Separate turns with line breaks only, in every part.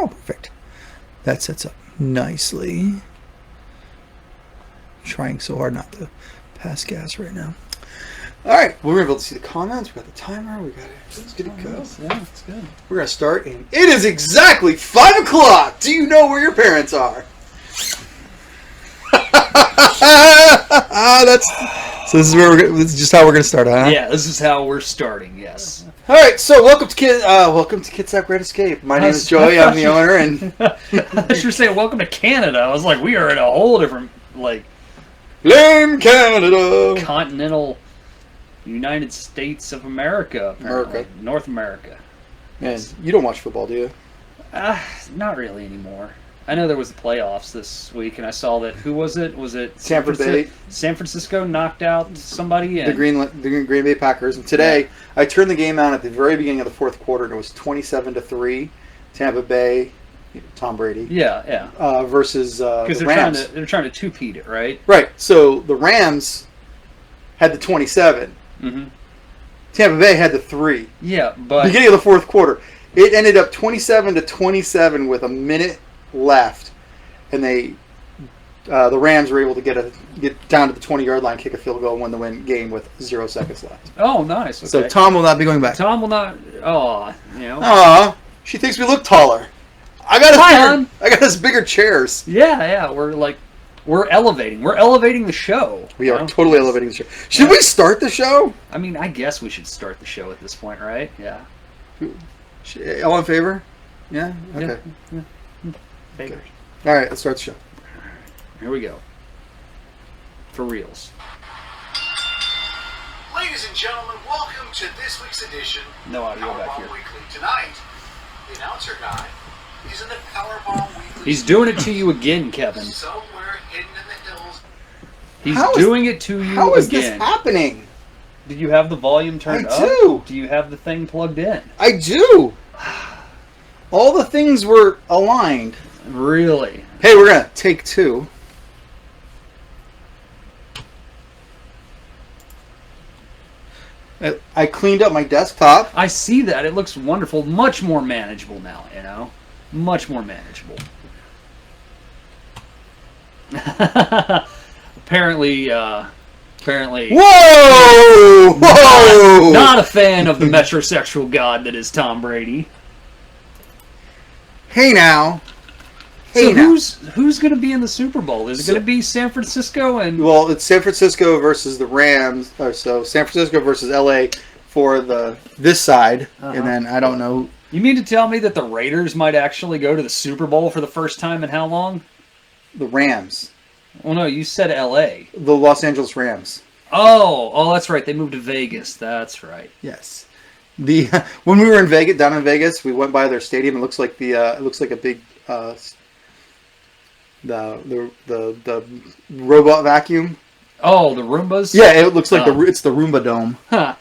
Oh, perfect. That sets up nicely. I'm trying so hard not to pass gas right now. All right, we're able to see the comments. We got the timer. We got it. Let's get it go.
Yeah, it's good.
We're gonna start, and it is exactly 5 o'clock. Do you know where your parents are? So this is where this is just how we're gonna start, huh?
Yeah, this is how we're starting. Yes.
All right, so welcome to Kitsap Great Escape. My name is Joey. I'm the owner, and
you're saying welcome to Canada. I was like, we are in a whole different
Blame Canada,
continental United States of America, apparently. North America.
Man, you don't watch football, do you?
Not really anymore. I know there was the playoffs this week, and I saw that. Who was it? Was it
San
Francisco knocked out somebody? And
the Green Bay Packers. And today, I turned the game on at the very beginning of the fourth quarter, and it was 27-3, Tampa Bay, Tom Brady.
Yeah.
Versus
because
the Rams.
They're trying to two-peat it, right?
Right. So the Rams had the 27.
Mm-hmm.
Tampa Bay had the 3.
Yeah, but
beginning of the fourth quarter, it ended up 27-27 with a minute left, and the Rams were able to get down to the 20-yard line, kick a field goal, and win the game with 0 seconds left.
Oh, nice. Okay.
So Tom will not be going back.
Tom will not. Oh,
she thinks we look taller. I got us bigger chairs.
Yeah. We're elevating. We're elevating the show.
We are totally elevating the show. Should we start the show?
I mean, I guess we should start the show at this point, right? Yeah.
All in favor? Yeah? Okay.
Yeah. Favors.
Okay. All right, let's start the show.
Here we go. For reals.
Ladies and gentlemen, welcome to this week's edition
No audio back here.
Weekly. Tonight, the announcer guy is in the Powerbomb Weekly.
He's doing it to you again, Kevin.
Somewhere hidden in the hills.
He's doing it to you again.
How is this happening?
Did you have the volume turned up?
I do.
Do you have the thing plugged in?
I do. All the things were aligned.
Really?
Hey, we're going to take 2. I cleaned up my desktop.
I see that. It looks wonderful. Much more manageable now, Much more manageable. Apparently...
Whoa!
Not a fan of the metrosexual god that is Tom Brady.
Hey now.
Who's going to be in the Super Bowl? Is it going to be San Francisco and?
Well, it's San Francisco versus the Rams. So San Francisco versus LA for this side, and then I don't know.
You mean to tell me that the Raiders might actually go to the Super Bowl for the first time in how long?
The Rams.
Well, no, you said LA.
The Los Angeles Rams.
Oh, that's right. They moved to Vegas. That's right.
Yes. When we were down in Vegas, we went by their stadium. It looks like a big the robot vacuum.
Oh, the Roombas.
Yeah, it looks like it's the Roomba Dome.
Huh.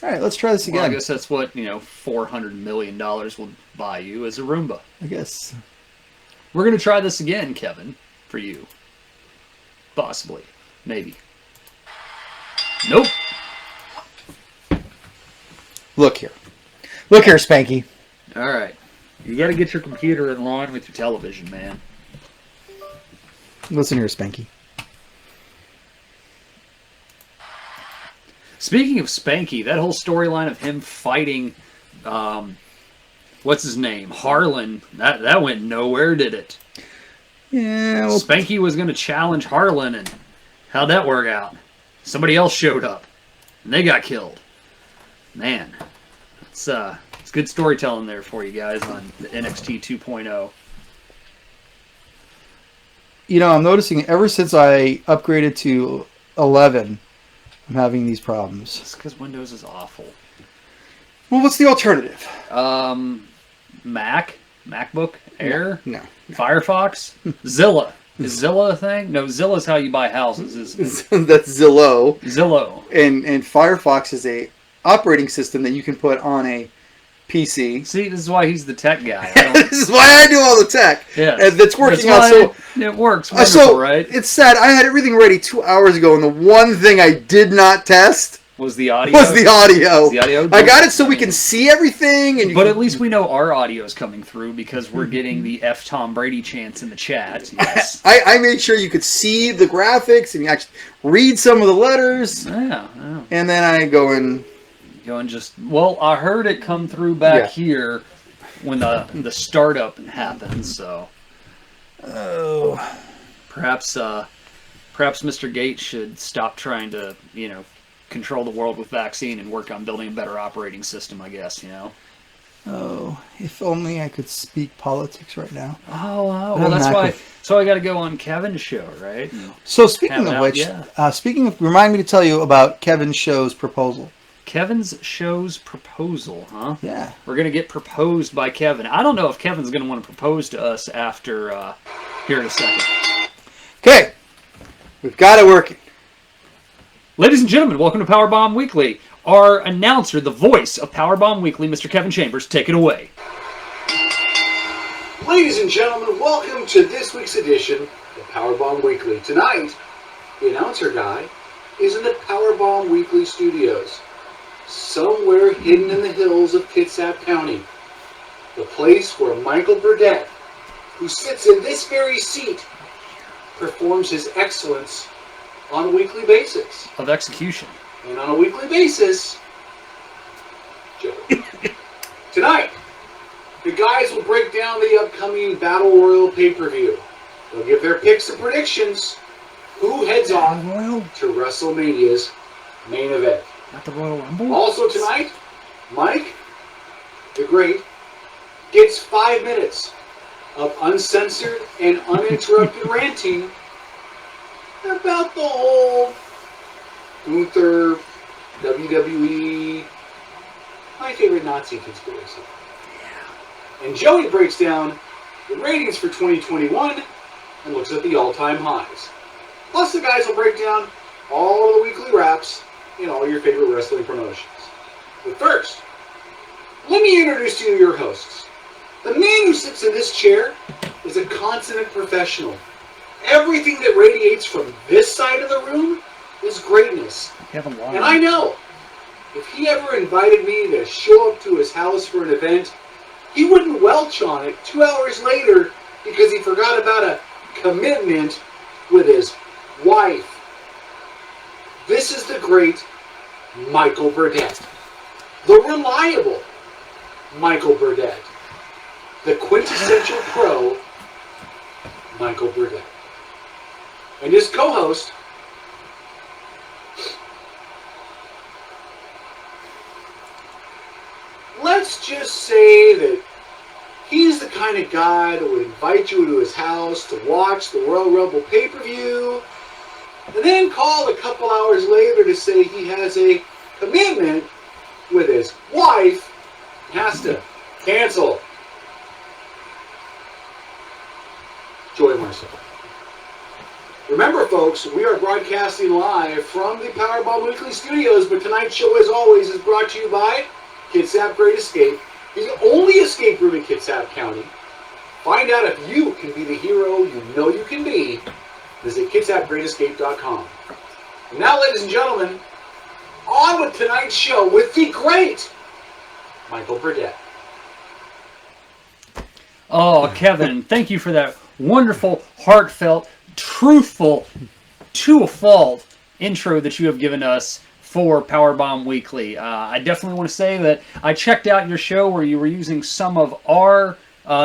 All right, let's try this again.
Well, I guess that's what $400 million will buy you as a Roomba.
I guess
we're gonna try this again, Kevin, for you. Possibly, maybe. Nope.
Look here, Spanky.
All right, you got to get your computer in line with your television, man.
Listen here, Spanky.
Speaking of Spanky, that whole storyline of him fighting, what's his name, Harlan, that went nowhere, did it?
Yeah. Well,
Spanky was going to challenge Harlan, and how'd that work out? Somebody else showed up, and they got killed. Man, it's good storytelling there for you guys on the NXT 2.0.
I'm noticing ever since I upgraded to 11, I'm having these problems.
It's because Windows is awful.
Well, what's the alternative?
MacBook Air?
No.
Firefox? Zilla. Is Zilla a thing? No, Zilla's how you buy houses.
That's Zillow.
Zillow.
And Firefox is a operating system that you can put on a PC.
See, this is why he's the tech guy.
This is why I do all the tech.
Yeah,
and that's working out. So
it works wonderful, right?
It's sad. I had everything ready 2 hours ago, and the one thing I did not test
Was the audio?
Was the audio.
Was the audio?
I got it so we can see everything. And
But at least we know our audio is coming through because we're getting the F Tom Brady chants in the chat. Yes.
I made sure you could see the graphics and you actually read some of the letters.
Yeah.
And then I go and...
Well, I heard it come through back here when the startup happened, so...
Oh...
Perhaps Mr. Gates should stop trying to, control the world with vaccine and work on building a better operating system, I guess,
Oh, if only I could speak politics right now.
Oh, well, that's why. So I got to go on Kevin's show, right?
So speaking of which, remind me to tell you about Kevin's show's proposal.
Kevin's show's proposal, huh?
Yeah.
We're going to get proposed by Kevin. I don't know if Kevin's going to want to propose to us after, here in a second.
Okay. We've got it working.
Ladies and gentlemen, welcome to Powerbomb Weekly. Our announcer, the voice of Powerbomb Weekly, Mr. Kevin Chambers, take it away.
Ladies and gentlemen, welcome to this week's edition of Powerbomb Weekly. Tonight, the announcer guy is in the Powerbomb Weekly studios, somewhere hidden in the hills of Kitsap County, the place where Michael Burdett, who sits in this very seat, performs his excellence on a weekly basis.
Of execution.
And on a weekly basis, Joey. Tonight, the guys will break down the upcoming Battle Royal pay-per-view. They'll give their picks and predictions. Who heads on to WrestleMania's main event.
Not the Royal Rumble?
Also tonight, Mike, the Great, gets 5 minutes of uncensored and uninterrupted ranting about the whole Gunther, WWE, my favorite Nazi conspiracy. Yeah. And Joey breaks down the ratings for 2021 and looks at the all-time highs. Plus the guys will break down all of the weekly wraps in all your favorite wrestling promotions. But first, let me introduce to you your hosts. The man who sits in this chair is a consummate professional. Everything that radiates from this side of the room is greatness. And I know, if he ever invited me to show up to his house for an event, he wouldn't welch on it 2 hours later because he forgot about a commitment with his wife. This is the great Michael Burdett. The reliable Michael Burdett. The quintessential pro, Michael Burdett. And his co-host, let's just say that he's the kind of guy that would invite you to his house to watch the Royal Rumble pay-per-view, and then call a couple hours later to say he has a commitment with his wife and has to cancel. Joey Marcel. Remember, folks, we are broadcasting live from the Powerbomb Weekly Studios, but tonight's show, as always, is brought to you by Kitsap Great Escape, the only escape room in Kitsap County. Find out if you can be the hero you know you can be. Visit kitsapgreatescape.com. And now, ladies and gentlemen, on with tonight's show with the great Michael Burdett.
Oh, Kevin, thank you for that wonderful, heartfelt, truthful, to a fault intro that you have given us for Powerbomb Weekly. I definitely want to say that I checked out your show where you were using some of our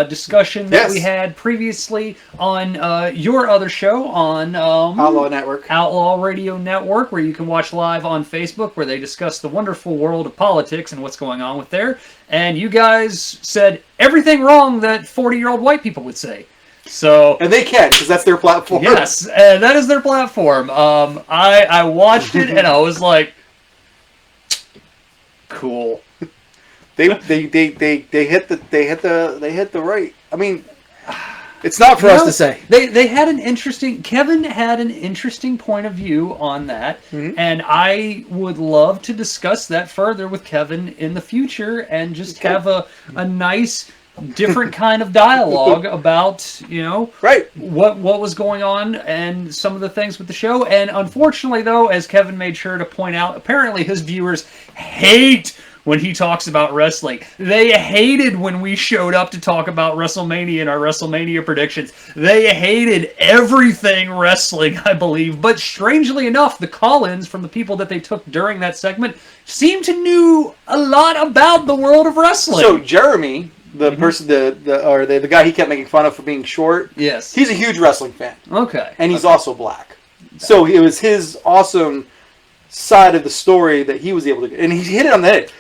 discussion that we had previously on your other show on Outlaw Radio Network, where you can watch live on Facebook, where they discuss the wonderful world of politics and what's going on with there. And you guys said everything wrong that 40-year-old white people would say. So,
and they can, because that's their platform.
Yes, that is their platform. I watched it and I was like, cool.
They hit the right. I mean, it's not for us to say.
They had an interesting. Kevin had an interesting point of view on that, and I would love to discuss that further with Kevin in the future, and just have a nice different kind of dialogue about,
Right.
what was going on and some of the things with the show. And unfortunately, though, as Kevin made sure to point out, apparently his viewers hate when he talks about wrestling. They hated when we showed up to talk about WrestleMania and our WrestleMania predictions. They hated everything wrestling, I believe. But strangely enough, the call-ins from the people that they took during that segment seemed to know a lot about the world of wrestling.
So Jeremy, the person, the guy he kept making fun of for being short,
yes,
he's a huge wrestling fan.
Okay.
And he's also black. So it was his awesome side of the story that he was able to get. And he hit it on the head.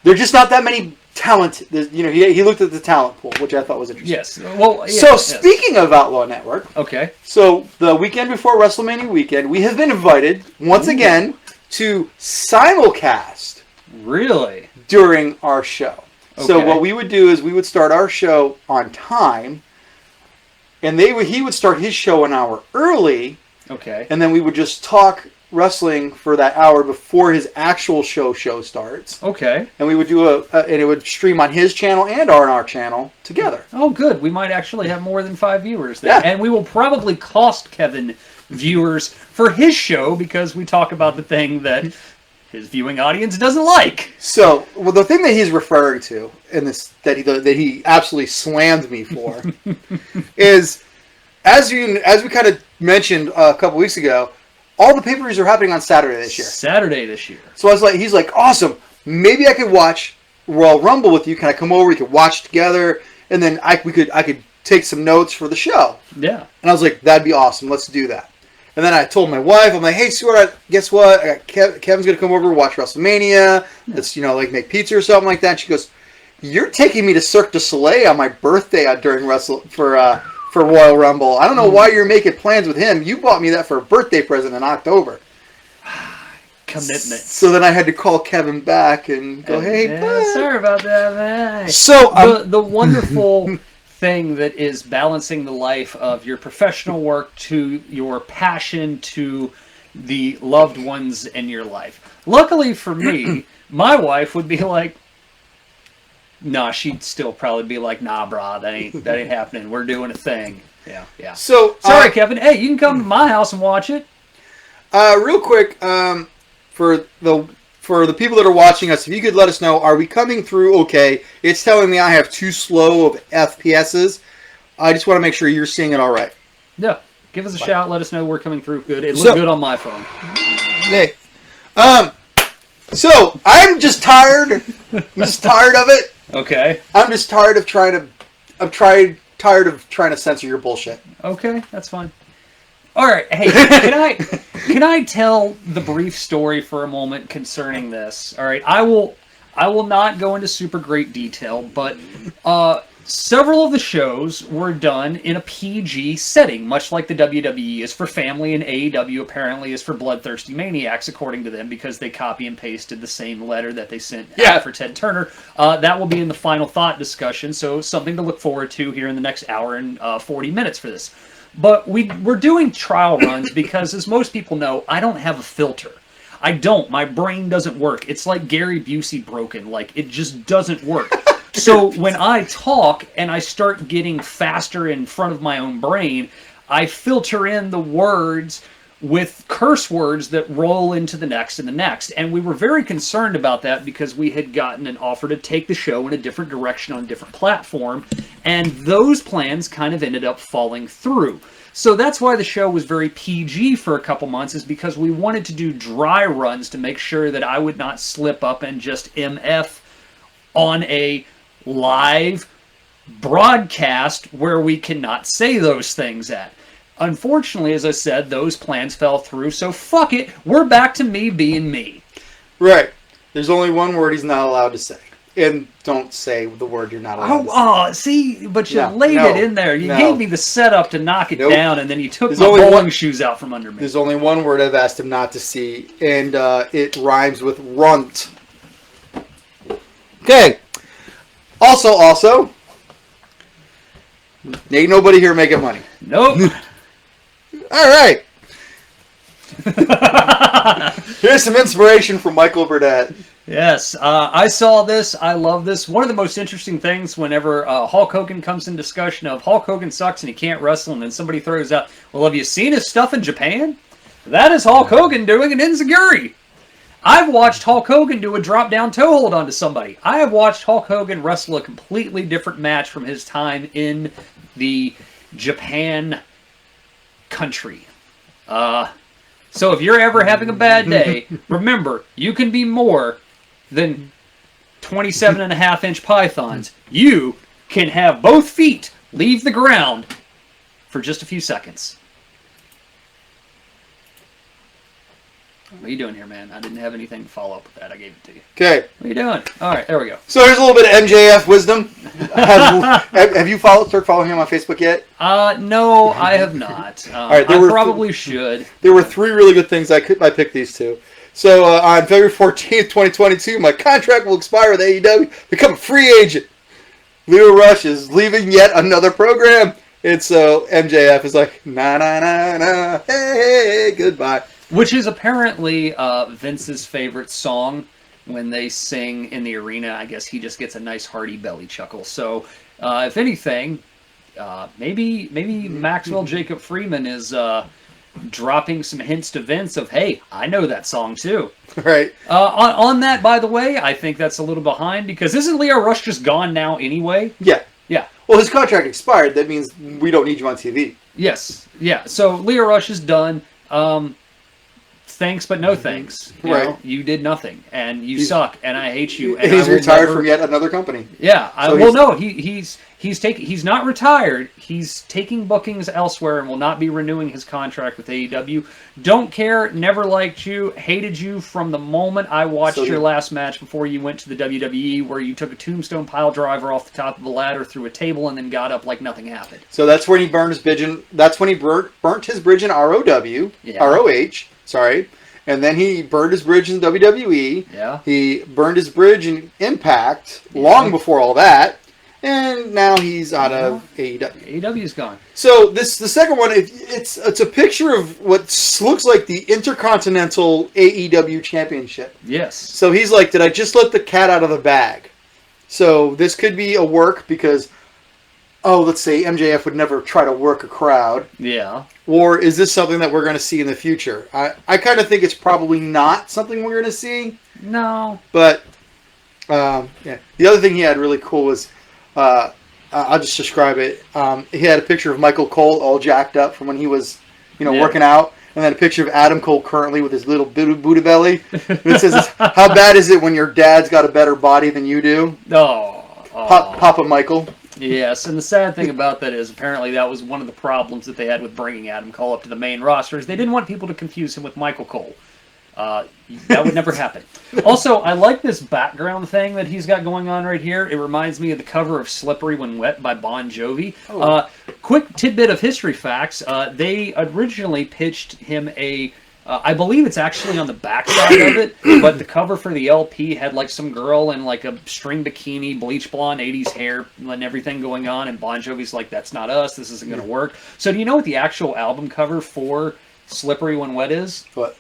There's just not that many talent. He looked at the talent pool, which I thought was interesting.
Yes. Well, yeah,
so speaking of Outlaw Network,
okay.
So the weekend before WrestleMania weekend, we have been invited once again to simulcast.
Really?
During our show. Okay. So what we would do is we would start our show on time, and he would start his show an hour early.
Okay.
And then we would just talk wrestling for that hour before his actual show starts.
Okay. And
we would do and it would stream on his channel and on our channel together.
Oh, good. We might actually have more than 5 viewers there. Yeah. And we will probably cost Kevin viewers for his show because we talk about the thing that his viewing audience doesn't like.
So, the thing that he's referring to in this that he absolutely slammed me for is as we kind of mentioned a couple weeks ago, all the pay-per-views are happening on Saturday this year. So I was like, he's like, awesome. Maybe I could watch Royal Rumble with you. Can I come over? We could watch together, and then I could take some notes for the show.
Yeah.
And I was like, that'd be awesome. Let's do that. And then I told my wife, I'm like, hey, sweetheart, guess what? I got Kevin's gonna come over, watch WrestleMania. Let's make pizza or something like that. And she goes, you're taking me to Cirque du Soleil on my birthday during for Royal Rumble. I don't know why you're making plans with him. You bought me that for a birthday present in October.
Commitment.
So then I had to call Kevin back and go, hey,
sorry about that, man.
So
the wonderful thing that is balancing the life of your professional work to your passion to the loved ones in your life. Luckily for me, my wife would be like, nah, she'd still probably be like, nah, brah, that ain't happening. We're doing a thing. Yeah.
So
sorry, Kevin. Hey, you can come to my house and watch it.
Real quick, for the people that are watching us, if you could let us know, are we coming through okay? It's telling me I have too slow of FPSs. I just want to make sure you're seeing it all right.
Yeah. Give us a shout. Let us know we're coming through good. It looked good on my phone.
Hey. So I'm just tired. I'm just tired of it.
Okay.
I'm just tired of trying to censor your bullshit.
Okay, that's fine. All right. Hey, can I tell the brief story for a moment concerning this? All right. I will not go into super great detail, but several of the shows were done in a PG setting, much like the WWE is for family and AEW apparently is for bloodthirsty maniacs, according to them, because they copy and pasted the same letter that they sent out for Ted Turner. That will be in the final thought discussion, so something to look forward to here in the next hour and 40 minutes for this. But we're doing trial runs because, as most people know, I don't have a filter. I don't. My brain doesn't work. It's like Gary Busey broken. Like, it just doesn't work. So when I talk and I start getting faster in front of my own brain, I filter in the words with curse words that roll into the next and the next. And we were very concerned about that because we had gotten an offer to take the show in a different direction on a different platform. And those plans kind of ended up falling through. So that's why the show was very PG for a couple months, is because we wanted to do dry runs to make sure that I would not slip up and just MF on a live broadcast where we cannot say those things at. Unfortunately, as I said, those plans fell through, so fuck it, we're back to me being me.
Right. There's only one word he's not allowed to say. And don't say the word you're not allowed to say.
Oh, see, but you laid it in there. You gave me the setup to knock it down, and then you took my bowling shoes out from under me.
There's only one word I've asked him not to see, and it rhymes with runt. Okay. Also, ain't nobody here making money.
Nope.
All right. Here's some inspiration from Michael Burdett.
Yes, I saw this. I love this. One of the most interesting things whenever Hulk Hogan comes in discussion of Hulk Hogan sucks and he can't wrestle, and then somebody throws out, well, have you seen his stuff in Japan? That is Hulk Hogan doing an enziguri. I've watched Hulk Hogan do a drop-down toe hold onto somebody. I have watched Hulk Hogan wrestle a completely different match from his time in the Japan country. So if you're ever having a bad day, remember, you can be more than 27.5-inch pythons. You can have both feet leave the ground for just a few seconds. What are you doing here, man? I didn't have anything to follow up with that. I gave it to you.
Okay.
What are you doing? All right, there we go.
So here's a little bit of MJF wisdom. Have you started following him on Facebook yet?
No, I have not.
All right,
I probably should.
There were 3 really good things I picked these 2. So on February 14th, 2022, my contract will expire with AEW. Become a free agent. Leo Rush is leaving yet another program. And so MJF is like, nah, nah, nah, nah, hey, goodbye.
Which is apparently Vince's favorite song. When they sing in the arena, I guess he just gets a nice hearty belly chuckle. So, if anything, maybe Maxwell Jacob Freeman is dropping some hints to Vince of, hey, I know that song too.
Right.
On that, by the way, I think that's a little behind because isn't Leo Rush just gone now anyway?
Yeah.
Yeah.
Well, his contract expired. That means we don't need you on TV.
Yes. Yeah. So Leo Rush is done. Thanks, but no thanks. You
Right.
know, you did nothing, and you suck, and I hate you. And
He's
I will
retired
never...
from yet another company.
Yeah.
So
He's not retired. He's taking bookings elsewhere and will not be renewing his contract with AEW. Don't care. Never liked you. Hated you from the moment I watched your last match before you went to the WWE, where you took a tombstone pile driver off the top of the ladder through a table and then got up like nothing happened.
So that's when he burned his bridge. That's when he burnt his bridge in ROH. Sorry. And then he burned his bridge in WWE.
Yeah. He
burned his bridge in Impact long before all that. And now he's out of AEW.
AEW's gone.
So the second one, it's a picture of what looks like the Intercontinental AEW Championship.
Yes.
So he's like, did I just let the cat out of the bag? So this could be a work because, let's say MJF would never try to work a crowd.
Yeah.
Or is this something that we're going to see in the future? I kind of think it's probably not something we're going to see.
No.
But, yeah. The other thing he had really cool was, I'll just describe it. He had a picture of Michael Cole all jacked up from when he was, working out. And then a picture of Adam Cole currently with his little Buddha belly. It says, how bad is it when your dad's got a better body than you do? Papa Michael.
Yes, and the sad thing about that is apparently that was one of the problems that they had with bringing Adam Cole up to the main roster is they didn't want people to confuse him with Michael Cole. That would never happen. Also, I like this background thing that he's got going on right here. It reminds me of the cover of Slippery When Wet by Bon Jovi. Quick tidbit of history facts. They originally pitched him I believe it's actually on the backside of it, but the cover for the LP had like some girl in like a string bikini, bleach blonde, 80s hair, and everything going on, and Bon Jovi's like, that's not us, this isn't going to work. So do you know what the actual album cover for Slippery When Wet is?
What?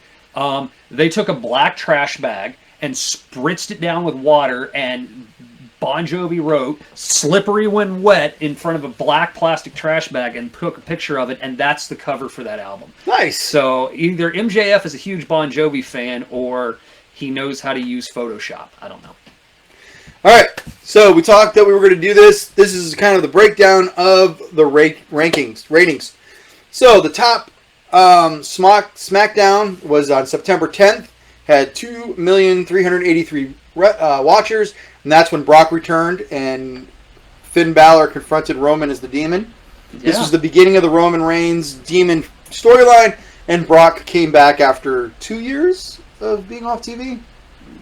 They took a black trash bag and spritzed it down with water, and Bon Jovi wrote "Slippery When Wet" in front of a black plastic trash bag and took a picture of it, and that's the cover for that album.
Nice.
So either MJF is a huge Bon Jovi fan, or he knows how to use Photoshop. I don't know.
All right. So we talked that we were going to do this. This is kind of the breakdown of the ratings. So the top SmackDown was on September 10th. Had 2,383,000 watchers. And that's when Brock returned and Finn Balor confronted Roman as the Demon. Yeah. This was the beginning of the Roman Reigns Demon storyline, and Brock came back after 2 years of being off TV.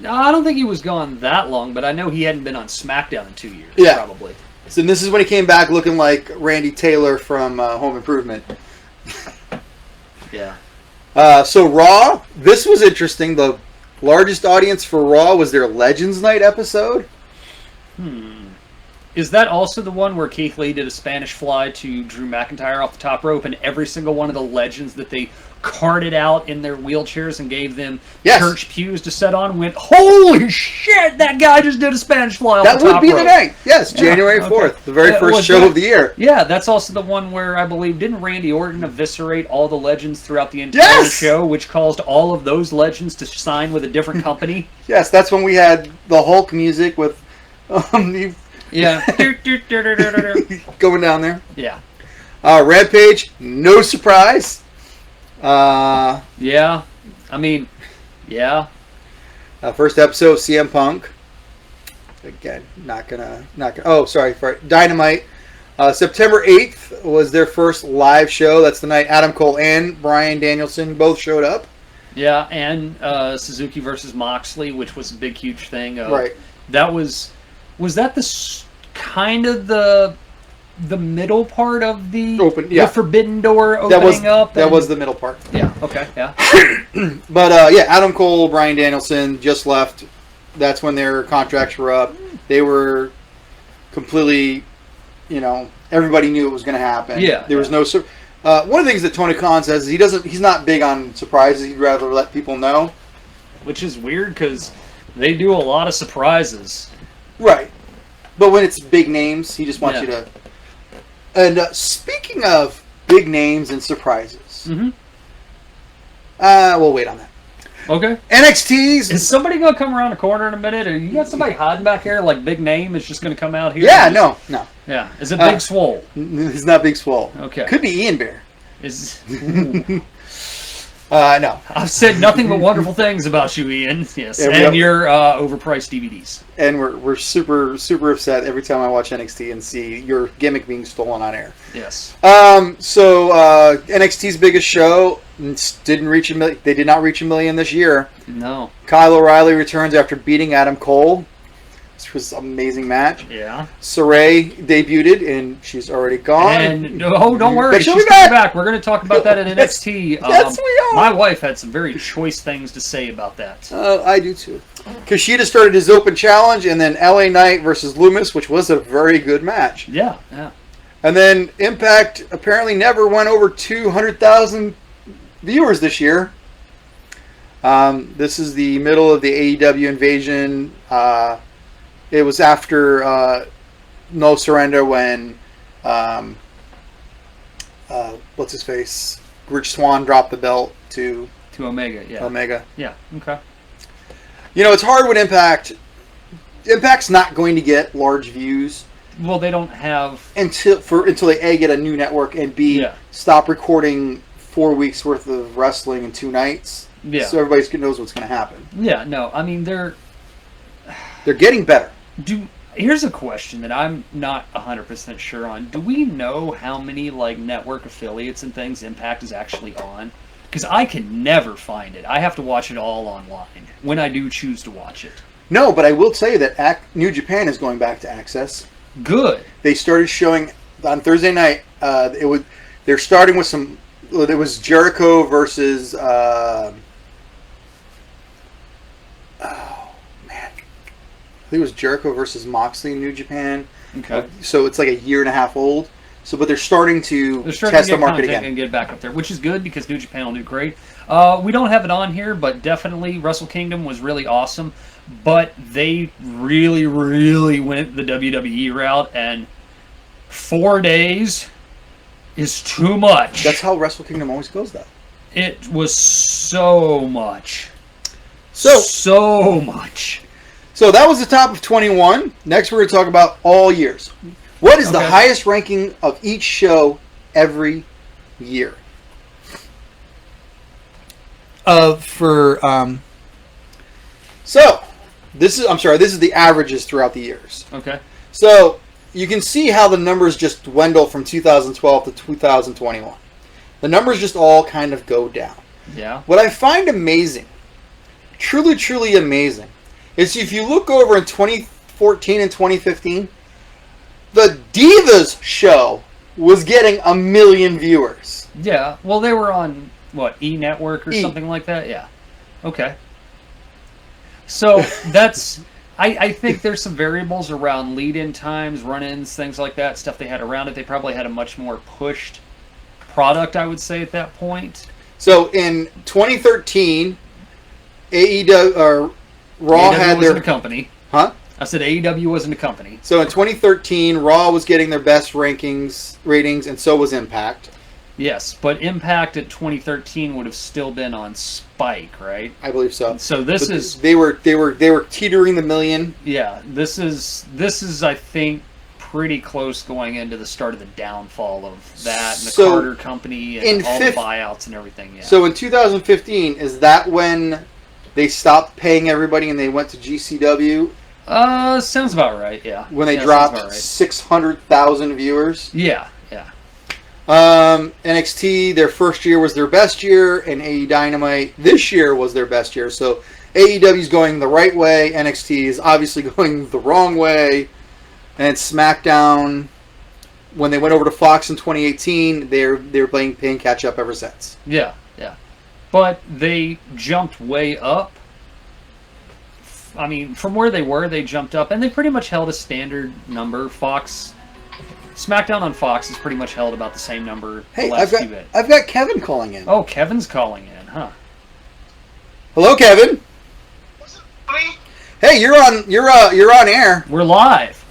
I don't think he was gone that long, but I know he hadn't been on SmackDown in 2 years, probably.
So this is when he came back looking like Randy Taylor from Home Improvement.
Yeah.
So Raw, this was interesting. The largest audience for Raw was their Legends Night episode.
Is that also the one where Keith Lee did a Spanish fly to Drew McIntyre off the top rope, and every single one of the legends that they carted out in their wheelchairs and gave them
Yes.
church pews to sit on. Went, holy shit! That guy just did a Spanish fly off
That
the
would
top
be
rope.
the night. Yes,
Yeah,
January
okay.
4th, the very first
Was
show
that-
of the year.
Yeah, that's also the one where I believe didn't Randy Orton eviscerate all the legends throughout the entire
Yes!
show, which caused all of those legends to sign with a different company.
Yes, that's when we had the Hulk music with
Yeah.
going down there.
Yeah.
Rampage, no surprise.
Yeah. I mean, yeah.
First episode, CM Punk. Again, not gonna. Oh, sorry. Dynamite. September 8th was their first live show. That's the night Adam Cole and Bryan Danielson both showed up.
Yeah, and Suzuki versus Moxley, which was a big, huge thing.
Right.
That was that the kind of the middle part of the the Forbidden Door opening up?
That was the middle part.
Yeah. Okay. Yeah.
But Adam Cole, Bryan Danielson just left. That's when their contracts were up. They were completely, everybody knew it was going to happen.
Yeah.
There was no. One of the things that Tony Khan says is he's not big on surprises. He'd rather let people know.
Which is weird because they do a lot of surprises.
Right. But when it's big names, he just wants you to. And speaking of big names and surprises, we'll wait on that.
Okay.
NXT's.
Is somebody going to come around the corner in a minute? Or you got somebody hiding back here? Like big name is just going to come out here?
Yeah, no.
Yeah. Is it Big Swole?
He's not Big Swole.
Okay.
Could be Ian Bear. No.
I've said nothing but wonderful things about you, Ian. Yes, and your overpriced DVDs.
And we're super, super upset every time I watch NXT and see your gimmick being stolen on air.
Yes.
So NXT's biggest show didn't reach $1 million. They did not reach $1 million this year.
No.
Kyle O'Reilly returns after beating Adam Cole. This was an amazing match.
Yeah.
Saray debuted, and she's already gone.
And don't worry,
But
she's
she'll be
coming
back.
back. We're going to talk about that at NXT.
Yes, we are.
My wife had some very choice things to say about that.
I do too. Kushida started his open challenge, and then LA Knight versus Loomis, which was a very good match.
Yeah.
And then Impact apparently never went over 200,000 viewers this year. This is the middle of the AEW invasion. It was after No Surrender when what's his face? Rich Swann dropped the belt to
Omega. Yeah.
Omega.
Yeah. Okay.
It's hard with Impact. Impact's not going to get large views.
Well, they don't have
until they A, get a new network, and B, stop recording 4 weeks worth of wrestling in 2 nights.
Yeah.
So everybody knows what's going to happen.
Yeah. No. I mean, they're
getting better.
Here's a question that I'm not 100% sure on. Do we know how many network affiliates and things Impact is actually on? Because I can never find it. I have to watch it all online when I do choose to watch it.
No, but I will tell you that New Japan is going back to Access.
Good.
They started showing on Thursday night. They're starting with some. It was Jericho versus. I think it was Jericho versus Moxley in New Japan.
Okay.
So it's like a year and a half old. But they're starting to test the market again
and get back up there, which is good because New Japan will do great. We don't have it on here, but definitely Wrestle Kingdom was really awesome. But they really, really went the WWE route, and 4 days is too much.
That's how Wrestle Kingdom always goes, though.
It was so much.
So
much.
So that was the top of 21. Next, we're going to talk about all years. What is the highest ranking of each show every year? So this is the averages throughout the years.
Okay.
So you can see how the numbers just dwindle from 2012 to 2021. The numbers just all kind of go down.
Yeah.
What I find amazing, truly, truly amazing, is if you look over in 2014 and 2015, the Divas show was getting 1 million viewers.
Yeah. Well, they were on, E! Network or something like that? Yeah. Okay. So that's... I think there's some variables around lead-in times, run-ins, things like that, stuff they had around it. They probably had a much more pushed product, I would say, at that point.
So in 2013, AEW or Raw
AEW
had
wasn't
their
a company.
Huh?
I said AEW wasn't a company.
So in 2013, Raw was getting their best ratings, and so was Impact.
Yes, but Impact at 2013 would have still been on Spike, right?
I believe so.
So this
But
is
they were teetering the million.
yeah. This is I think pretty close going into the start of the downfall of that and the
So,
Carter Company and all the buyouts and everything. Yeah.
So in 2015, is that when they stopped paying everybody and they went to GCW?
Sounds about right. Yeah.
When they
Yeah,
dropped
sounds about right.
600,000 viewers.
Yeah. Yeah.
NXT, their first year was their best year, and AE Dynamite this year was their best year. So AEW's going the right way. NXT is obviously going the wrong way. And SmackDown, when they went over to Fox in 2018, they're playing catch up ever since.
Yeah. Yeah. But they jumped way up. I mean, from where they were, they jumped up, and they pretty much held a standard number. SmackDown on Fox has pretty much held about the same number.
Hey,
the last few bit.
I've got Kevin calling in.
Oh, Kevin's calling in, huh?
Hello, Kevin.
What's up, me?
Hey, you're on air.
We're live.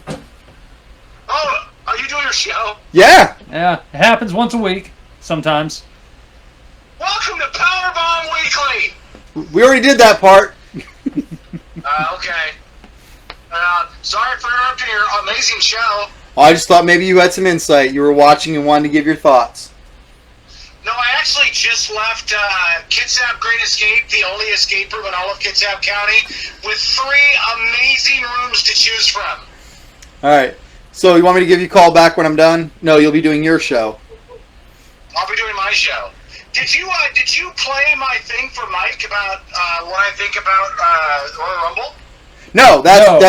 Oh, are you doing your show?
Yeah.
Yeah, it happens once a week, sometimes.
Welcome to Powerbomb Weekly.
We already did that part.
Okay. Sorry for interrupting your amazing show.
I just thought maybe you had some insight. You were watching and wanted to give your thoughts.
No, I actually just left Kitsap Great Escape, the only escape room in all of Kitsap County, with 3 amazing rooms to choose from.
All right. So you want me to give you a call back when I'm done? No, you'll be doing your show.
I'll be doing my show. Did you play my thing for Mike about what I think about Royal Rumble?
No,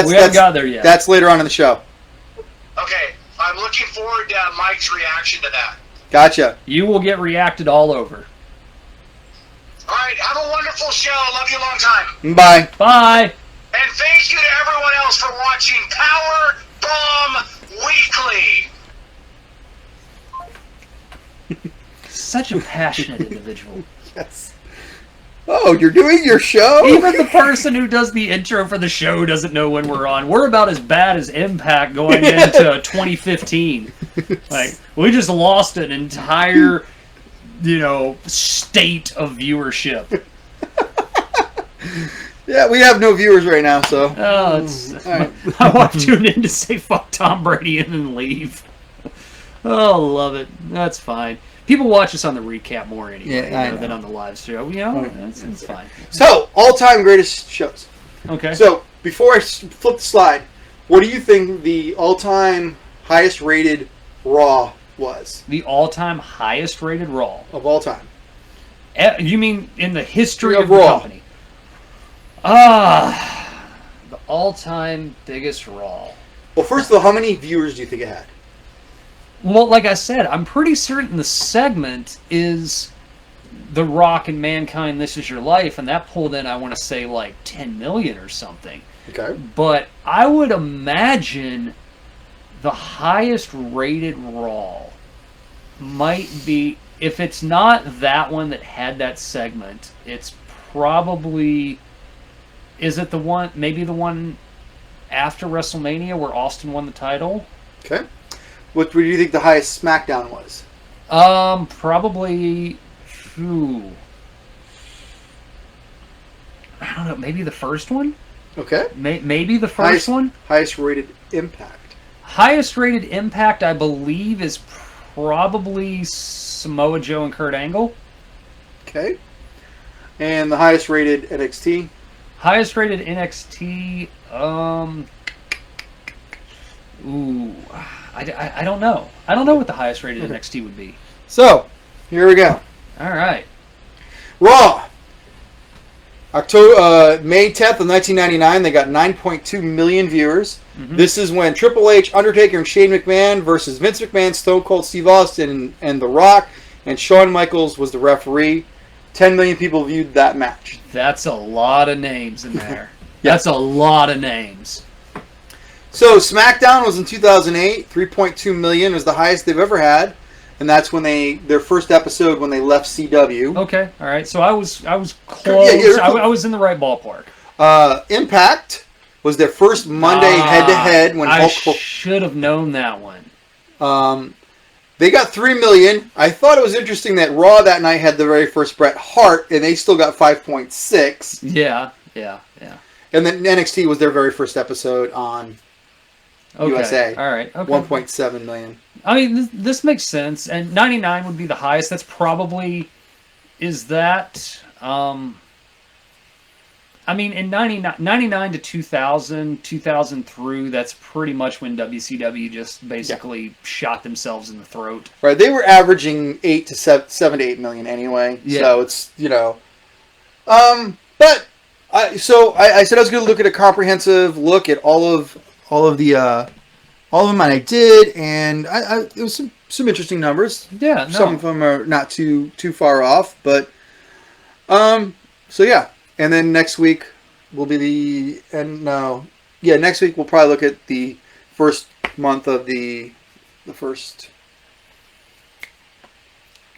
we haven't got there yet.
That's later on in the show.
Okay, I'm looking forward to Mike's reaction to that.
Gotcha.
You will get reacted all over.
All right, have a wonderful show. Love you a long time.
Bye.
Bye.
And thank you to everyone else for watching Power Bomb Weekly.
Such a passionate individual.
Yes. Oh, you're doing your show?
Even the person who does the intro for the show doesn't know when we're on. We're about as bad as Impact going into 2015. Like, we just lost an entire, state of viewership.
Yeah, we have no viewers right now, so.
Oh, it's.
All right.
I want to tune in to say fuck Tom Brady and then leave. Oh, love it. That's fine. People watch us on the recap more anyway than on the live show. It's fine.
So, all-time greatest shows.
Okay.
So, before I flip the slide, what do you think the all-time highest-rated Raw was?
The all-time highest-rated Raw
Of all time.
You mean in the history
Of
of the
Raw.
company? The all-time biggest Raw.
Well, first of all, how many viewers do you think it had?
Well, like I said, I'm pretty certain the segment is The Rock and Mankind, This Is Your Life, and that pulled in, I want to say, like 10 million or something.
Okay.
But I would imagine the highest rated Raw might be, if it's not that one that had that segment, it's probably, is it the one, maybe the one after WrestleMania where Austin won the title?
Okay. What do you think the highest SmackDown was?
Probably, I don't know, maybe the first one?
Okay.
Maybe the first one?
Highest rated Impact.
Highest rated Impact, I believe, is probably Samoa Joe and Kurt Angle.
Okay. And the highest rated NXT?
Highest rated NXT, I don't know. I don't know what the highest rated NXT would be.
So, here we go.
All right.
Raw. May 10th of 1999, they got 9.2 million viewers.
Mm-hmm.
This is when Triple H, Undertaker, and Shane McMahon versus Vince McMahon, Stone Cold Steve Austin, and The Rock, and Shawn Michaels was the referee. 10 million people viewed that match.
That's a lot of names in there. That's a lot of names.
So SmackDown was in 2008. 3.2 million was the highest they've ever had. and that's when their first episode when they left CW.
Okay, all right. So I was close.
Yeah,
I was in the right ballpark.
Impact was their first Monday head-to-head when
I
Hulk.
should have known that one.
They got 3 million. I thought it was interesting that Raw that night had the very first Bret Hart, and they still got 5.6.
Yeah.
And then NXT was their very first episode on USA.
All right. Okay.
1.7 million.
I mean, this makes sense. And 99 would be the highest. That's probably... Is that... I mean, in 99 to 2000 through, that's pretty much when WCW just basically shot themselves in the throat.
Right, they were averaging 7 to 8 million anyway.
Yeah.
So it's, but I said I was going to look at a comprehensive look at all of them, and I did, and it was some interesting numbers.
Yeah, no.
Some of them are not too far off, but so yeah. And then next week will be next week we'll probably look at the first month of the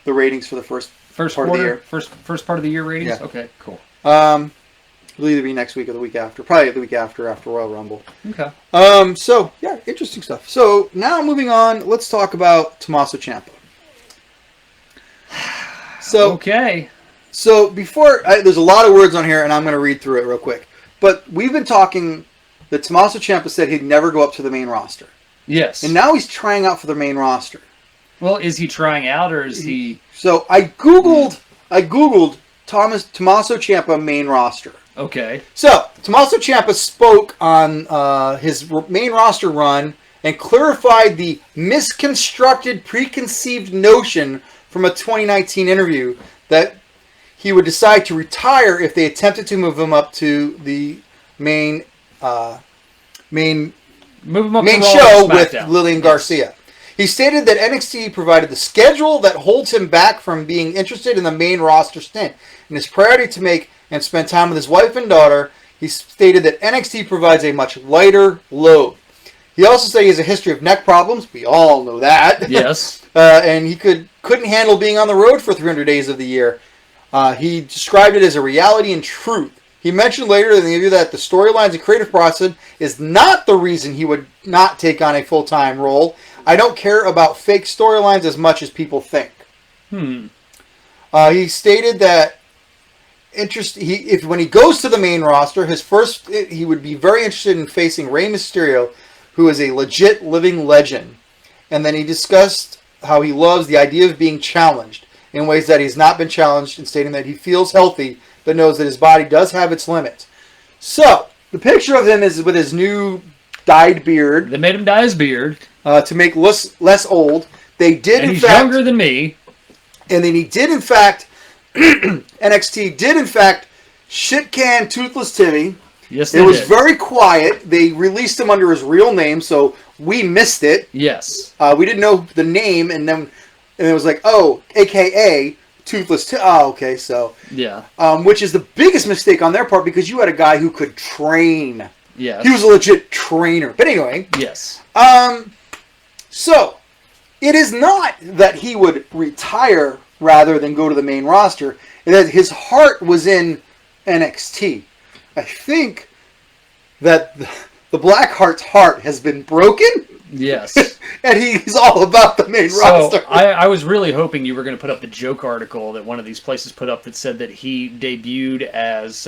ratings for the first part
quarter,
of the year.
First part of the year ratings?
Yeah.
Okay, cool.
It'll either be next week or the week after. Probably the week after Royal Rumble.
Okay.
So yeah, interesting stuff. So now moving on, let's talk about Tommaso Ciampa. So
okay.
So there's a lot of words on here, and I'm going to read through it real quick. But we've been talking that Tommaso Ciampa said he'd never go up to the main roster.
Yes.
And now he's trying out for the main roster.
Well, is he trying out, or is he...
So I Googled Tommaso Ciampa main roster.
Okay.
So Tommaso Ciampa spoke on his main roster run and clarified the misconstructed, preconceived notion from a 2019 interview that he would decide to retire if they attempted to move him up to the main show with Lillian Garcia. He stated that NXT provided the schedule that holds him back from being interested in the main roster stint. In his priority to make and spend time with his wife and daughter, he stated that NXT provides a much lighter load. He also said he has a history of neck problems. We all know that.
Yes.
And he couldn't handle being on the road for 300 days of the year. He described it as a reality and truth. He mentioned later in the interview that the storylines and creative process is not the reason he would not take on a full-time role. I don't care about fake storylines as much as people think. He stated that when he goes to the main roster, he would be very interested in facing Rey Mysterio, who is a legit living legend. And then he discussed how he loves the idea of being challenged in ways that he's not been challenged, and stating that he feels healthy but knows that his body does have its limits. So, the picture of him is with his new dyed beard.
They made him dye his beard.
To make less old.
He's younger than me.
And then he did, in fact, NXT did, in fact, shit-can Toothless Timmy.
Yes, they
did. It was
did.
very quiet. They released him under his real name, so we missed it.
Yes.
We didn't know the name, and then it was like, oh, a.k.a. Toothless Timmy. Oh, okay, so.
Yeah.
Which is the biggest mistake on their part, because you had a guy who could train.
Yes.
He was a legit trainer. But anyway.
Yes.
So, it is not that he would retire rather than go to the main roster. It is his heart was in NXT. I think that the Blackheart's heart has been broken.
Yes.
And he's all about the main roster.
I was really hoping you were going to put up the joke article that one of these places put up that said that he debuted as...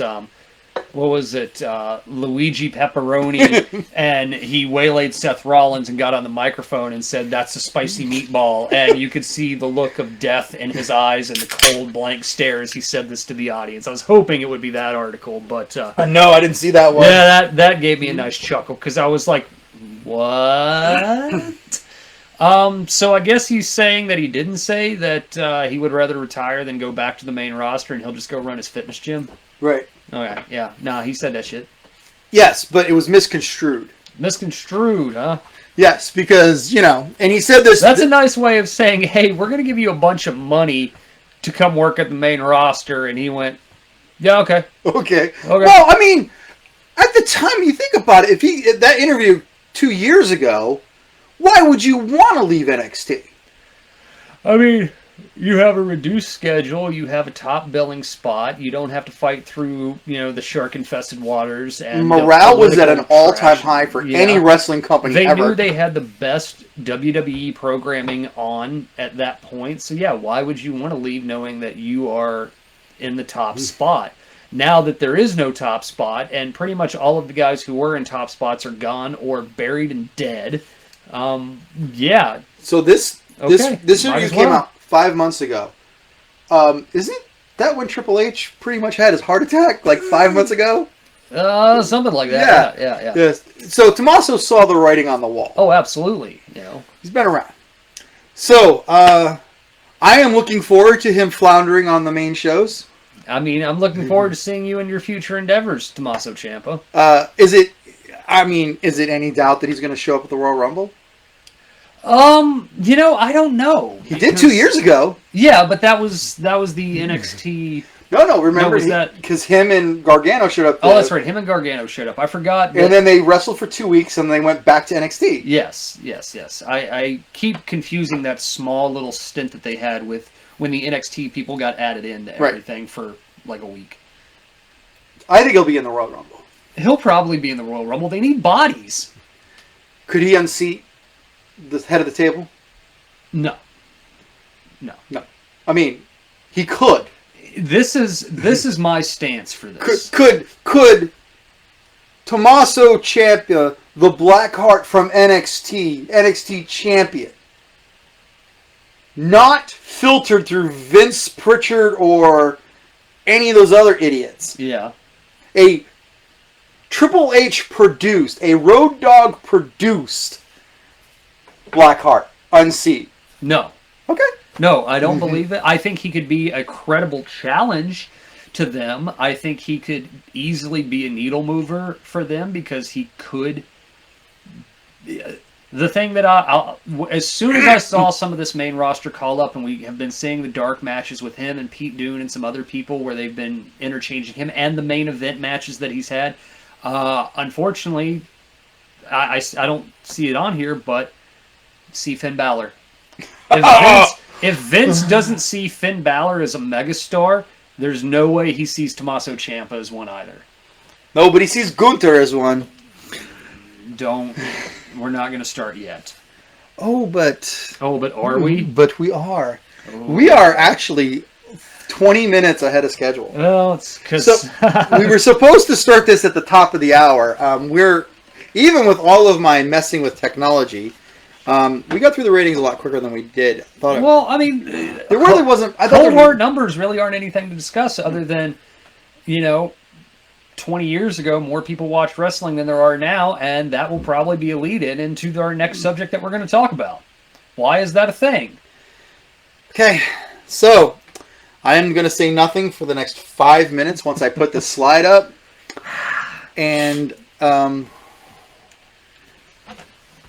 what was it, Luigi Pepperoni, and he waylaid Seth Rollins and got on the microphone and said, "That's a spicy meatball," and you could see the look of death in his eyes and the cold blank stare as he said this to the audience. I was hoping it would be that article, but...
no, I didn't see that one.
Yeah, that gave me a nice chuckle, because I was like, what? So I guess he's saying that he didn't say that he would rather retire than go back to the main roster and he'll just go run his fitness gym?
Right.
Okay, yeah. No, he said that shit.
Yes, but it was misconstrued.
Misconstrued, huh?
Yes, because, and he said this...
That's a nice way of saying, hey, we're going to give you a bunch of money to come work at the main roster, and he went, yeah, okay.
Okay. Well, I mean, at the time, you think about it, that interview 2 years ago, why would you want to leave NXT?
I mean, you have a reduced schedule. You have a top billing spot. You don't have to fight through, the shark-infested waters. And
morale was at an
political
all-time
trash.
high for
Yeah.
any wrestling company
They
ever.
knew they had the best WWE programming on at that point. So, yeah, why would you want to leave knowing that you are in the top spot? Now that there is no top spot, and pretty much all of the guys who were in top spots are gone or buried and dead, yeah.
So this
Okay,
this
might
interview
as
came
well.
out 5 months ago. Isn't that when Triple H pretty much had his heart attack like 5 months ago?
Something like that. Yeah.
Yes. So Tommaso saw the writing on the wall.
Oh, absolutely.
He's been around. So I am looking forward to him floundering on the main shows.
I mean, I'm looking forward to seeing you in your future endeavors, Tommaso Champa.
Is it any doubt that he's going to show up at the Royal Rumble?
I don't know.
He did 2 years ago.
Yeah, but that was the NXT.
No, remember
was that
because him and Gargano showed up.
Oh, that's right. Him and Gargano showed up. I forgot.
And then they wrestled for 2 weeks, and they went back to NXT.
Yes. I keep confusing that small little stint that they had with when the NXT people got added into everything for like a week.
I think he'll be in the Royal Rumble.
He'll probably be in the Royal Rumble. They need bodies.
Could he unseat the head of the table?
No.
I mean, he could.
This is my stance for this.
Could Tommaso Champa, the Blackheart from NXT champion, not filtered through Vince Pritchard or any of those other idiots?
Yeah.
A Triple H produced, a Road Dogg produced Blackheart unseat.
No.
Okay.
No, I don't believe it. I think he could be a credible challenge to them. I think he could easily be a needle mover for them because he could. The thing that as soon as I saw some of this main roster call up, and we have been seeing the dark matches with him and Pete Dunne and some other people where they've been interchanging him, and the main event matches that he's had, unfortunately, I don't see it on here, but see Finn Balor. If Vince doesn't see Finn Balor as a megastar, there's no way he sees Tommaso Ciampa as one either.
No, but he sees Gunther as one.
We're not going to start yet.
But
are we?
But we are.
Oh.
We are actually 20 minutes ahead of schedule.
Well, it's because...
So, we were supposed to start this at the top of the hour. Even with all of my messing with technology, we got through the ratings a lot quicker than we did.
There
really wasn't...
Cold hard numbers really aren't anything to discuss other than, 20 years ago, more people watched wrestling than there are now, and that will probably be a lead-in into our next subject that we're going to talk about. Why is that a thing?
Okay, so I am going to say nothing for the next 5 minutes once I put the slide up. And,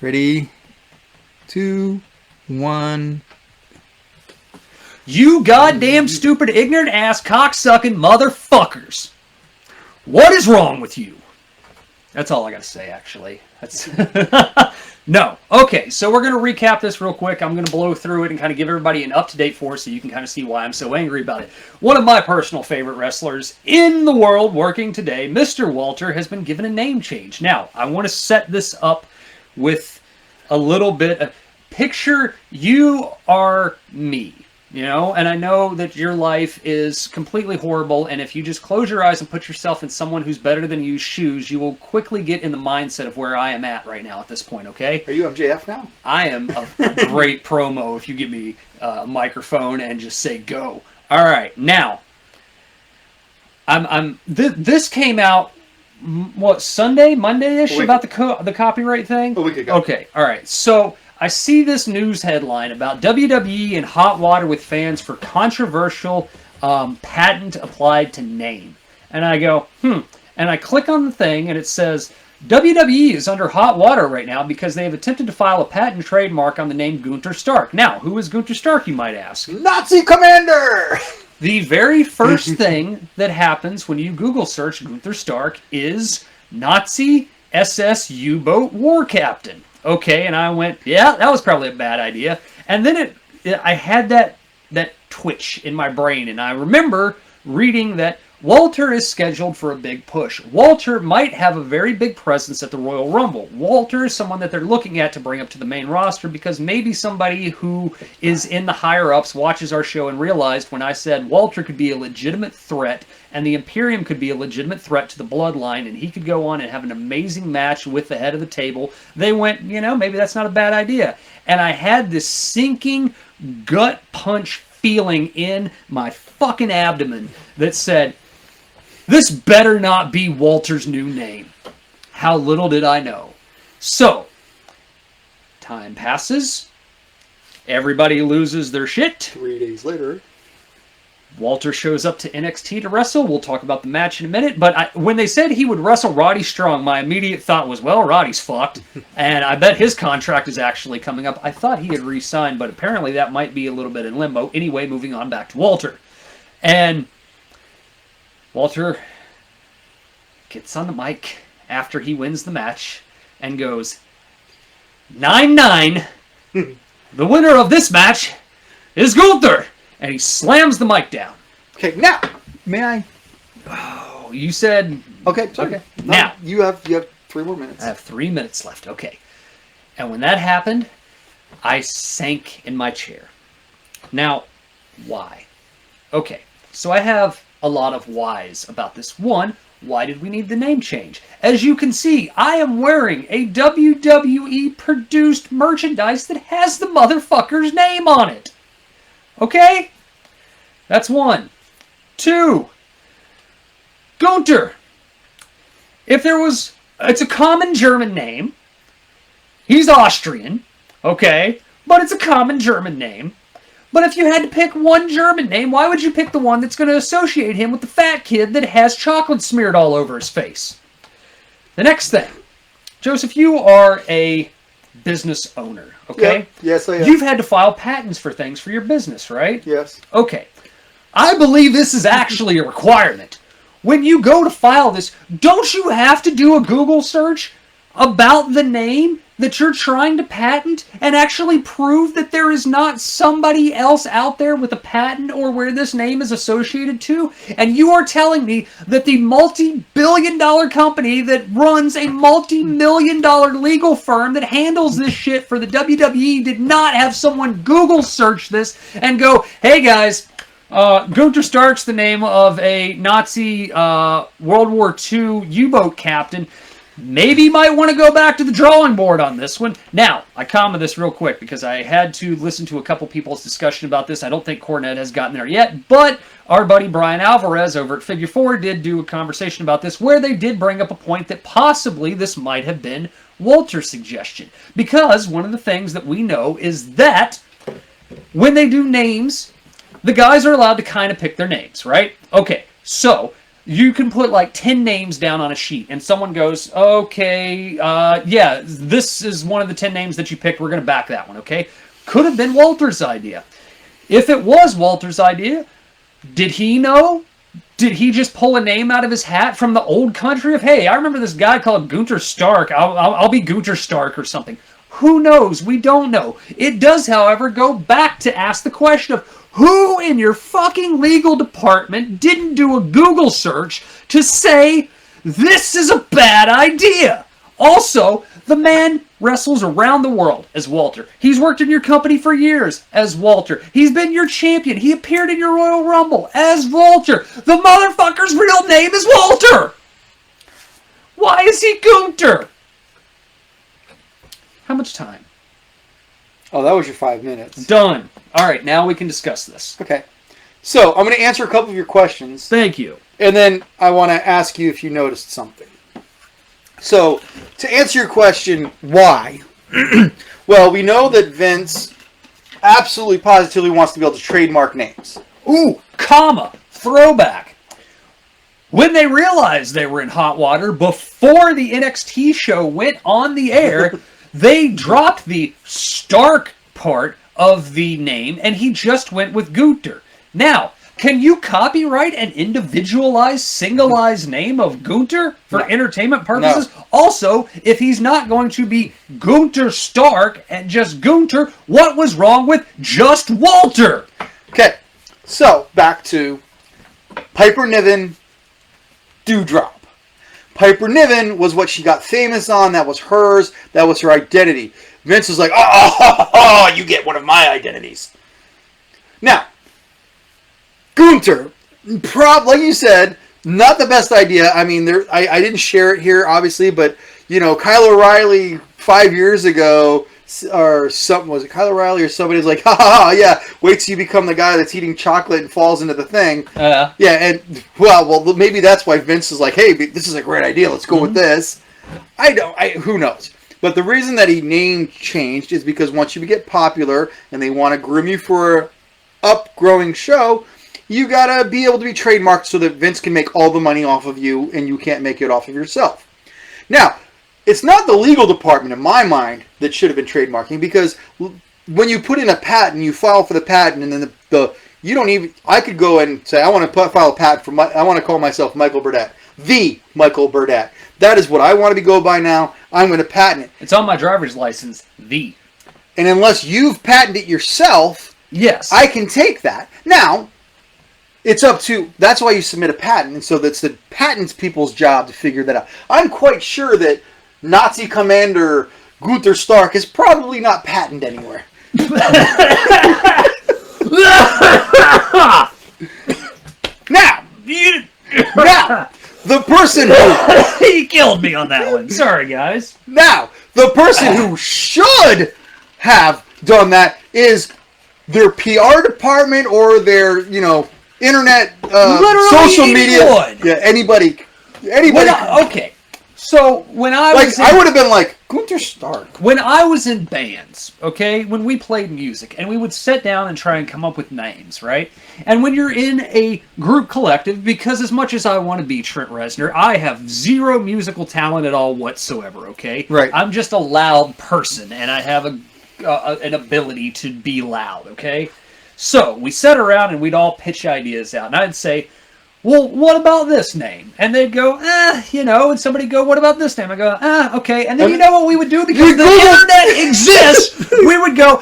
ready, 2, 1...
You goddamn stupid, ignorant ass, cocksucking motherfuckers. What is wrong with you? That's all I gotta say, actually. That's No. Okay, so we're going to recap this real quick. I'm going to blow through it and kind of give everybody an up-to-date for so you can kind of see why I'm so angry about it. One of my personal favorite wrestlers in the world working today, Mr. Walter, has been given a name change. Now, I want to set this up with a little bit of... Picture you are me. And I know that your life is completely horrible, and if you just close your eyes and put yourself in someone who's better than you's shoes, you will quickly get in the mindset of where I am at right now at this point, okay?
Are you MJF now?
I am a great promo if you give me a microphone and just say go. All right, now, this came out, Sunday, Monday-ish, about the copyright thing?
A week ago.
Okay, all right, so... I see this news headline about WWE in hot water with fans for controversial patent applied to name. And I go, And I click on the thing and it says, WWE is under hot water right now because they have attempted to file a patent trademark on the name Gunther Stark. Now, who is Gunther Stark, you might ask?
Nazi Commander!
The very first thing that happens when you Google search Gunther Stark is Nazi SS U-boat war captain. Okay, and I went, yeah, that was probably a bad idea. And then I had that twitch in my brain, and I remember reading that Walter is scheduled for a big push. Walter might have a very big presence at the Royal Rumble. Walter is someone that they're looking at to bring up to the main roster because maybe somebody who is in the higher-ups watches our show and realized when I said Walter could be a legitimate threat and the Imperium could be a legitimate threat to the Bloodline and he could go on and have an amazing match with the head of the table, they went, maybe that's not a bad idea. And I had this sinking gut punch feeling in my fucking abdomen that said, this better not be Walter's new name. How little did I know. So, time passes. Everybody loses their shit.
3 days later.
Walter shows up to NXT to wrestle. We'll talk about the match in a minute. But when they said he would wrestle Roddy Strong, my immediate thought was, well, Roddy's fucked. And I bet his contract is actually coming up. I thought he had re-signed, but apparently that might be a little bit in limbo. Anyway, moving on back to Walter. And Walter gets on the mic after he wins the match and goes, 9-9. The winner of this match is Gunther. And he slams the mic down.
Okay, now, may I?
Oh, you said...
Okay, sorry.
Okay.
No,
Now.
You have 3 more minutes.
I have 3 minutes left. Okay. And when that happened, I sank in my chair. Now, why? Okay, so I have a lot of whys about this. One, why did we need the name change? As you can see, I am wearing a WWE-produced merchandise that has the motherfucker's name on it. Okay? That's 1. 2, Gunther. It's a common German name. He's Austrian, okay? But it's a common German name. But if you had to pick one German name, why would you pick the one that's going to associate him with the fat kid that has chocolate smeared all over his face? The next thing. Joseph, you are a business owner, okay?
Yep. Yes, I am.
You've had to file patents for things for your business, right?
Yes.
Okay. I believe this is actually a requirement. When you go to file this, don't you have to do a Google search about the name that you're trying to patent and actually prove that there is not somebody else out there with a patent or where this name is associated to? And you are telling me that the multi-billion-dollar company that runs a multi-million-dollar legal firm that handles this shit for the WWE did not have someone Google search this and go, hey guys, Gunther Stark's the name of a Nazi World War II U-boat captain. Maybe you might want to go back to the drawing board on this one. Now, I comment this real quick because I had to listen to a couple people's discussion about this. I don't think Cornette has gotten there yet, but our buddy Brian Alvarez over at Figure 4 did do a conversation about this where they did bring up a point that possibly this might have been Walter's suggestion. Because one of the things that we know is that when they do names, the guys are allowed to kind of pick their names, right? Okay, so you can put like 10 names down on a sheet and someone goes, okay, yeah, this is one of the 10 names that you picked. We're going to back that one, okay? Could have been Walter's idea. If it was Walter's idea, did he know? Did he just pull a name out of his hat from the old country of, hey, I remember this guy called Gunther Stark. I'll be Gunther Stark or something. Who knows? We don't know. It does, however, go back to ask the question of, who in your fucking legal department didn't do a Google search to say, this is a bad idea? Also, the man wrestles around the world as Walter. He's worked in your company for years as Walter. He's been your champion. He appeared in your Royal Rumble as Walter. The motherfucker's real name is Walter! Why is he Gunther? How much time?
Oh, that was your 5 minutes.
Done. All right, now we can discuss this.
Okay. So, I'm going to answer a couple of your questions.
Thank you.
And then I want to ask you if you noticed something. So, to answer your question, why? Well, we know that Vince absolutely positively wants to be able to trademark names.
Ooh, comma, throwback. When they realized they were in hot water, before the NXT show went on the air, they dropped the Stark part of the name, and he just went with Gunther. Now, Can you copyright an individualized, singleized name of Gunther for entertainment purposes?
No.
Also, if he's not going to be Gunther Stark and just Gunther, what was wrong with just Walter?
Okay, so back to Piper Niven, Dewdrop. Piper Niven was what she got famous on. That was hers. That was her identity. Vince was like, oh, you get one of my identities. Now, Gunther, like you said, not the best idea. I mean, I didn't share it here, obviously, but, Kyle O'Reilly 5 years ago, or something, was it Kyle O'Reilly or somebody was like, yeah, wait till you become the guy that's eating chocolate and falls into the thing. Yeah, and, well, maybe that's why Vince is like, hey, this is a great idea, let's go with this. Who knows? But the reason that he name changed is because once you get popular and they want to groom you for an upgrowing show, you gotta be able to be trademarked so that Vince can make all the money off of you and you can't make it off of yourself. Now, it's not the legal department in my mind that should have been trademarking, because when you put in a patent, you file for the patent, and then you don't even. I could go and say I want to file a patent for I want to call myself Michael Burdett, the Michael Burdett. That is what I want to go by now. I'm going to patent it.
It's on my driver's license, the.
And unless you've patented it yourself,
yes,
I can take that. Now, it's up to, that's why you submit a patent, and so that's the patent people's job to figure that out. I'm quite sure that Nazi Commander Gunther Stark is probably not patented anywhere. Now, the person who...
He killed me on that one. Sorry, guys.
Now, the person who should have done that is their PR department or their, internet, social media. Yeah, anybody.
Okay. So, when I was...
I would have been like, Gunther Stark.
When I was in bands, okay, when we played music, and we would sit down and try and come up with names, right? And when you're in a group collective, because as much as I want to be Trent Reznor, I have zero musical talent at all whatsoever, okay?
Right.
I'm just a loud person, and I have an ability to be loud, okay? So, we sat around and we'd all pitch ideas out, and I'd say, well, what about this name? And they'd go, and somebody'd go, what about this name? I go, okay. And then you know what we would do? Because the internet exists, we would go,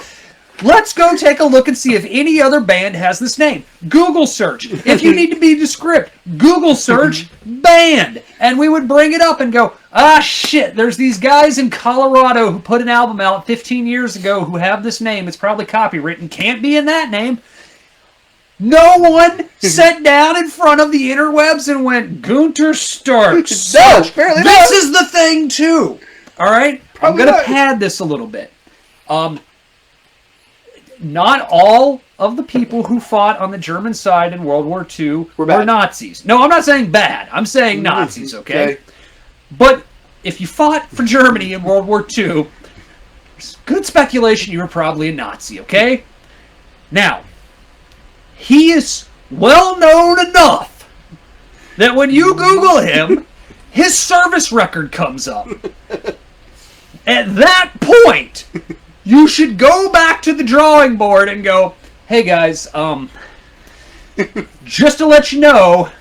let's go take a look and see if any other band has this name. Google search. If you need to be descriptive, Google search band. And we would bring it up and go, shit, there's these guys in Colorado who put an album out 15 years ago who have this name. It's probably copywritten. Can't be in that name. No one sat down in front of the interwebs and went, Gunther Stark. So,
apparently
this is the thing, too. All right?
Probably
I'm going to
not.
pad this a little bit. Not all of the people who fought on the German side in World War II were Nazis. No, I'm not saying bad. I'm saying Nazis, okay? But if you fought for Germany in World War II, there's good speculation you were probably a Nazi, okay? Now, he is well known enough that when you Google him, his service record comes up. At that point, you should go back to the drawing board and go, hey guys, just to let you know,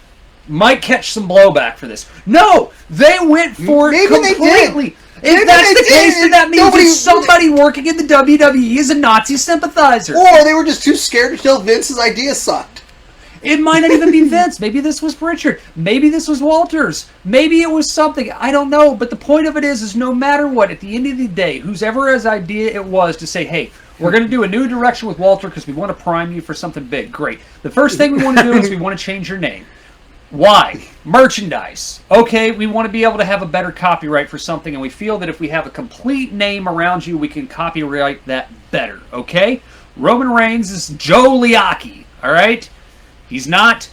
might catch some blowback for this. No, they went for it completely. If that's the case, then that means that somebody working in the WWE is a Nazi sympathizer.
Or they were just too scared to tell Vince's idea sucked.
It might not even be Vince. Maybe this was Pritchard. Maybe this was Walters. Maybe it was something. I don't know. But the point of it is no matter what, at the end of the day, whosever's idea it was to say, hey, we're going to do a new direction with Walter because we want to prime you for something big. Great. The first thing we want to do is we want to change your name. Why? Merchandise. Okay, we want to be able to have a better copyright for something, and we feel that if we have a complete name around you, we can copyright that better. Okay? Roman Reigns is Joe Liaki. All right? He's not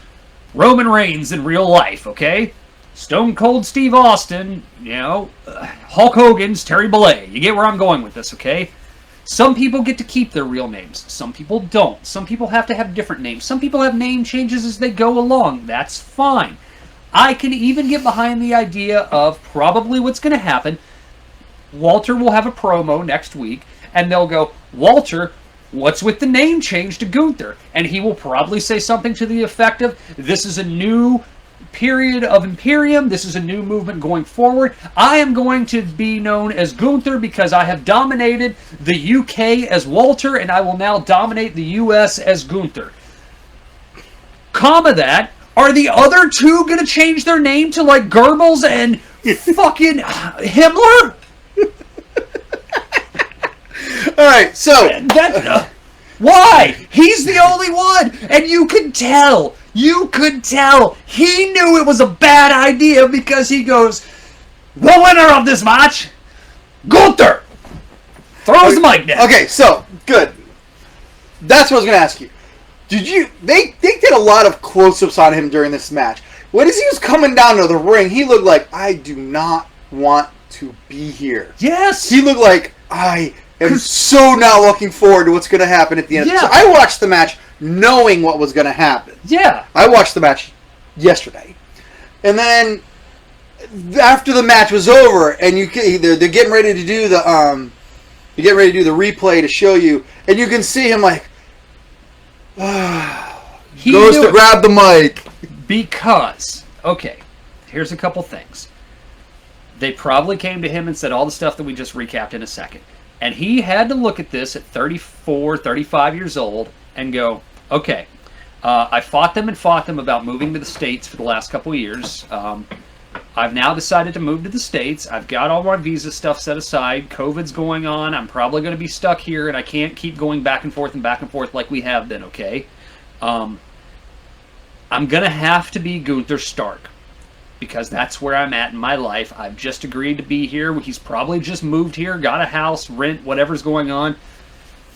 Roman Reigns in real life. Okay? Stone Cold Steve Austin, Hulk Hogan's Terry Bollea. You get where I'm going with this, okay? Some people get to keep their real names. Some people don't. Some people have to have different names. Some people have name changes as they go along. That's fine. I can even get behind the idea of probably what's going to happen. Walter will have a promo next week, and they'll go, Walter, what's with the name change to Gunther? And he will probably say something to the effect of, this is a new period of Imperium. This is a new movement going forward. I am going to be known as Gunther because I have dominated the UK as Walter, and I will now dominate the US as Gunther. Comma that. Are the other two going to change their name to like Goebbels and fucking Himmler?
All right, so
why? He's the only one, and you could tell. You could tell he knew it was a bad idea because he goes, the winner of this match, Gunther. Throws the mic down.
Okay, so good. That's what I was going to ask you. They did a lot of close-ups on him during this match. When as he was coming down to the ring, he looked like, I do not want to be here.
Yes.
He looked like, I am so not looking forward to what's going to happen at the end.
Yeah.
So I watched the match knowing what was going to happen.
Yeah.
I watched the match yesterday. And then after the match was over and they're getting ready to do the replay to show you, and you can see him like
He
goes
knew
to
it.
grab the mic.
Because, okay, here's a couple things. They probably came to him and said all the stuff that we just recapped in a second. And he had to look at this at 34, 35 years old and go, okay, I fought them about moving to the States for the last couple of years. I've now decided to move to the States. I've got all my visa stuff set aside. COVID's going on. I'm probably going to be stuck here, and I can't keep going back and forth like we have been, okay? I'm going to have to be Gunther Stark because that's where I'm at in my life. I've just agreed to be here. He's probably just moved here, got a house, rent, whatever's going on.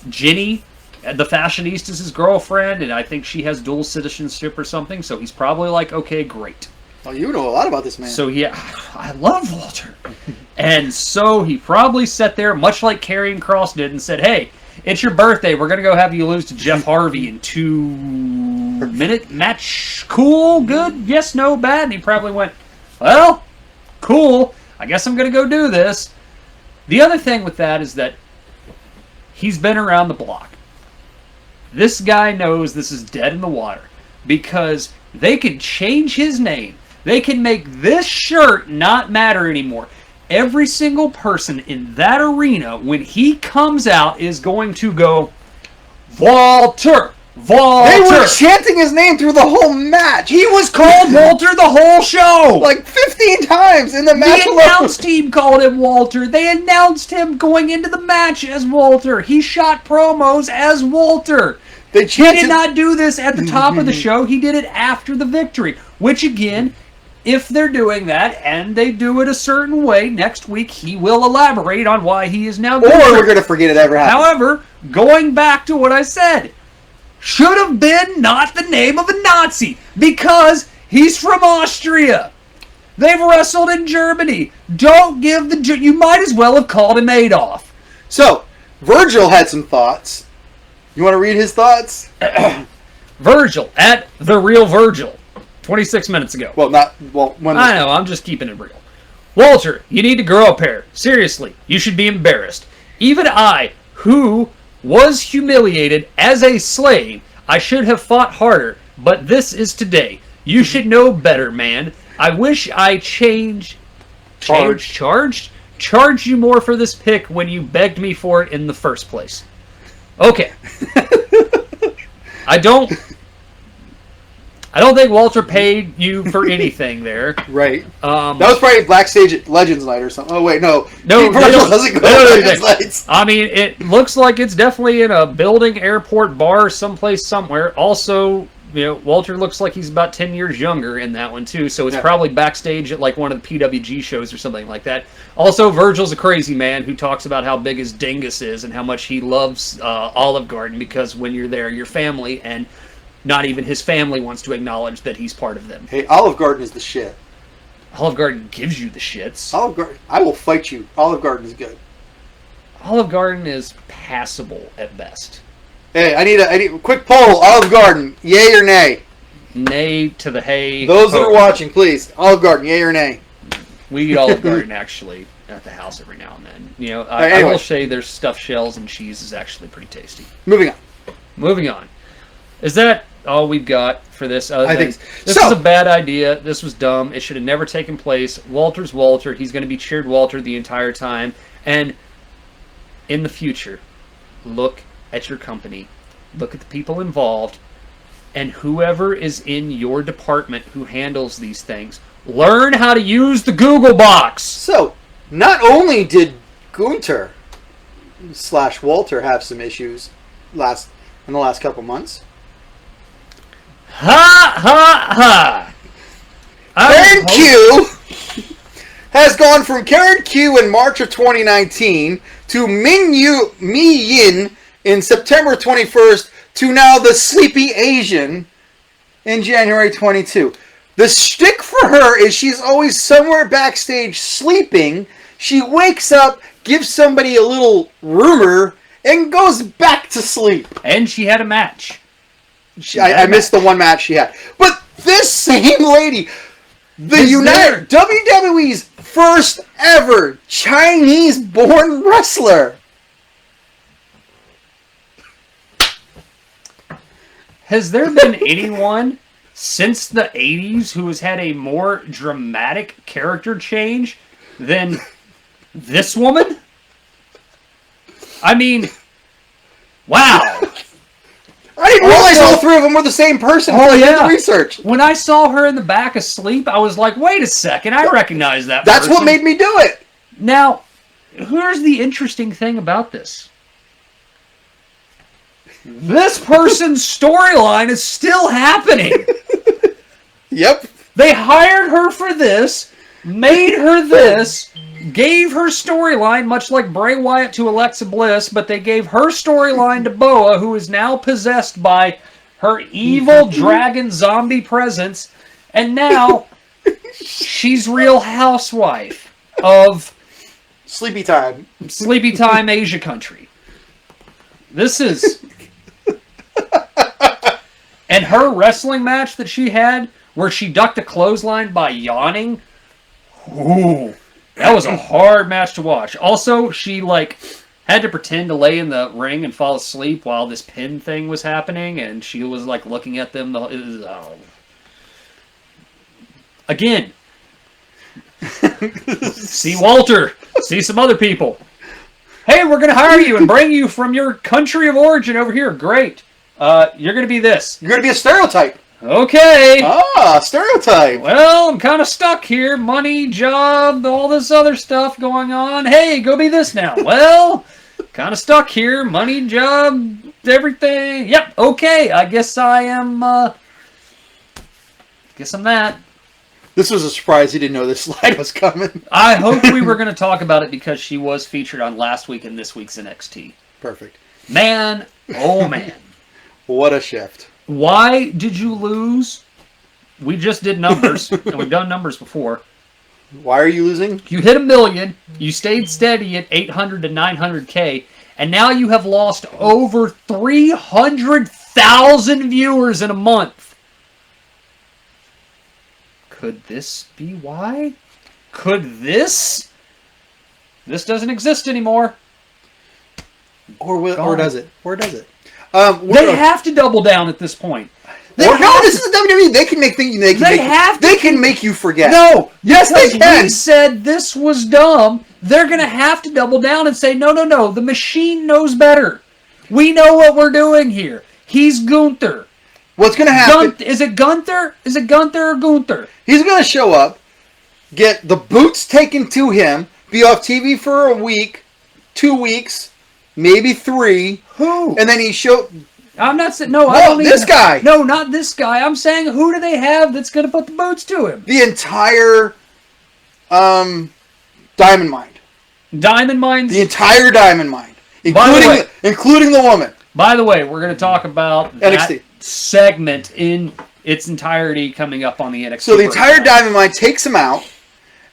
Jenny, the fashionista, is his girlfriend, and I think she has dual citizenship or something, so he's probably like, okay, great.
Oh, you know a lot about this man.
So, yeah, I love Walter. And so he probably sat there, much like Karrion Kross did, and said, hey, it's your birthday. We're going to go have you lose to Jeff Harvey in 2-minute match. Cool, good, yes, no, bad. And he probably went, well, cool. I guess I'm going to go do this. The other thing with that is that he's been around the block. This guy knows this is dead in the water because they could change his name. They can make this shirt not matter anymore. Every single person in that arena, when he comes out, is going to go, Walter! Walter!
They were chanting his name through the whole match.
He was called Walter the whole show!
Like 15 times in the match
The
alone.
announce team called him Walter. They announced him going into the match as Walter. He shot promos as Walter.
They
He
chanted.
did not do this at the top of the show. He did it after the victory. Which, again, if they're doing that and they do it a certain way, next week he will elaborate on why he is now
Or
good.
we're going to forget it ever happened.
However, going back to what I said, should have been not the name of a Nazi because he's from Austria. They've wrestled in Germany. Don't give the... You might as well have called him Adolf.
So, Virgil had some thoughts. You want to read his thoughts?
Virgil, at The Real Virgil, 26 minutes ago.
When
I know, I'm just keeping it real. Walter, you need to grow up here. Seriously, you should be embarrassed. Even I, who was humiliated as a slave, I should have fought harder, but this is today. You should know better, man. I wish I charged you more for this pick when you begged me for it in the first place. Okay. I don't think Walter paid you for anything there.
Right. That was probably backstage at Legends Night or something. Oh, wait, no.
No,
Virgil doesn't go to Legends Nights.
I mean, it looks like it's definitely in a building, airport, bar, someplace, somewhere. Also, you know, Walter looks like he's about 10 years younger in that one, too. So it's probably backstage at like one of the PWG shows or something like that. Also, Virgil's a crazy man who talks about how big his dingus is and how much he loves Olive Garden because when you're there, you're family, and not even his family wants to acknowledge that he's part of them.
Hey, Olive Garden is the shit.
Olive Garden gives you the shits.
Olive Garden, I will fight you. Olive Garden is good.
Olive Garden is passable at best.
Hey, I need a quick poll. Olive Garden, yay or nay?
Nay to the hay.
Those that are watching, please. Olive Garden, yay or nay?
We eat Olive Garden, actually. at the house every now and then. You know, I will say their stuffed shells and cheese is actually pretty tasty.
Moving on.
Is that all we've got for this?
I think
this was a bad idea. This was dumb. It should have never taken place. Walter's Walter. He's going to be cheered Walter the entire time. And in the future, look at your company. Look at the people involved. And whoever is in your department who handles these things, learn how to use the Google box.
So, not only did Gunther / Walter have some issues in the last couple months.
Ha ha ha!
Karen Q has gone from Karen Q in March of 2019 to Mi Yin in September 21st to now the Sleepy Asian in January 22. The shtick for her is she's always somewhere backstage sleeping. She wakes up, gives somebody a little rumor, and goes back to sleep.
And she had a match.
I missed the one match she had. But this same lady, WWE's first ever Chinese-born wrestler.
Has there been anyone since the 80s who has had a more dramatic character change than this woman? I mean, wow.
I didn't realize all three of them were the same person.
Oh, yeah.
I did the research.
When I saw her in the back asleep, I was like, wait a second, I recognize that
That's
person.
what made me do it.
Now, here's the interesting thing about this. This person's storyline is still happening.
Yep.
They hired her for this, made her this, gave her storyline, much like Bray Wyatt to Alexa Bliss, but they gave her storyline to Boa, who is now possessed by her evil dragon zombie presence, and now she's Real Housewife of
Sleepy Time
Asia country. This is... And her wrestling match that she had, where she ducked a clothesline by yawning, ooh, that was a hard match to watch. Also, she had to pretend to lay in the ring and fall asleep while this pin thing was happening, and she was looking at them. Again, see Walter, see some other people. Hey, we're going to hire you and bring you from your country of origin over here. Great. You're going to be this.
You're going to be a stereotype.
Okay.
Stereotype.
Well, I'm kind of stuck here. Money, job, all this other stuff going on. Hey, go be this now. Well, kind of stuck here. Money, job, everything. Yep, okay. I guess I am, guess I'm that.
This was a surprise. You didn't know this slide was coming.
I hope we were going to talk about it because she was featured on last week and this week's NXT.
Perfect.
Man, oh man.
What a shift.
Why did you lose? We just did numbers, and we've done numbers before.
Why are you losing?
You hit 1 million, you stayed steady at 800 to 900K, and now you have lost over 300,000 viewers in a month. Could this be why? Could this? This doesn't exist anymore.
Or does it? Or does it?
They have to double down at this point.
This is WWE. They can make things. They can make you forget.
No,
yes, they can.
We said this was dumb. They're gonna have to double down and say, no. The machine knows better. We know what we're doing here. He's Gunther.
What's gonna happen?
Is it Gunther? Is it Gunther or Gunther?
He's gonna show up, get the boots taken to him, be off TV for a week, 2 weeks. Maybe 3.
Who?
And then he showed...
I'm not saying... No,
I
don't
this
even,
guy.
No, not this guy. I'm saying who do they have that's going to put the boots to him?
The entire Diamond Mine.
Diamond Mines?
The entire Diamond Mine. Including the woman.
By the way, we're going to talk about
NXT.
That segment in its entirety coming up on the NXT.
So the entire Diamond Mine takes him out,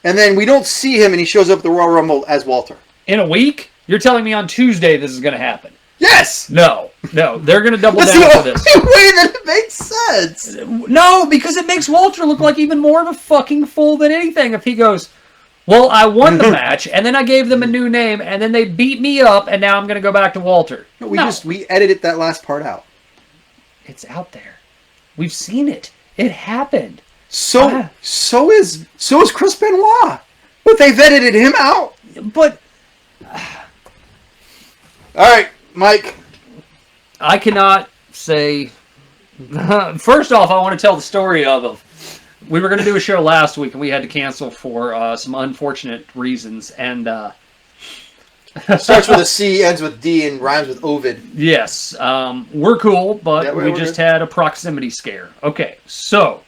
and then we don't see him, and he shows up at the Royal Rumble as Walter.
In a week? You're telling me on Tuesday this is going to happen?
Yes!
No. They're going to double
That's
down for
the
this.
only way that it makes sense.
No, because it makes Walter look like even more of a fucking fool than anything if he goes, Well, I won the match, and then I gave them a new name, and then they beat me up, and now I'm going to go back to Walter.
No, we edited that last part out.
It's out there. We've seen it. It happened.
So is Chris Benoit, but they've edited him out.
But
all right, Mike.
I cannot say. First off, I want to tell the story of. We were going to do a show last week, and we had to cancel for some unfortunate reasons. And
starts with a C, ends with D, and rhymes with Ovid.
Yes, we're cool, but
Yeah,
we
we're
just
good.
had a proximity scare. Okay, so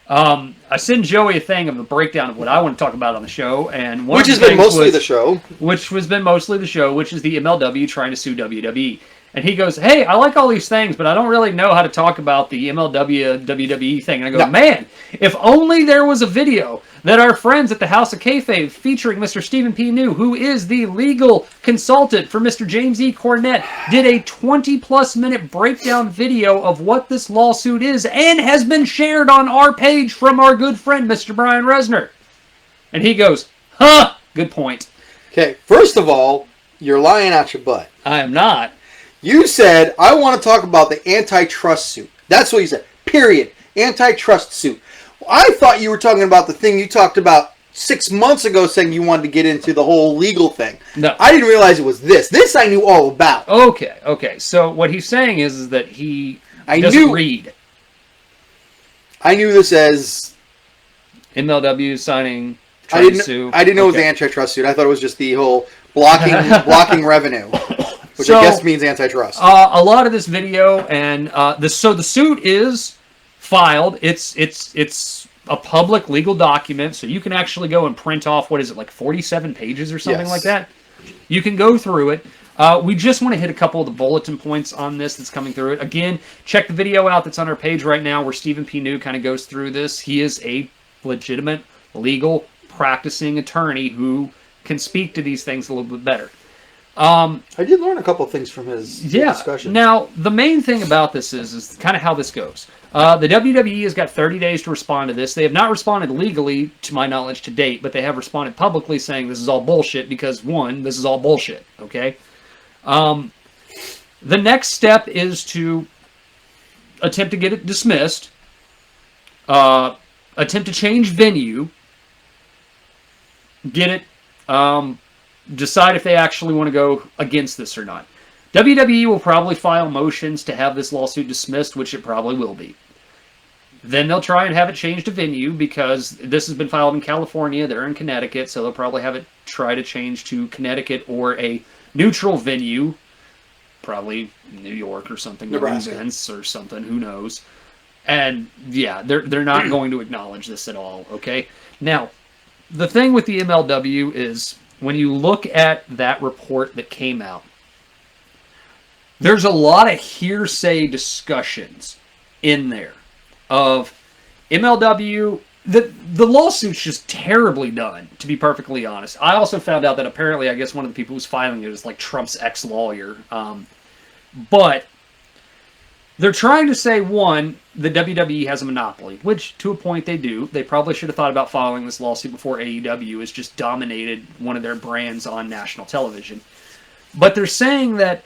I sent Joey a thing of a breakdown of what I want to talk about on the show, and
Which has been mostly the show.
Which has been mostly the show, which is the MLW trying to sue WWE. And he goes, hey, I like all these things, but I don't really know how to talk about the MLW WWE thing. And I go, man, if only there was a video that our friends at the House of Kayfabe featuring Mr. Stephen P. New, who is the legal consultant for Mr. James E. Cornette, did a 20-plus minute breakdown video of what this lawsuit is and has been shared on our page from our good friend, Mr. Brian Resner. And he goes, huh, good point.
Okay, first of all, you're lying out your butt.
I am not.
You said, I want to talk about the antitrust suit. That's what you said. Period. Antitrust suit. I thought you were talking about the thing you talked about 6 months ago, saying you wanted to get into the whole legal thing.
No.
I didn't realize it was this. This I knew all about.
Okay. So what he's saying is that he doesn't read.
I knew this as...
MLW signing,
I didn't know it was the antitrust suit. I thought it was just the whole blocking revenue. Which I guess means antitrust.
A lot of this video and the suit is filed. It's a public legal document, so you can actually go and print off, what is it, like 47 pages or something like that? You can go through it. We just want to hit a couple of the bulletin points on this that's coming through it. Again, check the video out that's on our page right now where Stephen P. New kind of goes through this. He is a legitimate, legal, practicing attorney who can speak to these things a little bit better.
I did learn a couple of things from his discussion.
Now, the main thing about this is kind of how this goes. The WWE has got 30 days to respond to this. They have not responded legally, to my knowledge, to date, but they have responded publicly saying this is all bullshit because, one, this is all bullshit, okay? The next step is to attempt to get it dismissed, attempt to change venue, get it... decide if they actually want to go against this or not. WWE will probably file motions to have this lawsuit dismissed, which it probably will be. Then they'll try and have it changed to venue because this has been filed in California. They're in Connecticut, so they'll probably have it try to change to Connecticut or a neutral venue, probably New York or something,
Nebraska.
Vince or something, who knows. And yeah, they're not going to acknowledge this at all, okay? Now, the thing with the MLW is when you look at that report that came out, there's a lot of hearsay discussions in there of MLW. The lawsuit's just terribly done, to be perfectly honest. I also found out that apparently, I guess one of the people who's filing it is like Trump's ex-lawyer. But they're trying to say, one, the WWE has a monopoly, which to a point they do. They probably should have thought about filing this lawsuit before AEW has just dominated one of their brands on national television. But they're saying that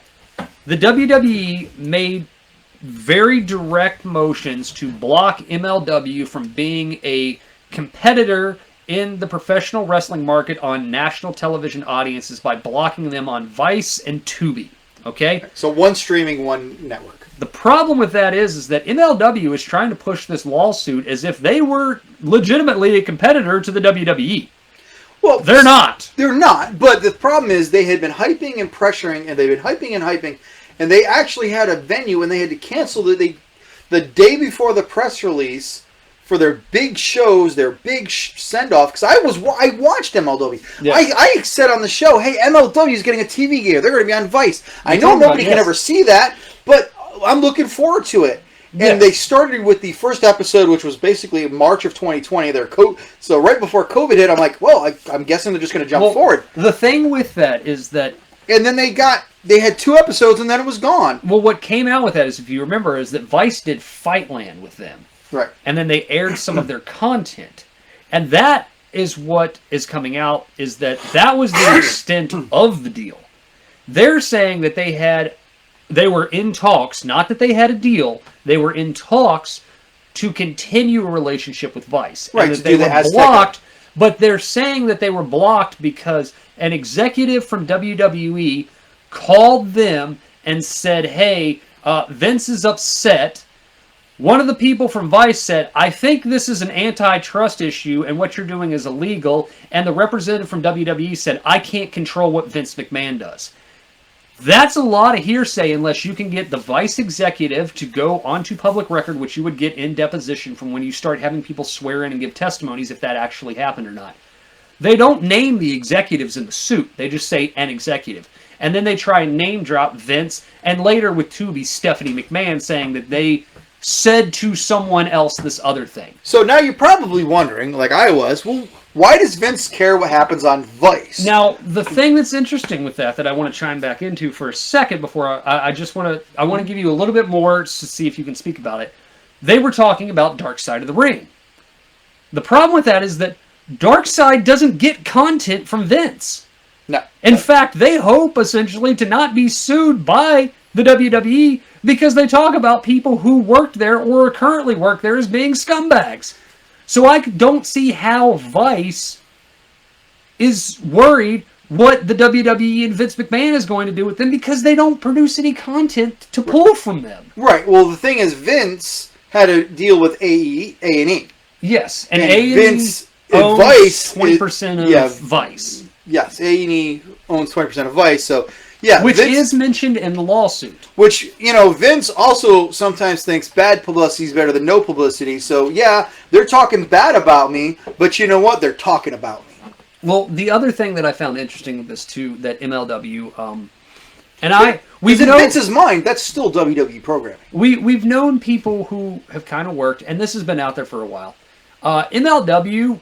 the WWE made very direct motions to block MLW from being a competitor in the professional wrestling market on national television audiences by blocking them on Vice and Tubi. Okay?
So one streaming, one network.
The problem with that is that MLW is trying to push this lawsuit as if they were legitimately a competitor to the WWE.
Well,
they're not.
They're not. But the problem is they had been hyping and pressuring, and they've been hyping and hyping, and they actually had a venue, and they had to cancel the day before the press release for their big shows, their big send-off. Because I watched MLW. Yeah. I said on the show, hey, MLW is getting a TV gear. They're going to be on Vice. I know nobody can ever see that, but I'm looking forward to it. And they started with the first episode, which was basically March of 2020. So right before COVID hit, I'm like, well, I'm guessing they're just going to jump forward.
The thing with that is that...
And then they had 2 episodes, and then it was gone.
Well, what came out with that is, if you remember, is that Vice did Fightland with them.
Right.
And then they aired some of their content. And that is what is coming out, is that was the extent of the deal. They're saying that they were in talks, not that they had a deal, they were in talks to continue a relationship with Vice.
Right,
and
to
that
do
they
the
were
Azteca.
blocked, but they're saying that they were blocked because an executive from WWE called them and said, hey, Vince is upset. One of the people from Vice said, I think this is an antitrust issue and what you're doing is illegal. And the representative from WWE said, I can't control what Vince McMahon does. That's a lot of hearsay unless you can get the Vice executive to go onto public record, which you would get in deposition from when you start having people swear in and give testimonies if that actually happened or not. They don't name the executives in the suit. They just say an executive. And then they try and name drop Vince, and later with Tubi, Stephanie McMahon saying that they said to someone else this other thing.
So now you're probably wondering, like I was, well, why does Vince care what happens on Vice?
Now, the thing that's interesting with that I want to chime back into for a second before I want to give you a little bit more to see if you can speak about it. They were talking about Dark Side of the Ring. The problem with that is that Dark Side doesn't get content from Vince.
No.
In fact, they hope essentially to not be sued by the WWE because they talk about people who worked there or currently work there as being scumbags. So I don't see how Vice is worried what the WWE and Vince McMahon is going to do with them because they don't produce any content to pull from them.
Right. Well, the thing is, Vince had a deal with A&E.
Yes, and
A&E
Vince owns
Vice
20% of Vice.
Yes, A&E owns 20% of Vice, so yeah.
Which
Vince,
is mentioned in the lawsuit.
Which, Vince also sometimes thinks bad publicity is better than no publicity, so yeah, they're talking bad about me, but you know what? They're talking about me.
Well, the other thing that I found interesting with this too, that MLW,
in Vince's mind, that's still WWE programming.
We've known people who have kind of worked, and this has been out there for a while. MLW,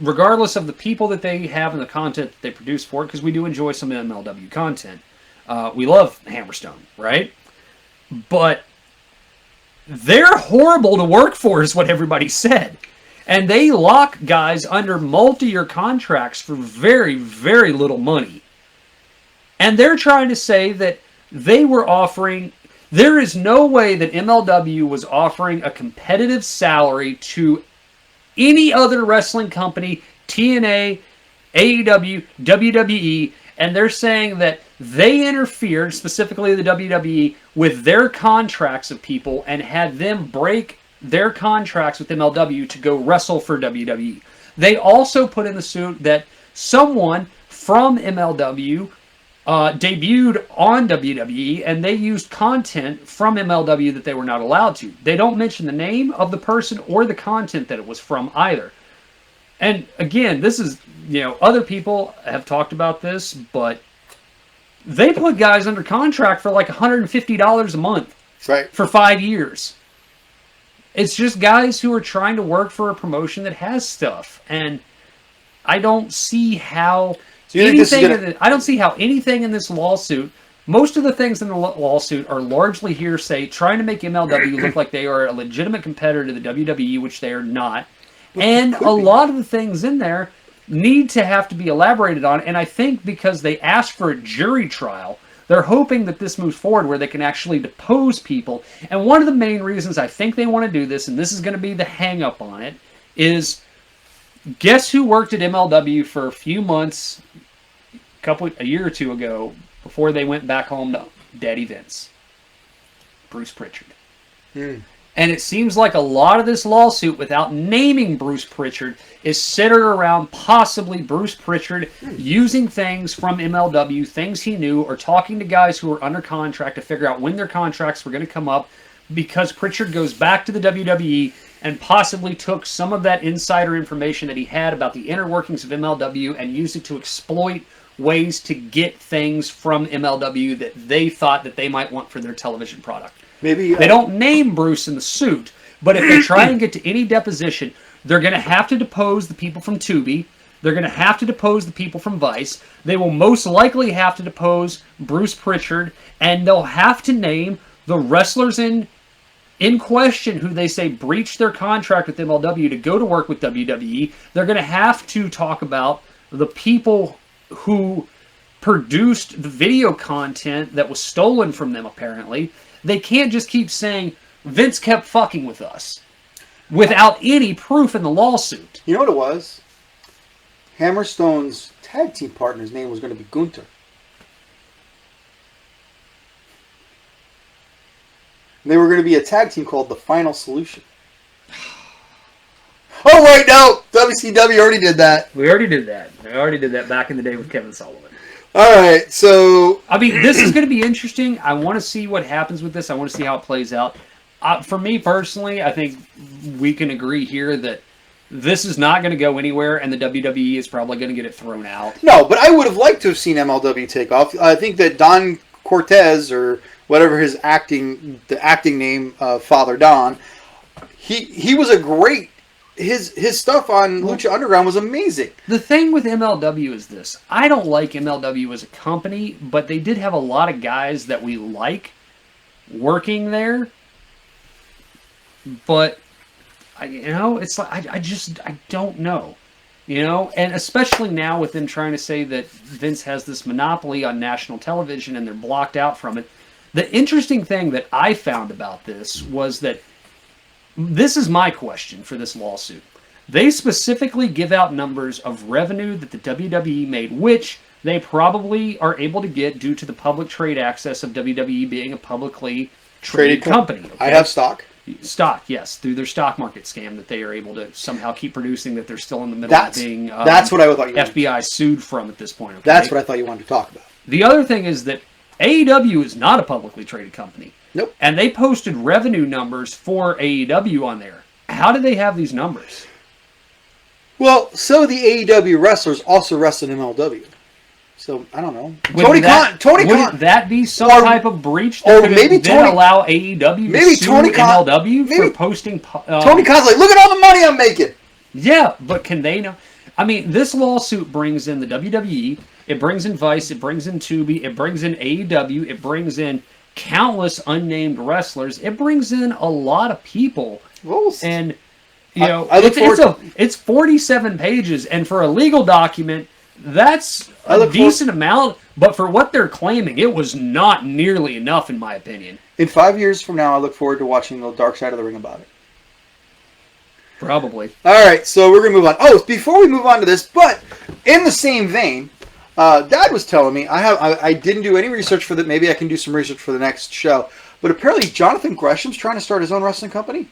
regardless of the people that they have and the content that they produce for it, because we do enjoy some MLW content. We love Hammerstone, right? But they're horrible to work for, is what everybody said. And they lock guys under multi-year contracts for very, very little money. And they're trying to say that they were offering... There is no way that MLW was offering a competitive salary to any other wrestling company, TNA, AEW, WWE, and they're saying that they interfered, specifically the WWE, with their contracts of people and had them break their contracts with MLW to go wrestle for WWE. They also put in the suit that someone from MLW debuted on WWE, and they used content from MLW that they were not allowed to. They don't mention the name of the person or the content that it was from either. And again, this is, other people have talked about this, but they put guys under contract for like $150 a month.
Right.
For 5 years. It's just guys who are trying to work for a promotion that has stuff. And I don't see how... I don't see how anything in this lawsuit, most of the things in the lawsuit are largely hearsay, trying to make MLW look like they are a legitimate competitor to the WWE, which they are not. And a lot of the things in there need to have to be elaborated on. And I think because they asked for a jury trial, they're hoping that this moves forward where they can actually depose people. And one of the main reasons I think they want to do this, and this is going to be the hang-up on it, is guess who worked at MLW for a few months, a year or two ago, before they went back home to Daddy Vince? Bruce Pritchard. And it seems like a lot of this lawsuit, without naming Bruce Pritchard, is centered around possibly Bruce Pritchard using things from MLW, things he knew, or talking to guys who were under contract to figure out when their contracts were going to come up, because Pritchard goes back to the WWE and possibly took some of that insider information that he had about the inner workings of MLW and used it to exploit ways to get things from MLW that they thought that they might want for their television product.
Maybe
They don't name Bruce in the suit, but if they try and get to any deposition, they're going to have to depose the people from Tubi. They're going to have to depose the people from Vice. They will most likely have to depose Bruce Pritchard, and they'll have to name the wrestlers in in question who they say breached their contract with MLW to go to work with WWE, they're going to have to talk about the people who produced the video content that was stolen from them, apparently. They can't just keep saying, Vince kept fucking with us, without any proof in the lawsuit.
You know what it was? Hammerstone's tag team partner's name was going to be Gunther. They were going to be a tag team called The Final Solution. Oh, wait, no! WCW already did that.
We already did that. We already did that back in the day with Kevin Sullivan.
All right, so...
I mean, this is going to be interesting. I want to see what happens with this. I want to see how it plays out. For me, personally, I think we can agree here that this is not going to go anywhere, and the WWE is probably going to get it thrown out.
No, but I would have liked to have seen MLW take off. I think that Don Cortez, or whatever his acting name, Father Don, he was a great... His stuff on Lucha Underground was amazing.
The thing with MLW is this. I don't like MLW as a company, but they did have a lot of guys that we like working there. But, it's like, I don't know. And especially now with them trying to say that Vince has this monopoly on national television and they're blocked out from it. The interesting thing that I found about this was that this is my question for this lawsuit. They specifically give out numbers of revenue that the WWE made, which they probably are able to get due to the public trade access of WWE being a publicly traded company. Okay?
I have stock.
Stock, yes, through their stock market scam that they are able to somehow keep producing that they're still in the middle of being
that's what I thought you
FBI sued from at this point. Okay?
That's what I thought you wanted to talk about.
The other thing is that AEW is not a publicly traded company.
Nope.
And they posted revenue numbers for AEW on there. How do they have these numbers?
Well, some of the AEW wrestlers also wrestled in MLW. So, I don't know.
Wouldn't that be some type of breach that could maybe then allow AEW to sue MLW for posting...
Tony Khan's like, look at all the money I'm making!
Yeah, but can they know? I mean, this lawsuit brings in the WWE, it brings in Vice, it brings in Tubi, it brings in AEW, it brings in countless unnamed wrestlers. It brings in a lot of people.
Well,
and, it's 47 pages, and for a legal document, that's a decent amount, but for what they're claiming, it was not nearly enough, in my opinion.
In 5 years from now, I look forward to watching the Dark Side of the Ring about it.
Probably.
All right, so we're going to move on. Oh, before we move on to this, but in the same vein, Dad was telling me, I didn't do any research for that. Maybe I can do some research for the next show. But apparently Jonathan Gresham's trying to start his own wrestling company.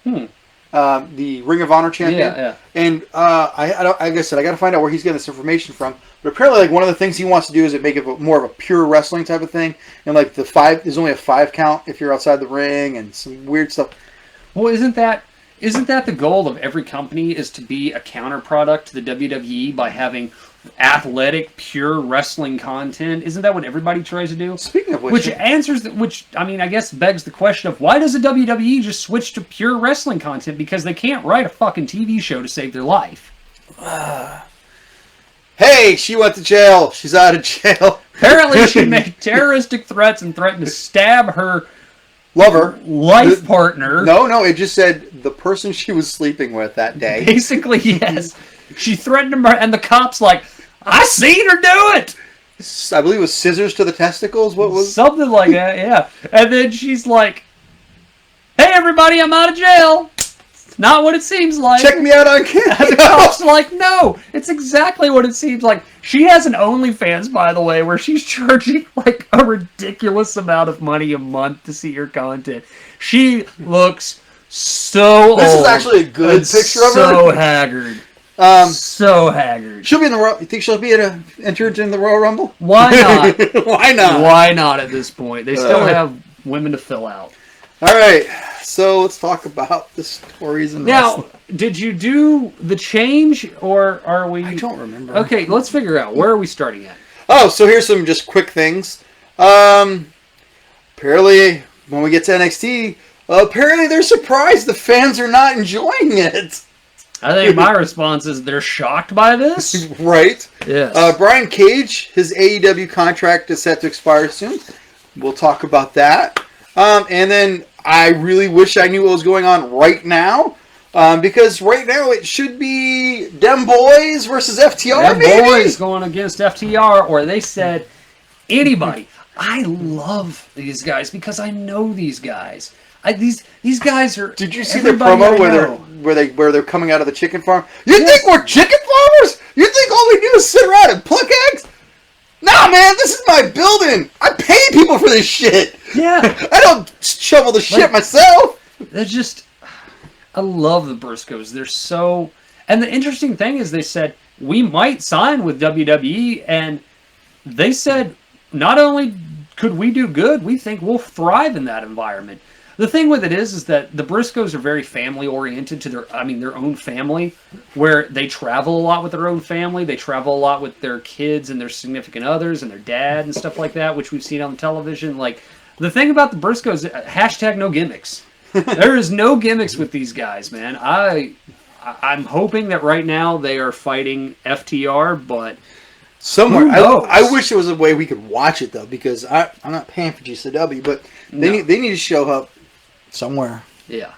The Ring of Honor champion. Yeah. And like I said, I got to find out where he's getting this information from. But apparently, like, one of the things he wants to do is make it more of a pure wrestling type of thing. And like there's only a 5 count if you're outside the ring, and some weird stuff.
Well, isn't that the goal of every company, is to be a counter product to the WWE by having athletic, pure wrestling content? Isn't that what everybody tries to do?
Speaking of which,
I guess begs the question of why does the WWE just switch to pure wrestling content? Because they can't write a fucking TV show to save their life.
Hey, she went to jail. She's out of jail.
Apparently, she made terroristic threats and threatened to stab her life partner.
No, it just said the person she was sleeping with that day.
Basically, yes. She threatened him, and the cop's like, I seen her do it!
I believe it was scissors to the testicles. What was
something like that? Yeah. And then she's like, "Hey, everybody, I'm out of jail. It's not what it seems like.
Check me out on camera."
And the cop's like, "No, it's exactly what it seems like." She has an OnlyFans, by the way, where she's charging like a ridiculous amount of money a month to see her content. She looks so old.
This is actually a good picture of her.
So haggard. So haggard.
She'll be in the Royal. You think she'll be entered in the Royal Rumble?
Why not?
Why not?
Why not at this point? They still have women to fill out.
All right, so let's talk about the stories and
now. Did you do the change, or are we?
I don't remember.
Okay, let's figure out where are we starting at.
Oh, so here's some just quick things. Apparently, when we get to NXT, apparently they're surprised the fans are not enjoying it.
I think my response is they're shocked by this.
Right?
Yes.
Brian Cage, his AEW contract is set to expire soon. We'll talk about that. And then I really wish I knew what was going on right now. Because right now it should be Dem Boys versus FTR,
Dem
maybe?
Boys going against FTR, or they said anybody. I love these guys because I know these guys. These guys are.
Did you see their promo where they're coming out of the chicken farm? You think we're chicken farmers? You think all we do is sit around and pluck eggs? Nah, man, this is my building. I pay people for this shit.
Yeah.
I don't shovel the shit myself.
They're just. I love the Briscoes. They're so... And the interesting thing is they said, we might sign with WWE, and they said, not only could we do good, we think we'll thrive in that environment. The thing with it is that the Briscoes are very family-oriented to their own family, where they travel a lot with their own family. They travel a lot with their kids and their significant others and their dad and stuff like that, which we've seen on television. Like, the thing about the Briscoes, hashtag no gimmicks. There is no gimmicks with these guys, man. I'm hoping that right now they are fighting FTR, but
somewhere I wish there was a way we could watch it though, because I'm not paying for GCW, but they need to show up somewhere.
Yeah.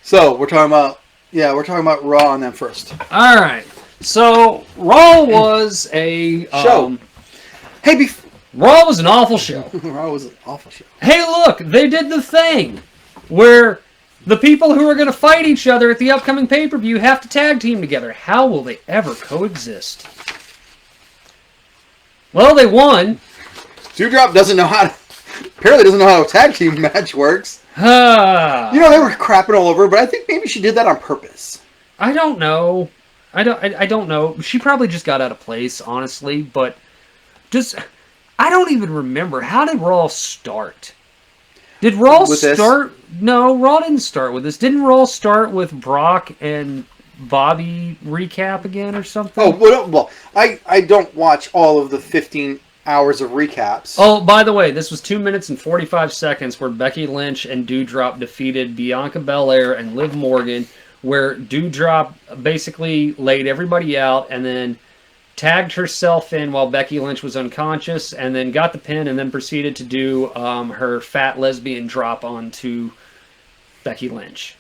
So we're talking about Raw and then first.
All right. So Raw was a
show.
Raw was an awful show.
Raw was an awful show.
Hey, look, they did the thing where the people who are going to fight each other at the upcoming pay-per-view have to tag team together. How will they ever coexist? Well, they won.
Doudrop doesn't know how a tag team match works. They were crapping all over her, but I think maybe she did that on purpose.
I don't know. I don't know. She probably just got out of place, honestly, but I don't even remember. How did Raw start? Did Raw start? No, Raw didn't start with this. Didn't Raw start with Brock and Bobby recap again or something?
Oh, well, I don't watch all of the 15 hours of recaps.
Oh, by the way, this was 2 minutes and 45 seconds where Becky Lynch and Doudrop defeated Bianca Belair and Liv Morgan, where Doudrop basically laid everybody out and then tagged herself in while Becky Lynch was unconscious, and then got the pin, and then proceeded to do her fat lesbian drop onto Becky Lynch.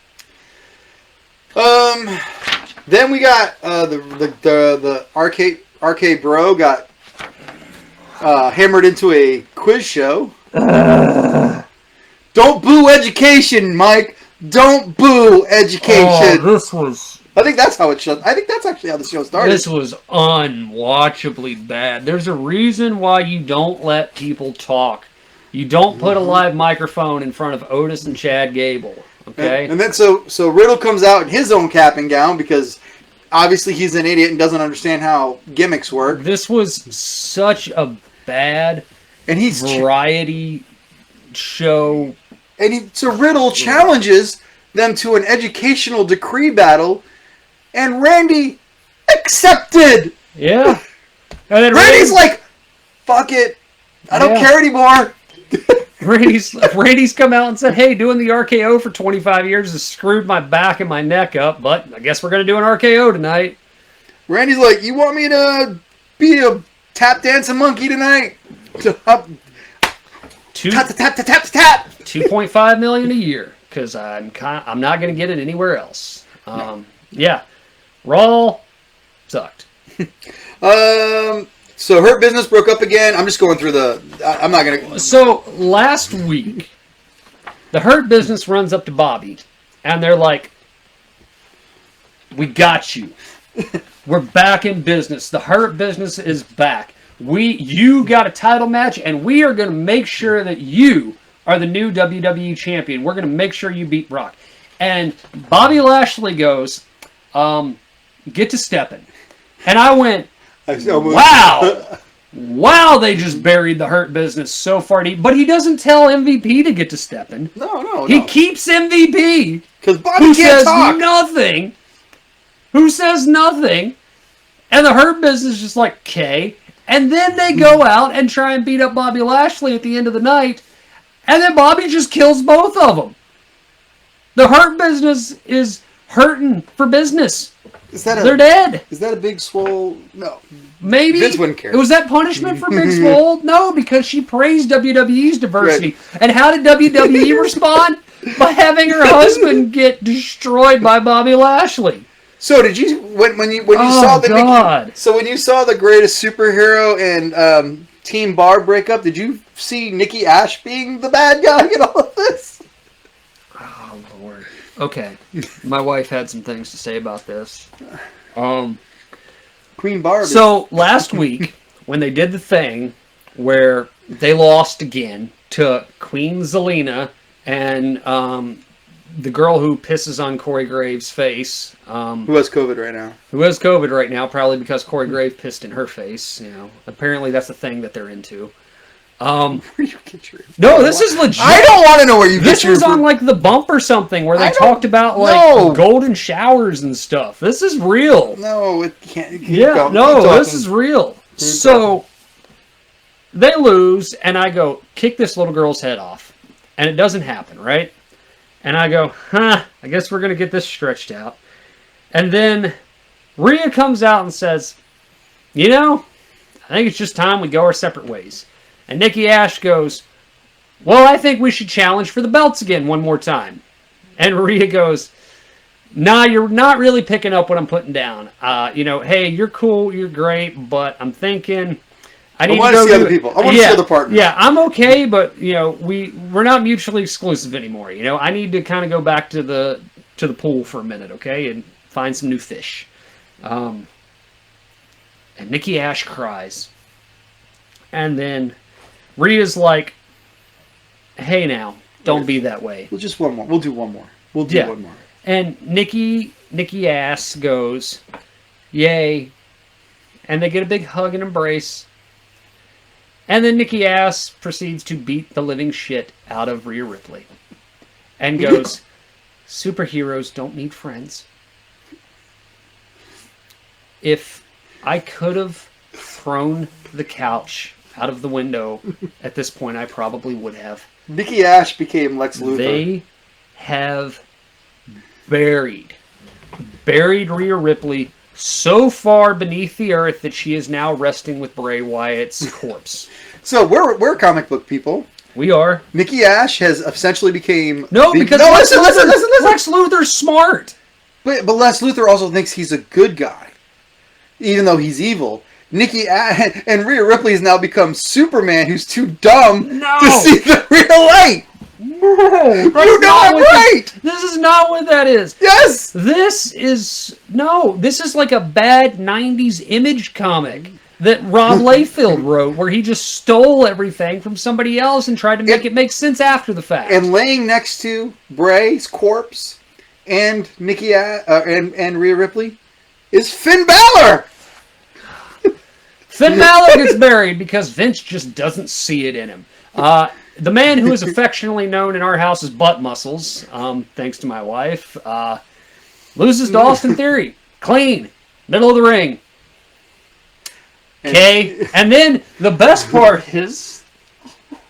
Then we got the arcade bro got hammered into a quiz show. Don't boo education, Mike. Don't boo education.
Oh, this was...
I think that's actually how the show started.
This was unwatchably bad. There's a reason why you don't let people talk. You don't put a live microphone in front of Otis and Chad Gable. Okay?
And then so Riddle comes out in his own cap and gown because obviously he's an idiot and doesn't understand how gimmicks work.
This was such a bad variety show.
So Riddle challenges them to an educational decree battle. And Randy accepted.
Yeah. And then
Randy's like, fuck it. I don't care anymore.
Randy's come out and said, hey, doing the RKO for 25 years has screwed my back and my neck up, but I guess we're going to do an RKO tonight.
Randy's like, you want me to be a tap dancing monkey tonight? Tap.
$2.5 million a year, because I'm not going to get it anywhere else. Yeah. Raw sucked.
So Hurt Business broke up again. I'm just going through I'm not going to...
So, last week, the Hurt Business runs up to Bobby, and they're like, we got you. We're back in business. The Hurt Business is back. You got a title match, and we are going to make sure that you are the new WWE champion. We're going to make sure you beat Brock. And Bobby Lashley goes... get to stepping. And I went, wow. Wow, they just buried the Hurt Business so far deep. But he doesn't tell MVP to get to stepping.
No.
He keeps MVP.
Because Bobby can't talk.
Who says nothing. And the Hurt Business is just like, okay. And then they go out and try and beat up Bobby Lashley at the end of the night. And then Bobby just kills both of them. The Hurt Business is hurting for business.
They're
dead.
Is that a big swole? No.
Maybe.
Vince wouldn't care.
Was that punishment for Big Swole? No, because she praised WWE's diversity. Right. And how did WWE respond? By having her husband get destroyed by Bobby Lashley.
So did you when you saw the when you saw the greatest superhero and Team Bar breakup? Did you see Nikki Ash being the bad guy in all of this?
Oh Lord. Okay, my wife had some things to say about this.
Queen Barb.
So last week when they did the thing where they lost again to Queen Zelina and the girl who pisses on Corey Graves' face.
Who has COVID right now.
Who has COVID right now, probably because Corey Graves pissed in her face. You know, apparently that's the thing that they're into.
Where do you get your...
No, this is legit.
I don't want to know where you
this
get your...
This was on like The Bump or something where they talked about like golden showers and stuff. This is real.
No, it can't.
Yeah, no, this is real. So they lose, and I go, kick this little girl's head off. And it doesn't happen, right? And I go, I guess we're going to get this stretched out. And then Rhea comes out and says, you know, I think it's just time we go our separate ways. And Nikki Ash goes, well, I think we should challenge for the belts again one more time. And Rhea goes, nah, you're not really picking up what I'm putting down. You know, hey, you're cool, you're great, but I'm thinking... I
want to see other people. I want to see other partners.
Yeah, I'm okay, but you know, we're not mutually exclusive anymore. You know, I need to kind of go back to the pool for a minute, okay, and find some new fish. And Nikki Ash cries, and then Rhea's like, "Hey, now, don't be that way."
We'll just one more. We'll do one more. We'll do one more.
And Nikki Ash goes, "Yay!" And they get a big hug and embrace. And then Nikki Ash proceeds to beat the living shit out of Rhea Ripley. And goes, superheroes don't need friends. If I could have thrown the couch out of the window at this point, I probably would have.
Nikki Ash became Lex Luthor.
They have buried Rhea Ripley so far beneath the earth that she is now resting with Bray Wyatt's corpse.
So we're comic book people.
We are.
Nikki Ash has essentially became...
Because listen. Lex Luthor's smart.
But Lex Luthor also thinks he's a good guy, even though he's evil. Nikki Ash and Rhea Ripley has now become Superman, who's too dumb to see the real light.
No,
you know I'm right.
This is not what that is.
Yes.
This is like a bad 90s Image comic that Rob Liefeld wrote, where he just stole everything from somebody else and tried to make it make sense after the fact.
And laying next to Bray's corpse and Nikki and Rhea Ripley is Finn Balor.
Finn Balor gets buried because Vince just doesn't see it in him. The man who is affectionately known in our house as Butt Muscles, thanks to my wife, loses to Austin Theory. Clean. Middle of the ring. Okay? And then the best part is...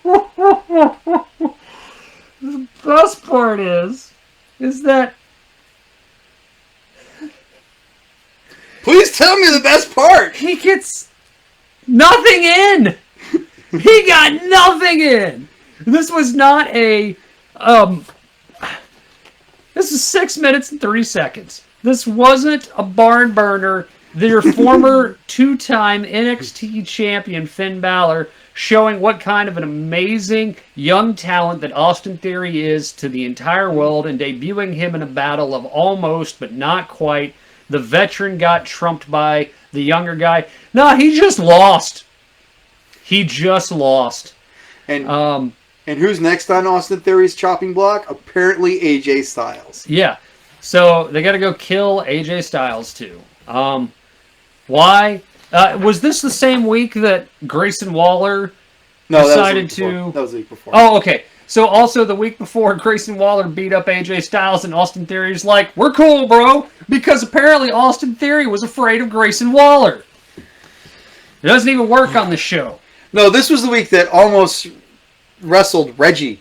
the best part is that...
Please tell me the best part!
He gets nothing in! He got nothing in! This was not a... this is 6 minutes and 30 seconds. This wasn't a barn burner. Their former two-time NXT champion, Finn Balor, showing what kind of an amazing young talent that Austin Theory is to the entire world and debuting him in a battle of almost, but not quite. The veteran got trumped by the younger guy. No, he just lost. He just lost.
And who's next on Austin Theory's chopping block? Apparently AJ Styles.
Yeah. So they got to go kill AJ Styles too. Why? Was this the same week that Grayson Waller decided to...
That was the week before.
Oh, okay. So also the week before, Grayson Waller beat up AJ Styles and Austin Theory's like, we're cool, bro. Because apparently Austin Theory was afraid of Grayson Waller. It doesn't even work on the show.
No, this was the week that almost wrestled Reggie.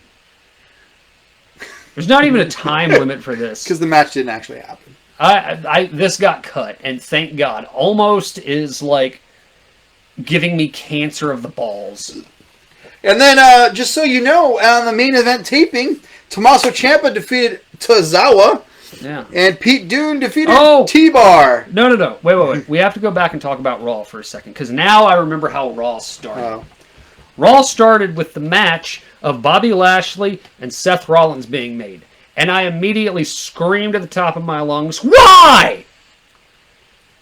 There's not even a time limit for this.
Because the match didn't actually happen.
This got cut, and thank God. Almost is like giving me cancer of the balls.
And then, just so you know, on the main event taping, Tommaso Champa defeated Tazawa.
Yeah.
And Pete Dunne defeated
Oh!
T-Bar.
No. Wait. We have to go back and talk about Raw for a second, because now I remember how Raw started.
Oh.
Raw started with the match of Bobby Lashley and Seth Rollins being made. And I immediately screamed at the top of my lungs, why?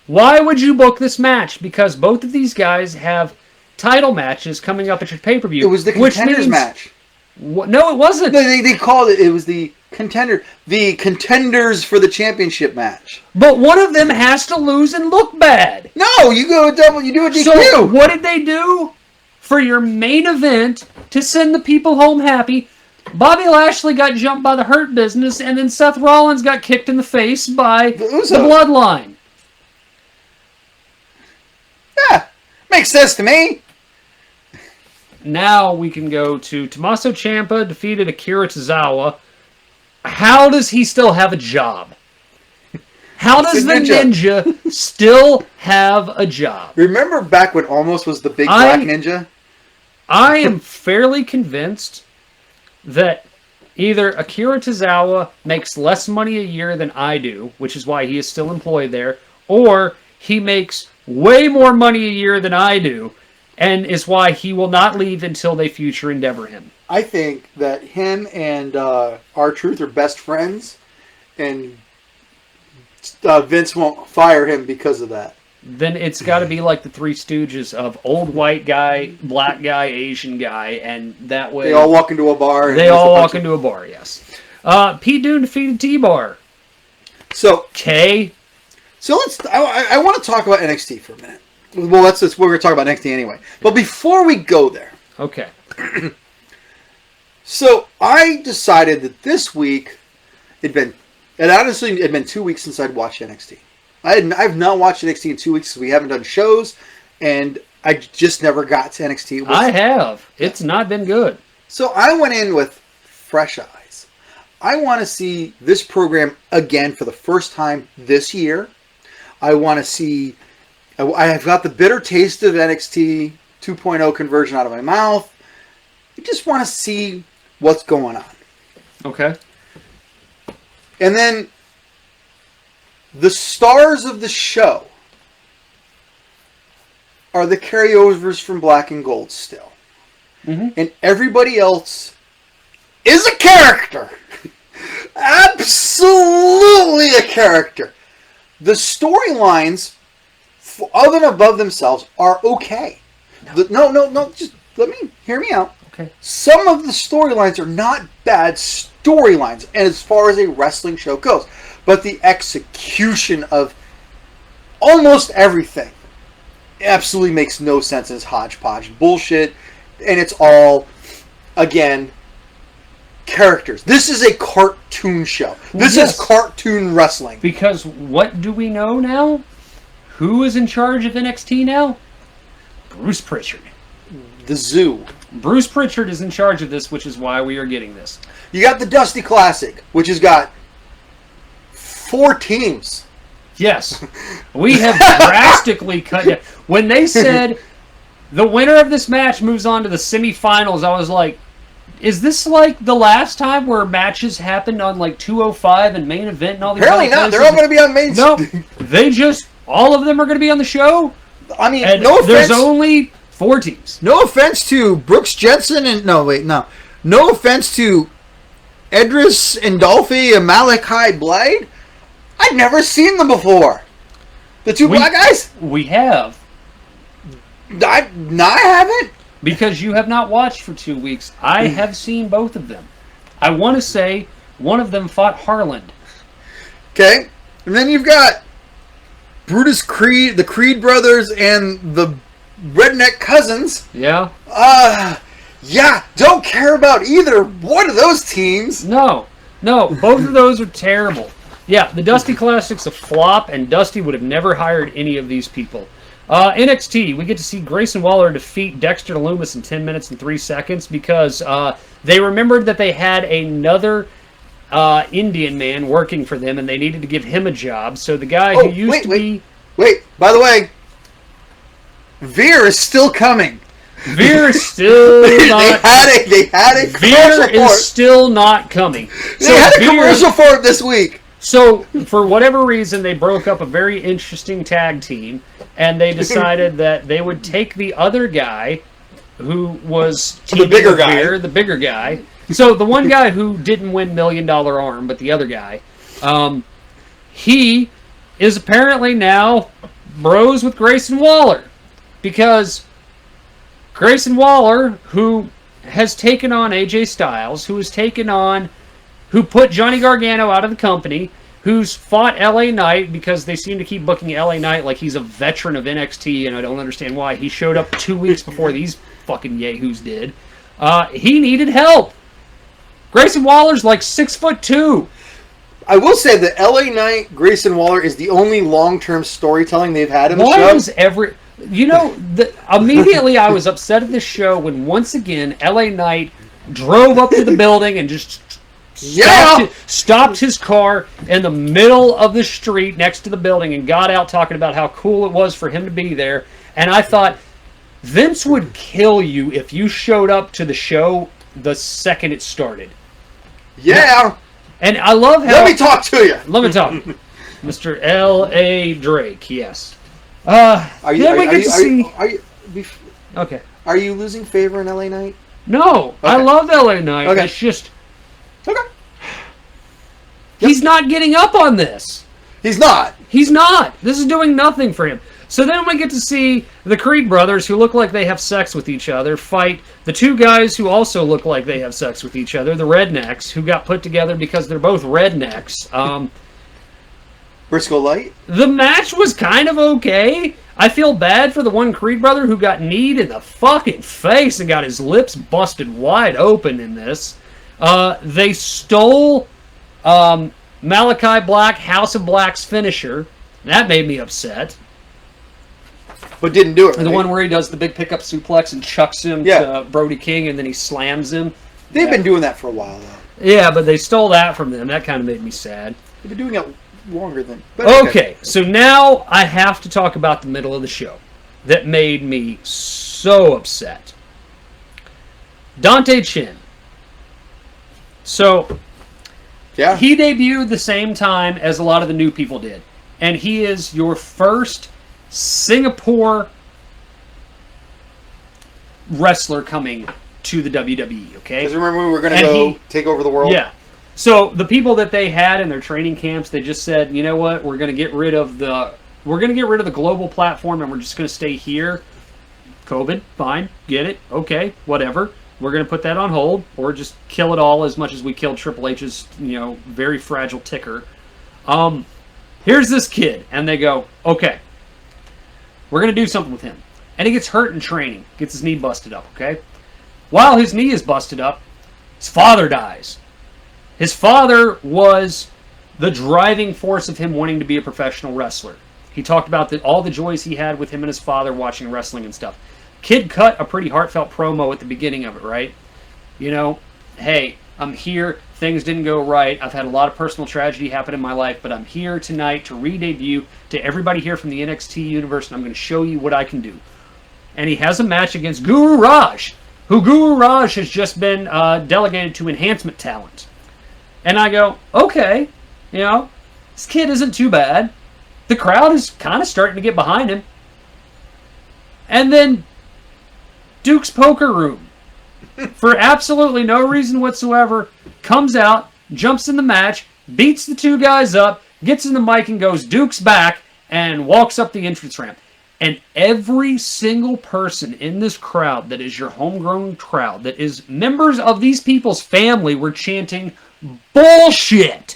Why would you book this match? Because both of these guys have title matches coming up at your pay-per-view.
It was the Contenders match.
No, it wasn't.
No, they called it. It was the Contenders for the championship match.
But one of them has to lose and look bad.
No, you go double. You do a DQ.
So what did they do for your main event to send the people home happy? Bobby Lashley got jumped by the Hurt Business, and then Seth Rollins got kicked in the face by the Bloodline.
Yeah, makes sense to me.
Now we can go to Tommaso Ciampa defeated Akira Tazawa. How does he still have a job? How does the ninja still have a job?
Remember back when Almost was the big black ninja?
I am fairly convinced that either Akira Tazawa makes less money a year than I do, which is why he is still employed there, or he makes way more money a year than I do, and is why he will not leave until they future endeavor him.
I think that him and R-Truth are best friends, and Vince won't fire him because of that.
Then it's got to be like the Three Stooges of old white guy, black guy, Asian guy, and that way...
They all walk into a bar.
They all walk into a bar, yes. Pete Dunne defeated T-Bar.
So
K.
So I want to talk about NXT for a minute. Well, we're going to talk about NXT anyway. But before we go there...
Okay.
So I decided that this week, it had been 2 weeks since I'd watched NXT. I've not watched NXT in 2 weeks because we haven't done shows, and I just never got to NXT.
I have. It's not been good.
So I went in with fresh eyes. I want to see this program again for the first time this year. I want to see... I have got the bitter taste of NXT 2.0 conversion out of my mouth. I just want to see what's going on.
Okay.
And then the stars of the show are the carryovers from Black and Gold still.
Mm-hmm.
And everybody else is a character. Absolutely a character. The storylines, other and above themselves, are okay. No, just hear me out.
Okay.
Some of the storylines are not bad storylines, and as far as a wrestling show goes, but the execution of almost everything absolutely makes no sense. It's hodgepodge bullshit, and it's all, again, characters. This is a cartoon show. This is cartoon wrestling.
Because what do we know now? Who is in charge of NXT now? Bruce Pritchard.
The Zoo.
Bruce Pritchard is in charge of this, which is why we are getting this.
You got the Dusty Classic, which has got 4 teams.
Yes. We have drastically cut down. When they said the winner of this match moves on to the semifinals, I was like, is this like the last time where matches happened on like 205 and main event and all these
Apparently not. They're all going to be on main.
No, all of them are going to be on the show.
I mean,
and
no offense.
There's only 4 teams.
No offense to Brooks Jensen and no offense to Edris and Dolphy and Malachi Blade. I've never seen them before. The 2 black guys.
We have.
I haven't.
Because you have not watched for 2 weeks. I have seen both of them. I want to say one of them fought Harland.
Okay. And then you've got Brutus Creed, the Creed brothers, and the Redneck Cousins.
Yeah.
Don't care about either one of those teams.
No, both of those are terrible. Yeah, the Dusty Classic's a flop, and Dusty would have never hired any of these people. NXT, we get to see Grayson Waller defeat Dexter Lumis in 10 minutes and 3 seconds because they remembered that they had another Indian man working for them, and they needed to give him a job. So the guy who used to be...
Wait, by the way, Veer is still coming.
Veer is still not...
They had a commercial
Veer
for it.
is still not coming.
They had a commercial for it this week.
So, for whatever reason, they broke up a very interesting tag team, and they decided that they would take the other guy, who was
the bigger guy.
Veer, the bigger guy. So, the one guy who didn't win $1 Million Arm, but the other guy, he is apparently now bros with Grayson Waller, because Grayson Waller, who has taken on AJ Styles, who put Johnny Gargano out of the company, who's fought LA Knight, because they seem to keep booking LA Knight like he's a veteran of NXT, and I don't understand why. He showed up 2 weeks before these fucking yahoos did. He needed help. Grayson Waller's like 6'2".
I will say that LA Knight, Grayson Waller is the only long-term storytelling they've had in the show.
Why is every... You know, immediately I was upset at this show when once again LA Knight drove up to the building and just stopped his car in the middle of the street next to the building and got out talking about how cool it was for him to be there. And I thought, Vince would kill you if you showed up to the show the second it started.
Yeah.
And I love how...
Let me talk to you.
Let me talk. Mr. L.A. Drake, yes. Okay.
Are you losing favor in LA Knight?
No, okay. I love LA Knight.
Okay.
It's just...
Okay.
He's not getting up on this.
He's not.
He's not. This is doing nothing for him. So then we get to see the Creed brothers, who look like they have sex with each other, fight the two guys who also look like they have sex with each other, the Rednecks, who got put together because they're both rednecks.
Briscoe Light?
The match was kind of okay. I feel bad for the one Creed brother who got kneed in the fucking face and got his lips busted wide open in this. They stole Malachi Black, House of Black's finisher. That made me upset.
But didn't do it, right?
The one where he does the big pickup suplex and chucks him to Brody King and then he slams him.
They've been doing that for a while, though.
Yeah, but they stole that from them. That kind of made me sad.
They've been doing it longer than...
Okay, so now I have to talk about the middle of the show that made me so upset. Dante Chin. So, he debuted the same time as a lot of the new people did. And he is your first Singapore wrestler coming to the WWE, okay?
Because remember, we were going to go take over the world?
Yeah. So the people that they had in their training camps, they just said, you know what, we're going to get rid of the global platform and we're just going to stay here. COVID, fine, get it, okay, whatever. We're going to put that on hold or just kill it all as much as we killed Triple H's, very fragile ticker. Here's this kid, and they go, okay, we're going to do something with him. And he gets hurt in training, gets his knee busted up, okay? While his knee is busted up, his father dies. His father was the driving force of him wanting to be a professional wrestler. He talked about all the joys he had with him and his father watching wrestling and stuff. Kid cut a pretty heartfelt promo at the beginning of it, right? Hey, I'm here. Things didn't go right. I've had a lot of personal tragedy happen in my life, but I'm here tonight to re-debut to everybody here from the NXT universe, and I'm going to show you what I can do. And he has a match against Guru Raj, who Guru Raj has just been delegated to enhancement talent. And I go, okay, this kid isn't too bad. The crowd is kind of starting to get behind him. And then Duke's Poker Room, for absolutely no reason whatsoever, comes out, jumps in the match, beats the two guys up, gets in the mic and goes, Duke's back, and walks up the entrance ramp. And every single person in this crowd that is your homegrown crowd, that is members of these people's family, were chanting bullshit.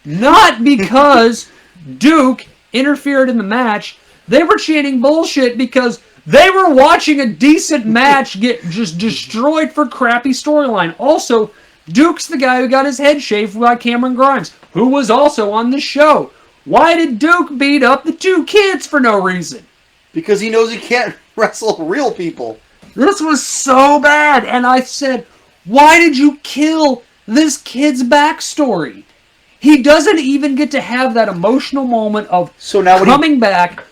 Not because Duke interfered in the match. They were chanting bullshit because they were watching a decent match get just destroyed for crappy storyline. Also, Duke's the guy who got his head shaved by Cameron Grimes, who was also on the show. Why did Duke beat up the two kids for no reason?
Because he knows he can't wrestle real people.
This was so bad. And I said, why did you kill this kid's backstory. He doesn't even get to have that emotional moment of coming back,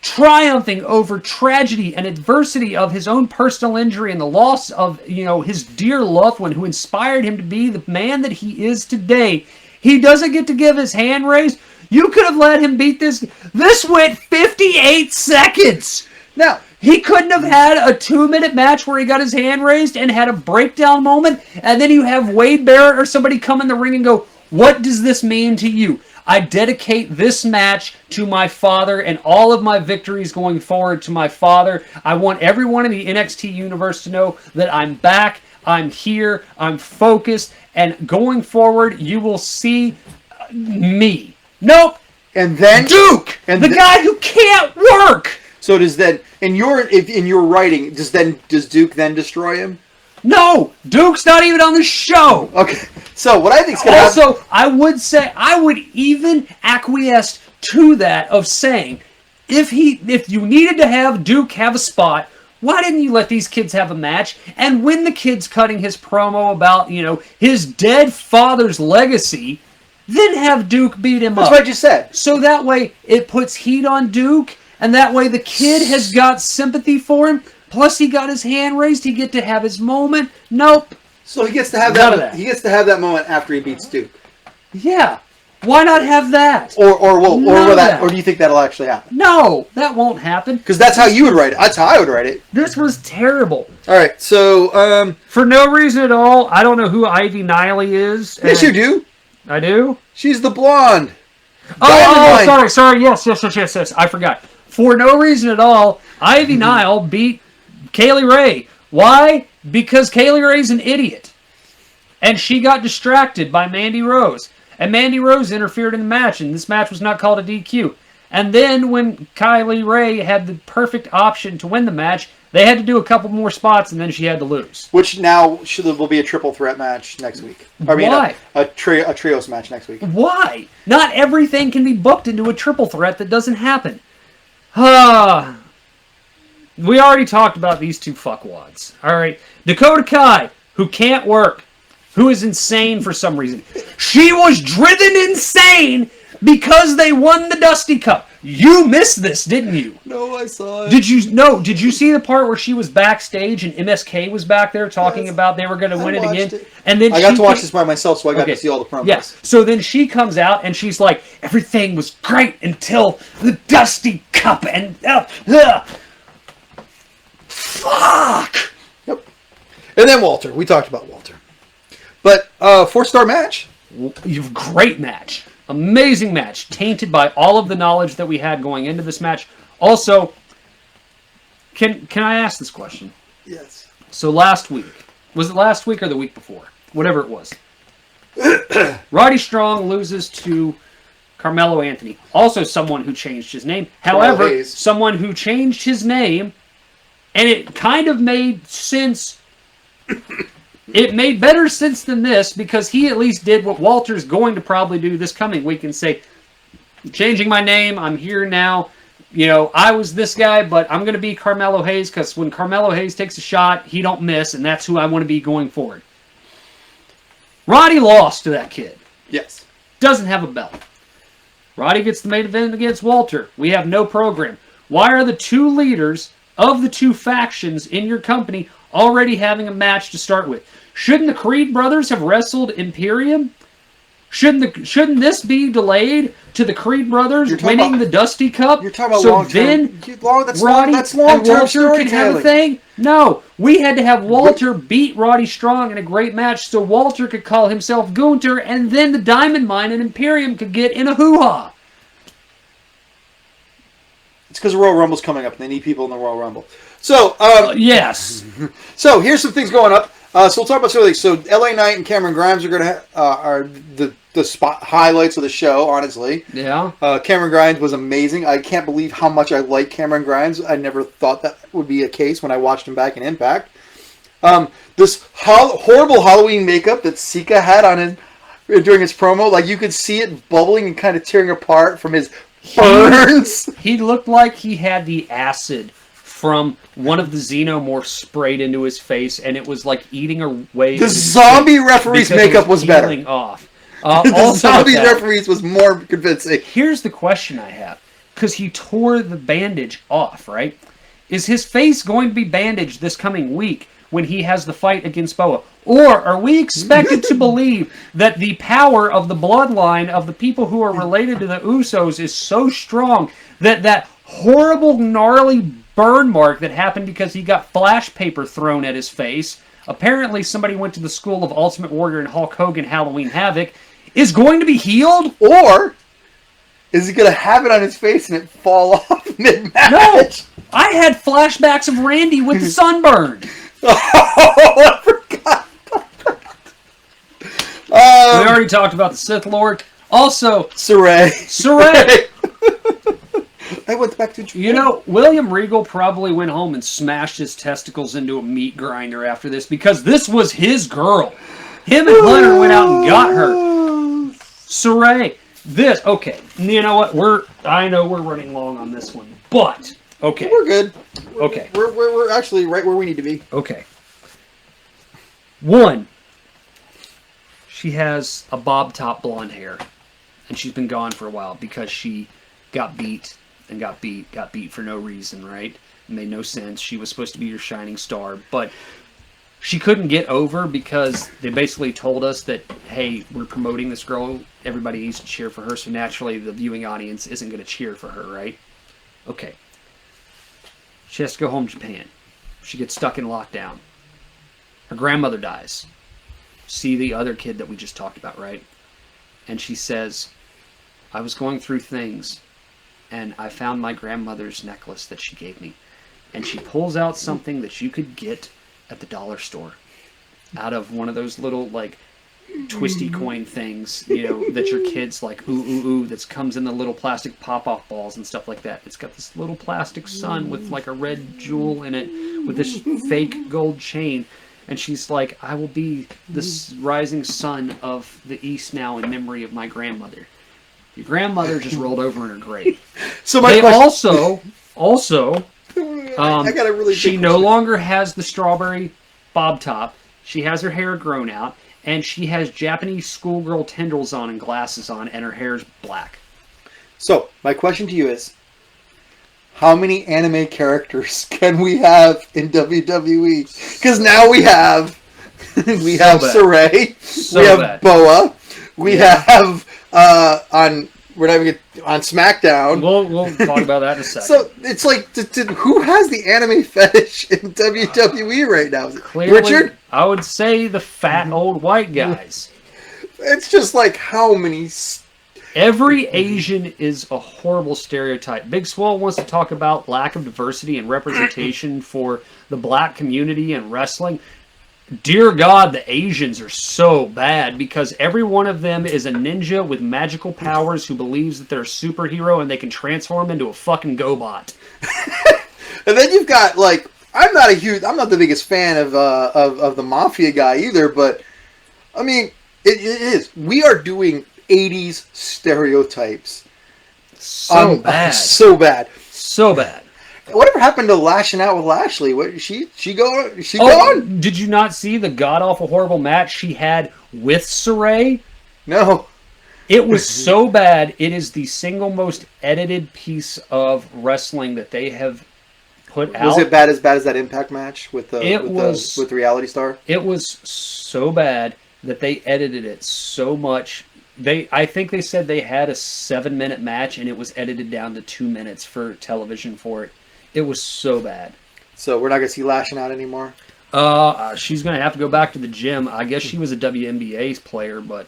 triumphing over tragedy and adversity of his own personal injury and the loss of, his dear loved one who inspired him to be the man that he is today. He doesn't get to give his hand raised. You could have let him beat this. This went 58 seconds.
Now,
he couldn't have had a 2-minute match where he got his hand raised and had a breakdown moment, and then you have Wade Barrett or somebody come in the ring and go, what does this mean to you? I dedicate this match to my father and all of my victories going forward to my father. I want everyone in the NXT universe to know that I'm back, I'm here, I'm focused, and going forward, you will see me. Nope.
And then
Duke, and the guy who can't work.
So does then in your writing does Duke then destroy him?
No, Duke's not even on the show.
Okay, so what I think is going to happen...
Also, I would even acquiesce to that of saying, if you needed to have Duke have a spot, why didn't you let these kids have a match? And when the kid's cutting his promo about, his dead father's legacy, then have Duke beat him up.
That's what I just said.
So that way, it puts heat on Duke, and that way the kid has got sympathy for him. Plus, he got his hand raised. He get to have his moment. Nope.
So he gets to have
that.
He gets to have that moment after he beats Duke.
Yeah. Why not have that?
Or do you think that'll actually happen?
No, that won't happen.
Because that's how you would write it. That's how I would write it.
This was terrible.
All right. So
for no reason at all, I don't know who Ivy Niley is.
Yes, you do.
I do.
She's the blonde.
Sorry. Yes. I forgot. For no reason at all, Ivy Nile beat Kaylee Ray. Why? Because Kaylee Ray's an idiot. And she got distracted by Mandy Rose. And Mandy Rose interfered in the match, and this match was not called a DQ. And then when Kylie Ray had the perfect option to win the match, they had to do a couple more spots, and then she had to lose.
Which now will be a triple threat match next week.
Why?
A trios match next week.
Why? Not everything can be booked into a triple threat that doesn't happen. We already talked about these two fuckwads. Alright. Dakota Kai, who can't work, who is insane for some reason. She was driven insane because they won the Dusty Cup. You missed this, didn't you?
No, I saw it.
Did you see the part where she was backstage and MSK was back there talking about they were going to win it again? And then
I got to watch this by myself, so I got to see all the promos.
Yes. So then she comes out and she's like, everything was great until the Dusty Cup and fuck.
Yep. And then Walter. We talked about Walter. But 4-star match.
Great match. Amazing match. Tainted by all of the knowledge that we had going into this match. Also, can I ask this question?
Yes.
So last week, was it last week or the week before? Whatever it was. Roddy Strong loses to Carmelo Anthony. Also someone who changed his name. However, someone who changed his name, and it kind of made sense. It made better sense than this because he at least did what Walter's going to probably do this coming week and say, changing my name, I'm here now. I was this guy, but I'm going to be Carmelo Hayes because when Carmelo Hayes takes a shot, he don't miss, and that's who I want to be going forward. Roddy lost to that kid.
Yes.
Doesn't have a belt. Roddy gets the main event against Walter. We have no program. Why are the two leaders of the two factions in your company already having a match to start with? Shouldn't the Creed brothers have wrestled Imperium? Shouldn't this be delayed to the Creed brothers winning the Dusty Cup?
You're talking about
so
long-term.
Then
Roddy
that's long-term can have a thing? No. We had to have Walter beat Roddy Strong in a great match so Walter could call himself Gunther and then the Diamond Mine and Imperium could get in a hoo-ha.
It's because the Royal Rumble's coming up and they need people in the Royal Rumble. So,
yes.
So, here's some things going up. So, we'll talk about some of these. So, LA Knight and Cameron Grimes are going to are the spot highlights of the show, honestly.
Yeah.
Cameron Grimes was amazing. I can't believe how much I like Cameron Grimes. I never thought that would be a case when I watched him back in Impact. This horrible Halloween makeup that Sika had on him during his promo, like you could see it bubbling and kind of tearing apart from his burns.
He looked like he had the acid from one of the xenomorphs sprayed into his face, and it was like eating away.
The zombie referee's makeup was better.
Peeling off.
The
Also
zombie
with that,
referee's was more convincing.
here's the question I have. Because he tore the bandage off, right? Is his face going to be bandaged this coming week when he has the fight against Boa? Or are we expected to believe that the power of the bloodline of the people who are related to the Usos is so strong that that horrible, gnarly burn mark that happened because he got flash paper thrown at his face, apparently somebody went to the school of Ultimate Warrior and Hulk Hogan Halloween Havoc, is going to be healed?
Or is he going to have it on his face and it fall off mid-match?
No! I had flashbacks of Randy with the sunburn.
Oh, I forgot.
We already talked about the Sith Lord. Also,
Saray. I went back to Japan.
You know, William Regal probably went home and smashed his testicles into a meat grinder after this because this was his girl. Him and Hunter went out and got her. Saray. This, okay. You know what? I know we're running long on this one, but okay.
We're good.
Okay.
We're actually right where we need to be.
Okay. One, she has a bob top blonde hair, and she's been gone for a while because she got beat and got beat for no reason, right? It made no sense. She was supposed to be your shining star, but she couldn't get over because they basically told us that, hey, we're promoting this girl, everybody needs to cheer for her, so naturally the viewing audience isn't going to cheer for her, right? Okay. She has to go home to Japan. She gets stuck in lockdown. Her grandmother dies. See the other kid that we just talked about, right? And she says, I was going through things, and I found my grandmother's necklace that she gave me. And she pulls out something that you could get at the dollar store out of one of those little, like, twisty coin things, you know, that your kids like, that comes in the little plastic pop-off balls and stuff like that. It's got this little plastic sun with, like, a red jewel in it with this fake gold chain. And she's like, I will be this rising sun of the East now in memory of my grandmother. Your grandmother just rolled over in her grave.
So my
they
question...
also,
I got a really
she no longer has the strawberry bob top. She has her hair grown out, and she has Japanese schoolgirl tendrils on and glasses on, and her hair's black.
So, my question to you is, how many anime characters can we have in WWE? Because now we have Saray, we have Boa, we have we're not even on SmackDown.
We'll talk about that in a second.
So it's like, who has the anime fetish in WWE right now? Is it
Clearly,
Richard?
I would say the fat old white guys.
It's just like how many.
Every Asian is a horrible stereotype. Big Swole wants to talk about lack of diversity and representation for the black community in wrestling. Dear God, the Asians are so bad because every one of them is a ninja with magical powers who believes that they're a superhero and they can transform into a fucking GoBot.
And then you've got, like, I'm not the biggest fan of the Mafia guy either, but I mean, it is. We are doing 80s stereotypes.
So bad.
So bad.
So bad.
Whatever happened to lashing out with Lashley? What she gone?
Did you not see the god awful horrible match she had with Saray?
No.
It was so bad. It is the single most edited piece of wrestling that they have put out.
Was it as bad as that Impact match with the Reality Star?
It was so bad that they edited it so much. I think they said they had a 7-minute match and it was edited down to 2 minutes for television for it. It was so bad.
So we're not going to see Lashing Out anymore?
She's going to have to go back to the gym. I guess she was a WNBA player, but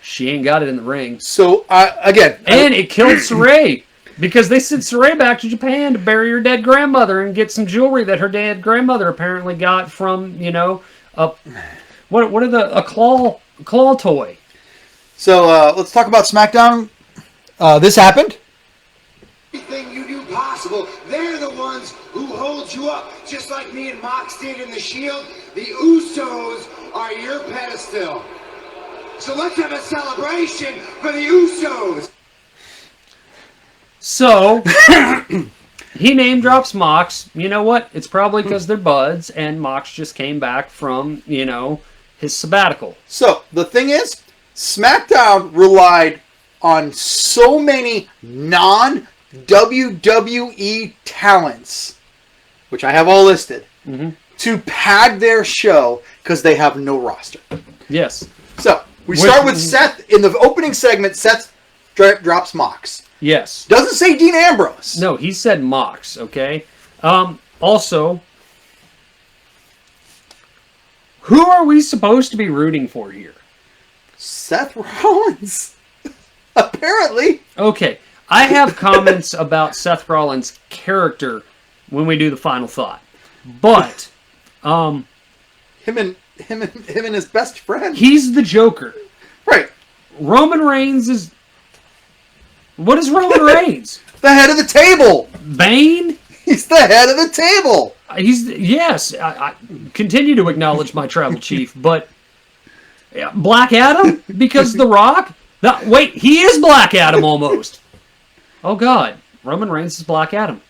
she ain't got it in the ring. So,
again...
And it killed Saray, because they sent Saray back to Japan to bury her dead grandmother and get some jewelry that her dead grandmother apparently got from, a claw toy.
So, let's talk about SmackDown. This happened.
Everything you do possible, they're the ones who hold you up, just like me and Mox did in the Shield. The Usos are your pedestal. So let's have a celebration for the Usos.
So, He name drops Mox. You know what? It's probably because they're buds, and Mox just came back from, his sabbatical.
So, the thing is, SmackDown relied on so many non-WWE talents, which I have all listed, to pad their show because they have no roster.
Yes.
So, we start with Seth. In the opening segment, Seth drops Mox.
Yes.
Doesn't say Dean Ambrose.
No, he said Mox, okay? Also, who are we supposed to be rooting for here?
Seth Rollins. Apparently.
Okay, I have comments about Seth Rollins' character when we do the final thought. But,
Him and his best friend.
he's the Joker.
Right.
Roman Reigns is... What is Roman Reigns?
The head of the table.
Bane?
He's the head of the table.
Yes, I continue to acknowledge my tribal chief, but Black Adam? Because The Rock? Wait, he is Black Adam almost. Oh God, Roman Reigns is Black Adam.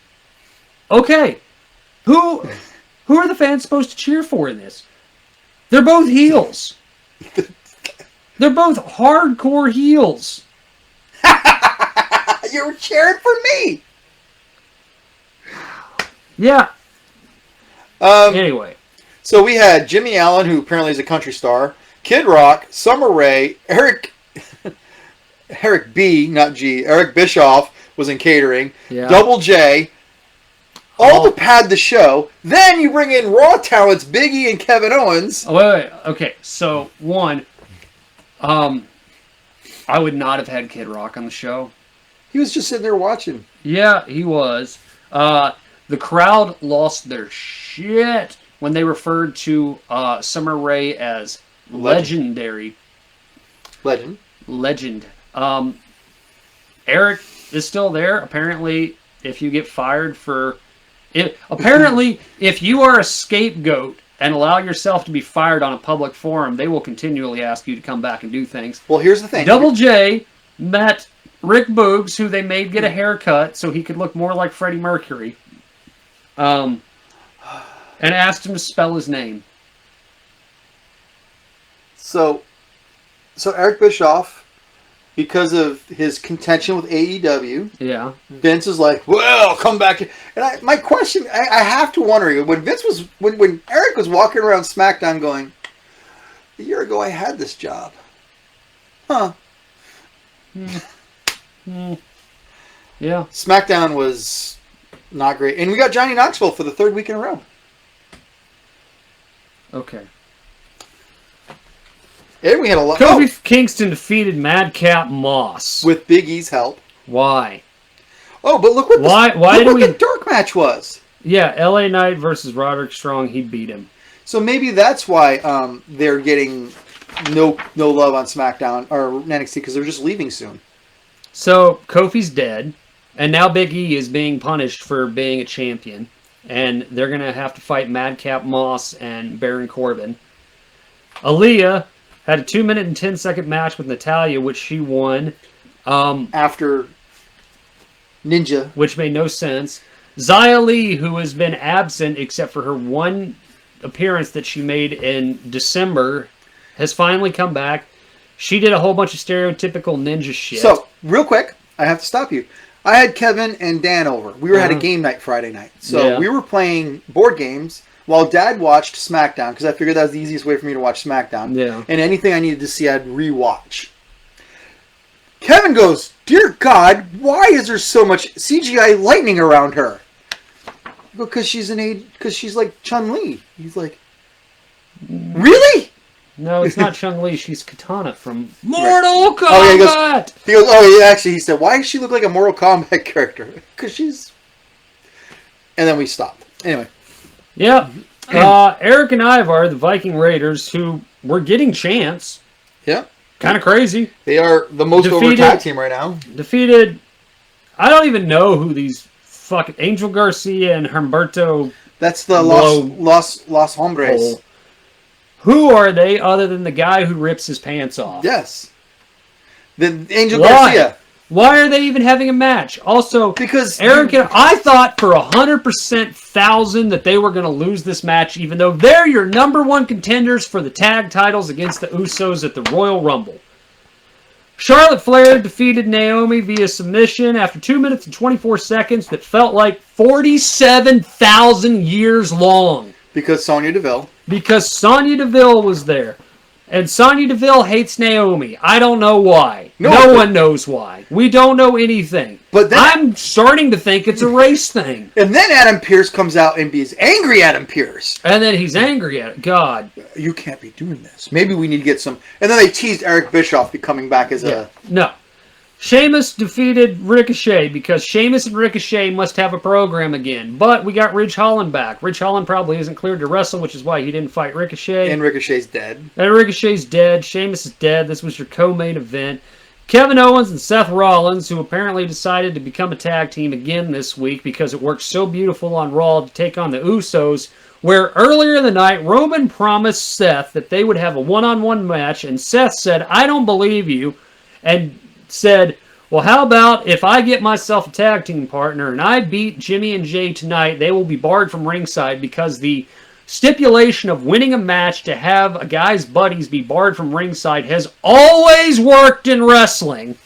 Okay, who are the fans supposed to cheer for in this? They're both heels. They're both hardcore heels.
You're cheering for me.
Yeah. Anyway.
So we had Jimmy Allen, who apparently is a country star, Kid Rock, Summer Rae, Eric B, not G, Eric Bischoff was in catering,
Yeah.
Double J, all to pad the show. Then you bring in Raw talents, Big E and Kevin Owens.
Oh, wait. Okay, so one, I would not have had Kid Rock on the show.
He was just sitting there watching.
Yeah, he was. The crowd lost their shit when they referred to Summer Rae as legendary.
Legend.
Legend. Eric is still there. Apparently, if you get fired for... Apparently, if you are a scapegoat and allow yourself to be fired on a public forum, they will continually ask you to come back and do things.
Well, here's the thing.
Double J met Rick Boogs, who they made get a haircut so he could look more like Freddie Mercury, and asked him to spell his name.
So Eric Bischoff, because of his contention with AEW,
Yeah.
Vince is like, well, come back. And my question, I have to wonder, when Vince was, when Eric was walking around SmackDown going, a year ago I had this job. Huh.
Yeah.
SmackDown was not great. And we got Johnny Knoxville for the third week in a row.
Okay.
And we had a lot.
Kofi Kingston defeated Madcap Moss.
With Big E's help.
Why?
Oh, but look what the dark match was.
Yeah, LA Knight versus Roderick Strong. He beat him.
So maybe that's why they're getting no love on SmackDown or NXT, because they're just leaving soon.
So Kofi's dead, and now Big E is being punished for being a champion, and they're gonna have to fight Madcap Moss and Baron Corbin. Aaliyah had a 2-minute and 10-second match with Natalya, which she won.
After Ninja.
Which made no sense. Xia Li, who has been absent except for her one appearance that she made in December, has finally come back. She did a whole bunch of stereotypical ninja shit.
So, real quick, I have to stop you. I had Kevin and Dan over. We had a game night Friday night. So we were playing board games while Dad watched SmackDown, because I figured that was the easiest way for me to watch SmackDown.
Yeah. And
anything I needed to see, I'd rewatch. Kevin goes, "Dear God, why is there so much CGI lightning around her?" Because she's like Chun-Li. He's like, really?
No, it's not Chun-Li. She's Katana from Mortal Kombat.
Oh, he goes, actually, he said, why does she look like a Mortal Kombat character? Because she's... And then we stopped. Anyway.
Yep. Eric and Ivar, the Viking Raiders, who were getting chance.
Yep.
Kind of crazy.
They are the most over tag team right now.
Defeated... I don't even know who these fucking... Angel Garcia and Humberto...
That's the Los Hombres.
Who are they other than the guy who rips his pants off?
Yes. The Angel Garcia.
Why are they even having a match? Also,
Because
Eric and I thought for 100,000 that they were going to lose this match, even though they're your number one contenders for the tag titles against the Usos at the Royal Rumble. Charlotte Flair defeated Naomi via submission after 2 minutes and 24 seconds that felt like 47,000 years long.
Because Sonya Deville.
Because Sonya Deville was there. And Sonya Deville hates Naomi. I don't know why. No one knows why. We don't know anything.
But then,
I'm starting to think it's a race thing.
And then Adam Pearce comes out and is angry Adam Pearce.
And then he's angry at it. God.
You can't be doing this. Maybe we need to get some... And then they teased Eric Bischoff be coming back as a...
No. Sheamus defeated Ricochet because Sheamus and Ricochet must have a program again. But we got Ridge Holland back. Ridge Holland probably isn't cleared to wrestle, which is why he didn't fight Ricochet.
And Ricochet's dead.
And Ricochet's dead. Sheamus is dead. This was your co-main event. Kevin Owens and Seth Rollins, who apparently decided to become a tag team again this week because it worked so beautiful on Raw to take on the Usos, where earlier in the night, Roman promised Seth that they would have a one-on-one match, and Seth said, I don't believe you, and said, well, how about if I get myself a tag team partner and I beat Jimmy and Jay tonight, they will be barred from ringside because the stipulation of winning a match to have a guy's buddies be barred from ringside has always worked in wrestling.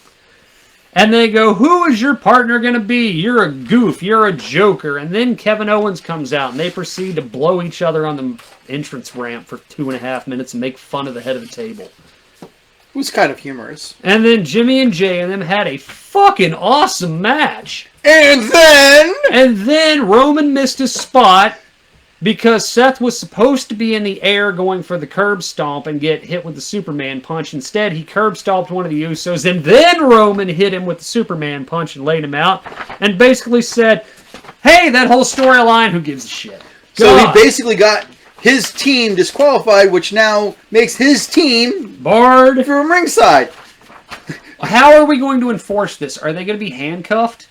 And they go, who is your partner going to be? You're a goof. You're a joker. And then Kevin Owens comes out and they proceed to blow each other on the entrance ramp for 2.5 minutes and make fun of the head of the table.
It was kind of humorous.
And then Jimmy and Jay and them had a fucking awesome match.
And then
Roman missed his spot because Seth was supposed to be in the air going for the curb stomp and get hit with the Superman punch. Instead, he curb stomped one of the Usos, and then Roman hit him with the Superman punch and laid him out and basically said, hey, that whole storyline, who gives a shit?
So he basically got his team disqualified, which now makes his team
barred
from ringside.
How are we going to enforce this? Are they going to be handcuffed?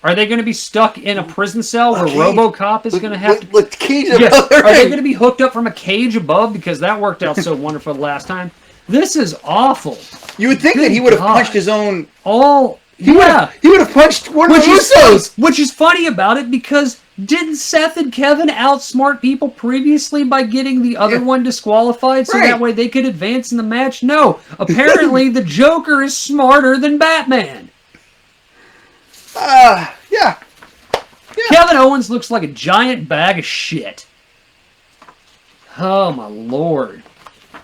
Are they going to be stuck in a prison cell where RoboCop is going to have to...
cage
Are they going to be hooked up from a cage above? Because that worked out so wonderful the last time. This is awful.
You would think that he would have punched his own... He would have punched one of the Usos.
Which is funny about it because didn't Seth and Kevin outsmart people previously by getting the other one disqualified so that way they could advance in the match? No. Apparently the Joker is smarter than Batman.
Yeah.
Kevin Owens looks like a giant bag of shit. Oh my lord.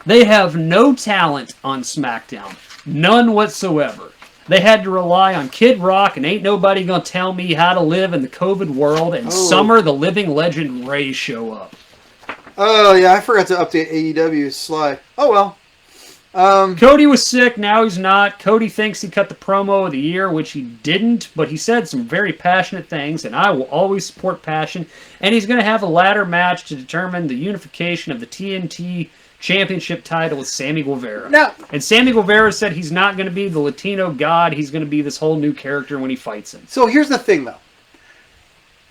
They have no talent on SmackDown. None whatsoever. They had to rely on Kid Rock and Ain't Nobody Gonna Tell Me How to Live in the COVID World and Summer the Living Legend Ray show up.
Oh, yeah, I forgot to update AEW Sly. Oh, well.
Cody was sick, now he's not. Cody thinks he cut the promo of the year, which he didn't, but he said some very passionate things, and I will always support passion. And he's going to have a ladder match to determine the unification of the TNT Championship title with Sammy Guevara. And Sammy Guevara said he's not going to be the Latino god, he's going to be this whole new character when he fights him.
So here's the thing, though.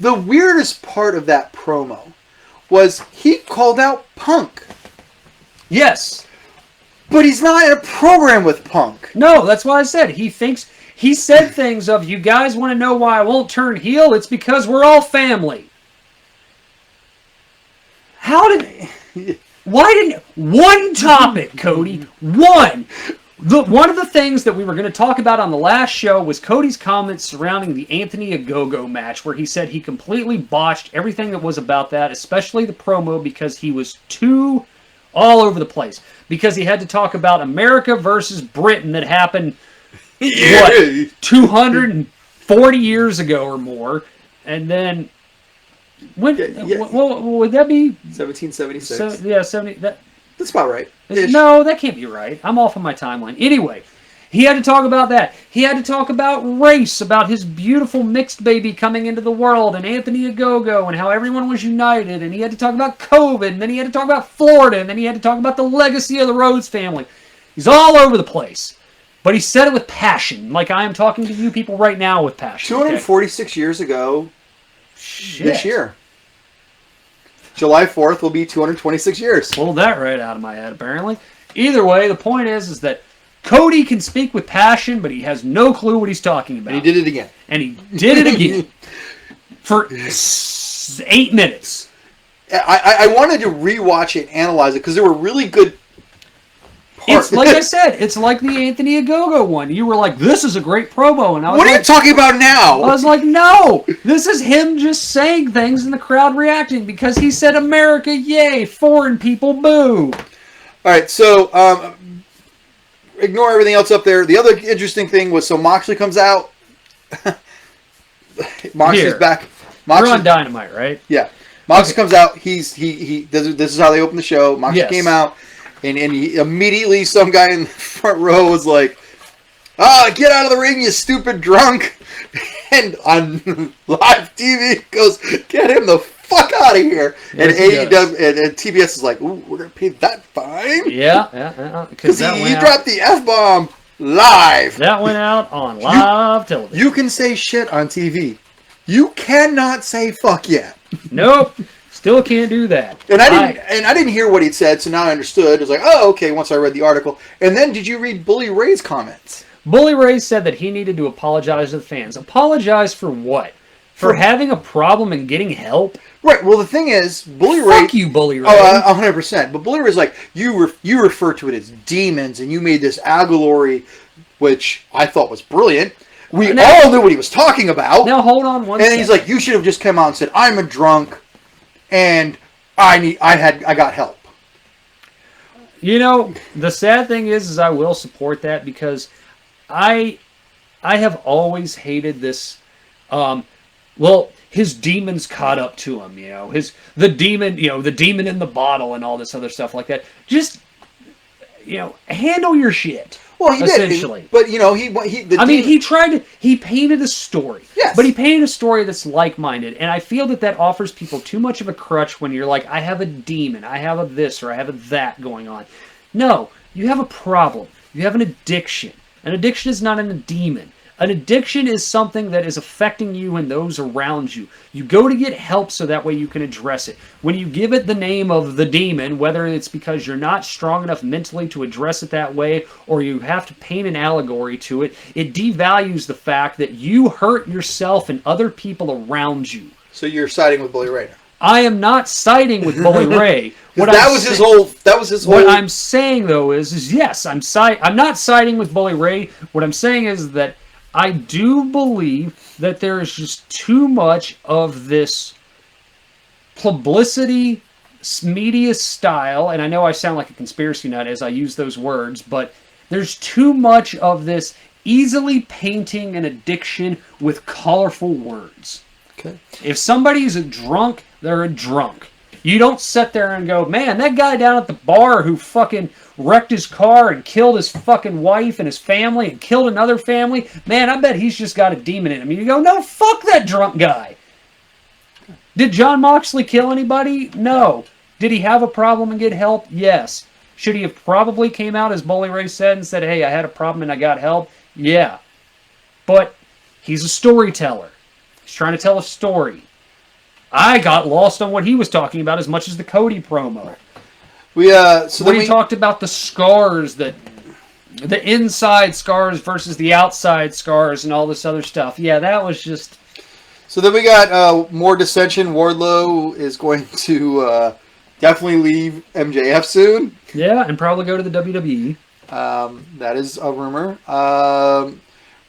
The weirdest part of that promo was he called out Punk.
Yes.
But he's not in a program with Punk.
No, that's why I said he said things of, you guys want to know why I won't turn heel? It's because we're all family. Why didn't... One topic, Cody. One. One of the things that we were going to talk about on the last show was Cody's comments surrounding the Anthony Ogogo match, where he said he completely botched everything that was about that, especially the promo, because he was too all over the place. Because he had to talk about America versus Britain that happened, 240 years ago or more, and then... When would that be?
1776.
Yeah, 70.
That's about right.
No, that can't be right. I'm off on my timeline. Anyway, he had to talk about that. He had to talk about race, about his beautiful mixed baby coming into the world, and Anthony Ogogo, and how everyone was united. And he had to talk about COVID, and then he had to talk about Florida, and then he had to talk about the legacy of the Rhodes family. He's all over the place. But he said it with passion, like I am talking to you people right now with passion.
246 years ago.
Shit.
This year. July 4th will be 226 years.
Pulled that right out of my head, apparently. Either way, the point is that Cody can speak with passion, but he has no clue what he's talking about.
And he did it again.
And he did it again. For 8 minutes.
I wanted to rewatch it and analyze it because there were really good parts.
It's like I said, it's like the Anthony Ogogo one. You were like, this is a great promo. And I was
what are
like,
you talking about now?
I was like, no. This is him just saying things and the crowd reacting because he said, America, yay, foreign people, boo.
All right, so ignore everything else up there. The other interesting thing was, so Moxley comes out. Moxley's back.
We're on Dynamite, right?
Yeah. Moxley comes out. This is how they open the show. Moxley came out, and he immediately some guy in the front row was like, get out of the ring, you stupid drunk. And on live TV goes, get him the fuck out of here. And AEW and TBS is like, ooh, we're going to pay that fine?
Yeah.
Because he dropped the F-bomb live.
That went out on live television.
You can say shit on TV. You cannot say fuck yet.
Nope. Still can't do that.
And I didn't hear what he'd said, so now I understood. It was like, oh, okay, once I read the article. And then did you read Bully Ray's comments?
Bully Ray said that he needed to apologize to the fans. Apologize for what? For having a problem and getting help?
Right. Well, the thing is, Bully Ray...
Fuck you, Bully Ray.
Oh, 100%. But Bully Ray's like, you refer to it as demons, and you made this allegory, which I thought was brilliant. We all knew what he was talking about.
Now, hold on one second.
And he's like, you should have just come out and said, I'm a drunk, and I got help.
You know, the sad thing is I will support that because I have always hated this. His demons caught up to him. You know, the demon in the bottle and all this other stuff like that. Just handle your shit.
Well, he
essentially.
Did, but
he painted a story.
Yes.
But he painted a story that's like-minded, and I feel that offers people too much of a crutch when you're like, I have a demon, I have a this, or I have a that going on. No, you have a problem. You have an addiction. An addiction is not a demon. An addiction is something that is affecting you and those around you. You go to get help so that way you can address it. When you give it the name of the demon, whether it's because you're not strong enough mentally to address it that way, or you have to paint an allegory to it, it devalues the fact that you hurt yourself and other people around you.
So you're siding with Bully Ray now?
I am not siding with Bully Ray.
That was his whole.
What I'm saying though is yes, I'm not siding with Bully Ray. What I'm saying is that I do believe that there is just too much of this publicity media style, and I know I sound like a conspiracy nut as I use those words, but there's too much of this easily painting an addiction with colorful words.
Okay.
If somebody's a drunk, they're a drunk. You don't sit there and go, man, that guy down at the bar who fucking wrecked his car and killed his fucking wife and his family and killed another family, man, I bet he's just got a demon in him. You go, no, fuck that drunk guy. Did Jon Moxley kill anybody? No. Did he have a problem and get help? Yes. Should he have probably came out, as Bully Ray said, and said, hey, I had a problem and I got help? Yeah. But he's a storyteller. He's trying to tell a story. I got lost on what he was talking about as much as the Cody promo. He talked about the scars, the inside scars versus the outside scars and all this other stuff. Yeah, that was just...
So then we got more dissension. Wardlow is going to definitely leave MJF soon.
Yeah, and probably go to the WWE.
That is a rumor.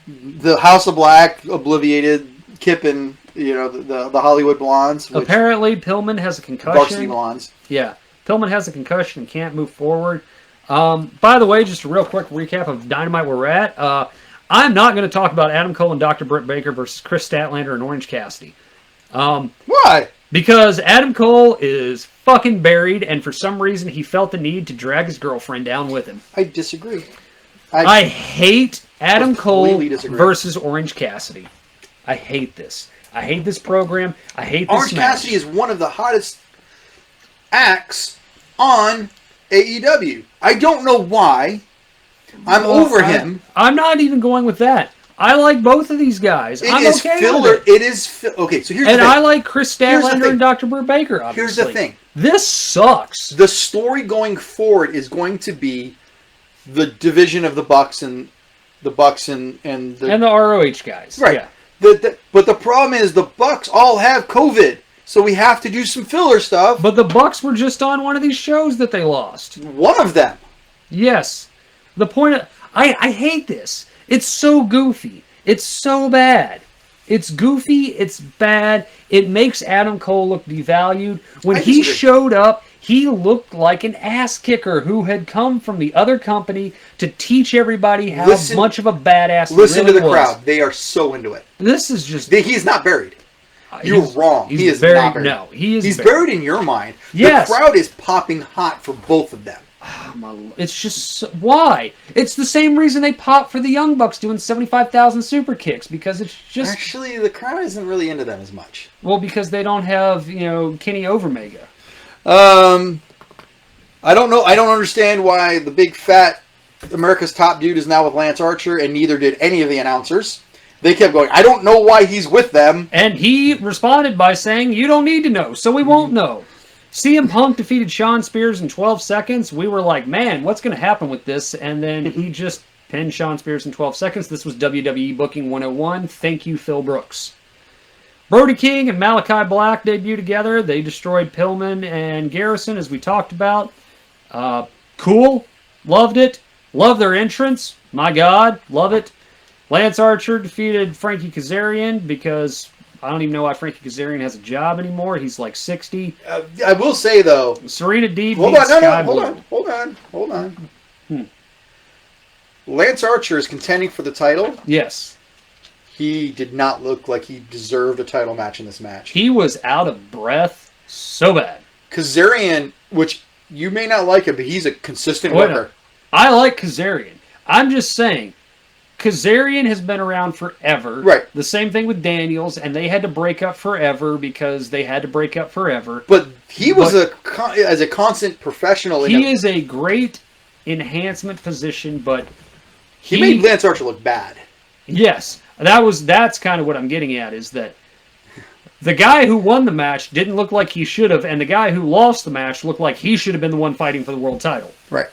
The House of Black obliviated Kip and the Hollywood Blondes.
Apparently, Pillman has a concussion.
Varsity Blondes.
Yeah, Pillman has a concussion and can't move forward. By the way, just a real quick recap of Dynamite where we're at. I'm not going to talk about Adam Cole and Dr. Britt Baker versus Chris Statlander and Orange Cassidy.
Why?
Because Adam Cole is fucking buried, and for some reason he felt the need to drag his girlfriend down with him.
I disagree.
I hate Adam Cole versus Orange Cassidy. I hate this. I hate this program. I hate this
Orange
match.
Cassidy is one of the hottest acts on AEW. I don't know why. I'm over him.
I'm not even going with that. I like both of these guys.
I'm okay filler. With it. It is okay. So here's the thing.
And I like Chris Statlander and Dr. Britt Baker. Obviously.
Here's the thing.
This sucks.
The story going forward is going to be the division of the Bucks and the
ROH guys.
Right.
Yeah.
But the problem is the Bucks all have COVID, so we have to do some filler stuff.
But the Bucks were just on one of these shows that they lost.
One of them.
Yes. The point of... I hate this. It's so goofy. It's so bad. It's goofy. It's bad. It makes Adam Cole look devalued. When he showed up, he looked like an ass kicker who had come from the other company to teach everybody how much of a badass he really was.
Listen to the crowd. They are so into it.
This is just...
He's not buried. You're wrong. He is not buried.
No, he is
He's buried in your mind.
Yes.
The crowd is popping hot for both of them.
It's just... Why? It's the same reason they pop for the Young Bucks doing 75,000 super kicks, because it's just...
Actually, the crowd isn't really into them as much.
Well, because they don't have, Kenny Overmega.
I don't know. I don't understand why the big fat America's Top dude is now with Lance Archer, and neither did any of the announcers. They kept going, I don't know why he's with them.
And he responded by saying, you don't need to know, so we won't know. CM Punk defeated Shawn Spears in 12 seconds. We were like, man, what's going to happen with this? And then he just pinned Shawn Spears in 12 seconds. This was WWE Booking 101. Thank you, Phil Brooks. Brody King and Malachi Black debuted together. They destroyed Pillman and Garrison, as we talked about. Cool. Loved it. Love their entrance. My God. Love it. Lance Archer defeated Frankie Kazarian because I don't even know why Frankie Kazarian has a job anymore. He's like 60.
I will say, though...
Serena Deeb
hold
beats
on,
Sky
hold on. Lance Archer is contending for the title.
Yes.
He did not look like he deserved a title match in this match.
He was out of breath so bad.
Kazarian, which you may not like him, but he's a consistent worker.
I like Kazarian. I'm just saying, Kazarian has been around forever.
Right.
The same thing with Daniels, and they had to break up forever because they had to break up forever.
But he was as a constant professional.
He is a great enhancement position, but
he made Lance Archer look bad.
Yes. That's kind of what I'm getting at, is that the guy who won the match didn't look like he should have, and the guy who lost the match looked like he should have been the one fighting for the world title.
Right.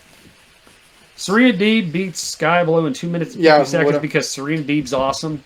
Serena Deeb beats Sky Blue in 2 minutes and 50 seconds because Serena Deeb's awesome.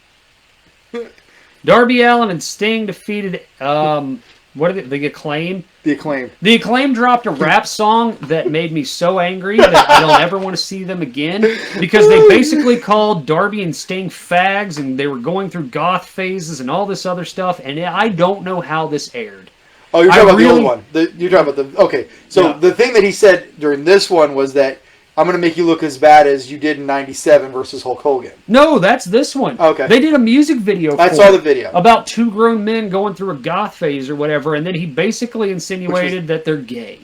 Darby Allin and Sting defeated, the Acclaim?
The Acclaim.
The Acclaim dropped a rap song that made me so angry that I don't ever want to see them again, because they basically called Darby and Sting fags, and they were going through goth phases and all this other stuff, and I don't know how this aired.
Oh, you're talking about the old one. You're talking about the... Okay, so the thing that he said during this one was that I'm going to make you look as bad as you did in 97 versus Hulk Hogan.
No, that's this one.
Okay.
They did a music video
I saw the video.
About two grown men going through a goth phase or whatever, and then he basically insinuated that they're gay.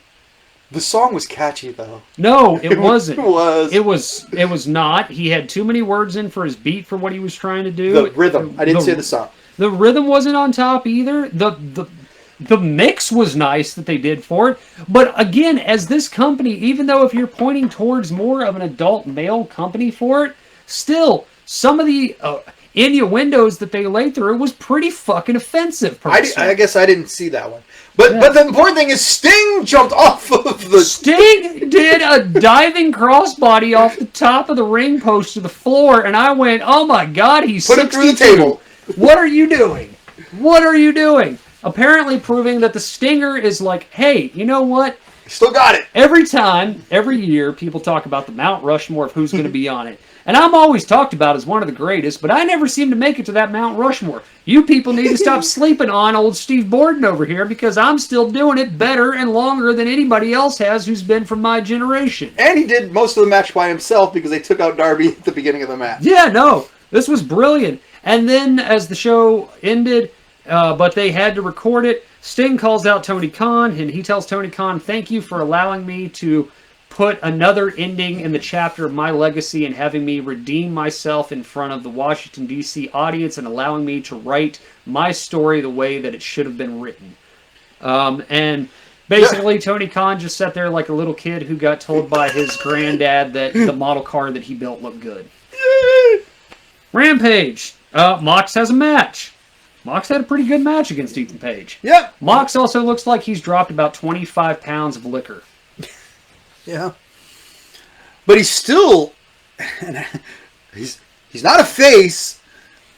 The song was catchy, though.
No, it wasn't.
It
was not. He had too many words in for his beat for what he was trying to do.
The rhythm. I didn't say the song.
The rhythm wasn't on top either. The mix was nice that they did for it. But again, as this company, even though if you're pointing towards more of an adult male company for it, still, some of the innuendos that they laid through was pretty fucking offensive.
I guess I didn't see that one. But the important thing is Sting jumped off of the...
Sting did a diving crossbody off the top of the ring post to the floor, and I went, oh my God, he's 62.
Put him through the table.
What are you doing? What are you doing? Apparently proving that the Stinger is like, hey, you know what?
Still got it.
Every year, people talk about the Mount Rushmore of who's going to be on it. And I'm always talked about as one of the greatest, but I never seem to make it to that Mount Rushmore. You people need to stop sleeping on old Steve Borden over here, because I'm still doing it better and longer than anybody else has who's been from my generation.
And he did most of the match by himself because they took out Darby at the beginning of the match.
Yeah, no. This was brilliant. And then as the show ended... but they had to record it. Sting calls out Tony Khan, and he tells Tony Khan, thank you for allowing me to put another ending in the chapter of my legacy and having me redeem myself in front of the Washington, D.C. audience and allowing me to write my story the way that it should have been written. And basically, Tony Khan just sat there like a little kid who got told by his granddad that the model car that he built looked good. Rampage. Mox has a match. Mox had a pretty good match against Ethan Page.
Yep.
Mox also looks like he's dropped about 25 pounds of liquor.
Yeah. But he's still... he's not a face.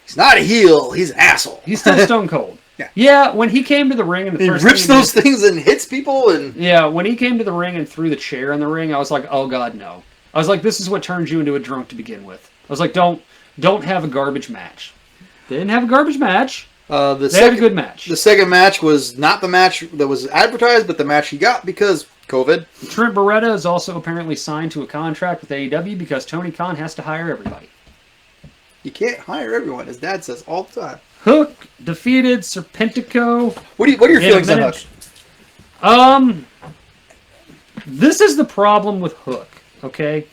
He's not a heel. He's an asshole.
He's still Stone Cold. Yeah, when he came to the ring and
he rips those things and hits people. And
yeah, when he came to the ring and threw the chair in the ring, I was like, oh God, no. I was like, this is what turns you into a drunk to begin with. I was like, don't have a garbage match. They didn't have a garbage match. They had a good match.
The second match was not the match that was advertised, but the match he got because COVID.
Trent Beretta is also apparently signed to a contract with AEW because Tony Khan has to hire everybody.
You can't hire everyone, as Dad says all the time.
Hook defeated Serpentico.
What are your feelings on Hook?
This is the problem with Hook, okay?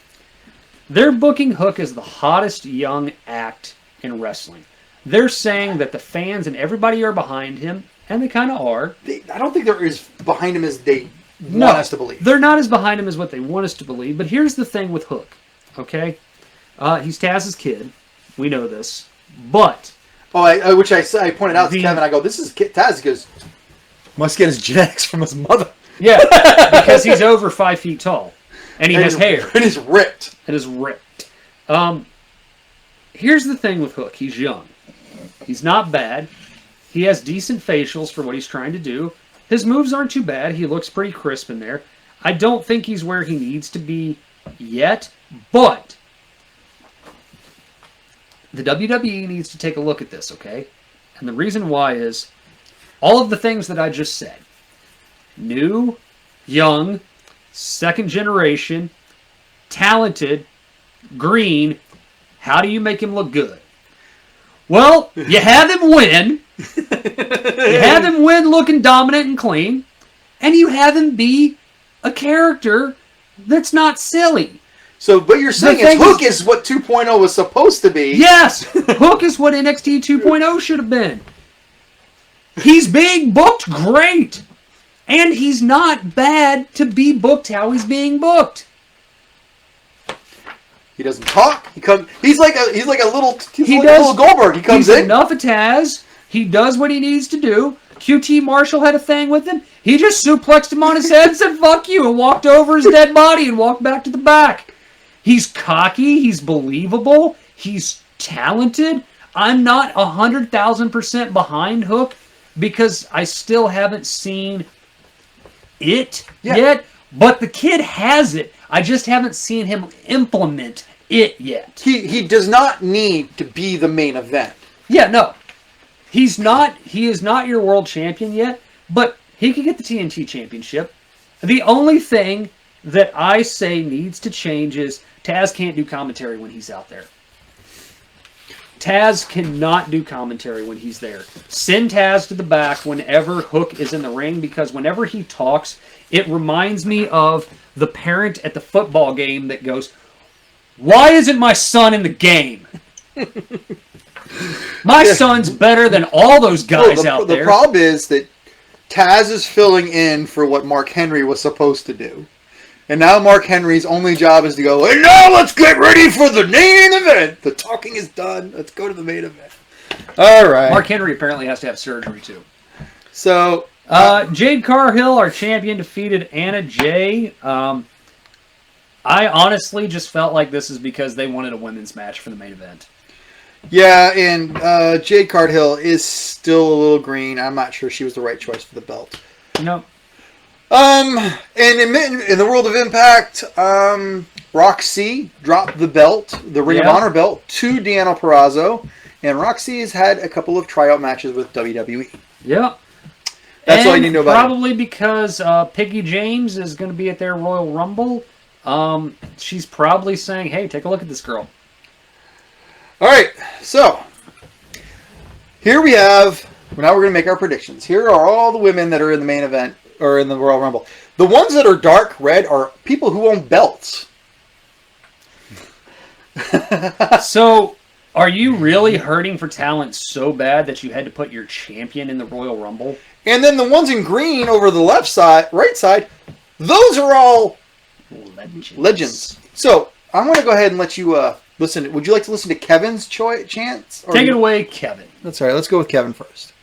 They're booking Hook as the hottest young act in wrestling. They're saying that the fans and everybody are behind him, and they kind of are.
I don't think they're as behind him as they want us to believe.
They're not as behind him as what they want us to believe, but here's the thing with Hook, okay? He's Taz's kid. We know this. But...
which I pointed out to Kevin. I go, this is Taz. He goes, must get his genetics from his mother.
Yeah, because he's over 5 feet tall. And he has hair.
And he's ripped.
Here's the thing with Hook. He's young. He's not bad. He has decent facials for what he's trying to do. His moves aren't too bad. He looks pretty crisp in there. I don't think he's where he needs to be yet, but the WWE needs to take a look at this, okay? And the reason why is all of the things that I just said. New, young, second generation, talented, green. How do you make him look good? Well, you have him win. You have him win looking dominant and clean. And you have him be a character that's not silly.
So, but you're saying Hook is what 2.0 was supposed to be.
Yes! Hook is what NXT 2.0 should have been. He's being booked great. And he's not bad to be booked how he's being booked.
He doesn't talk. He's like a little Goldberg. He comes in.
Enough of Taz. He does what he needs to do. QT Marshall had a thing with him. He just suplexed him on his head and said, fuck you, and walked over his dead body and walked back to the back. He's cocky. He's believable. He's talented. I'm not 100,000% behind Hook because I still haven't seen it yet. But the kid has it. I just haven't seen him implement it yet.
He does not need to be the main event.
Yeah, no. He's not. He is not your world champion yet, but he could get the TNT championship. The only thing that I say needs to change is Taz can't do commentary when he's out there. Taz cannot do commentary when he's there. Send Taz to the back whenever Hook is in the ring, because whenever he talks, it reminds me of the parent at the football game that goes, "Why isn't my son in the game? My son's better than all those guys out there."
The problem is that Taz is filling in for what Mark Henry was supposed to do. And now Mark Henry's only job is to go, and now let's get ready for the main event. The talking is done. Let's go to the main event. All right.
Mark Henry apparently has to have surgery, too.
So,
Jade Cargill, our champion, defeated Anna Jay. I honestly just felt like this is because they wanted a women's match for the main event.
Yeah, and Jade Cargill is still a little green. I'm not sure she was the right choice for the belt.
No.
And in the world of Impact, Roxy dropped the belt, the Ring of Honor belt, to Deanna Purrazzo, and Roxy has had a couple of tryout matches with WWE.
Yeah.
That's all you need to know about it.
Probably because Piggy James is going to be at their Royal Rumble. She's probably saying, hey, take a look at this girl.
All right, so here we have, now we're going to make our predictions. Here are all the women that are in the main event, or in the Royal Rumble. The ones that are dark red are people who own belts.
So, are you really hurting for talent so bad that you had to put your champion in the Royal Rumble?
And then the ones in green over the left side, right side, those are all legends. So, I'm going to go ahead and let you listen. Would you like to listen to Kevin's chance?
Take it away, Kevin.
That's all right. Let's go with Kevin first.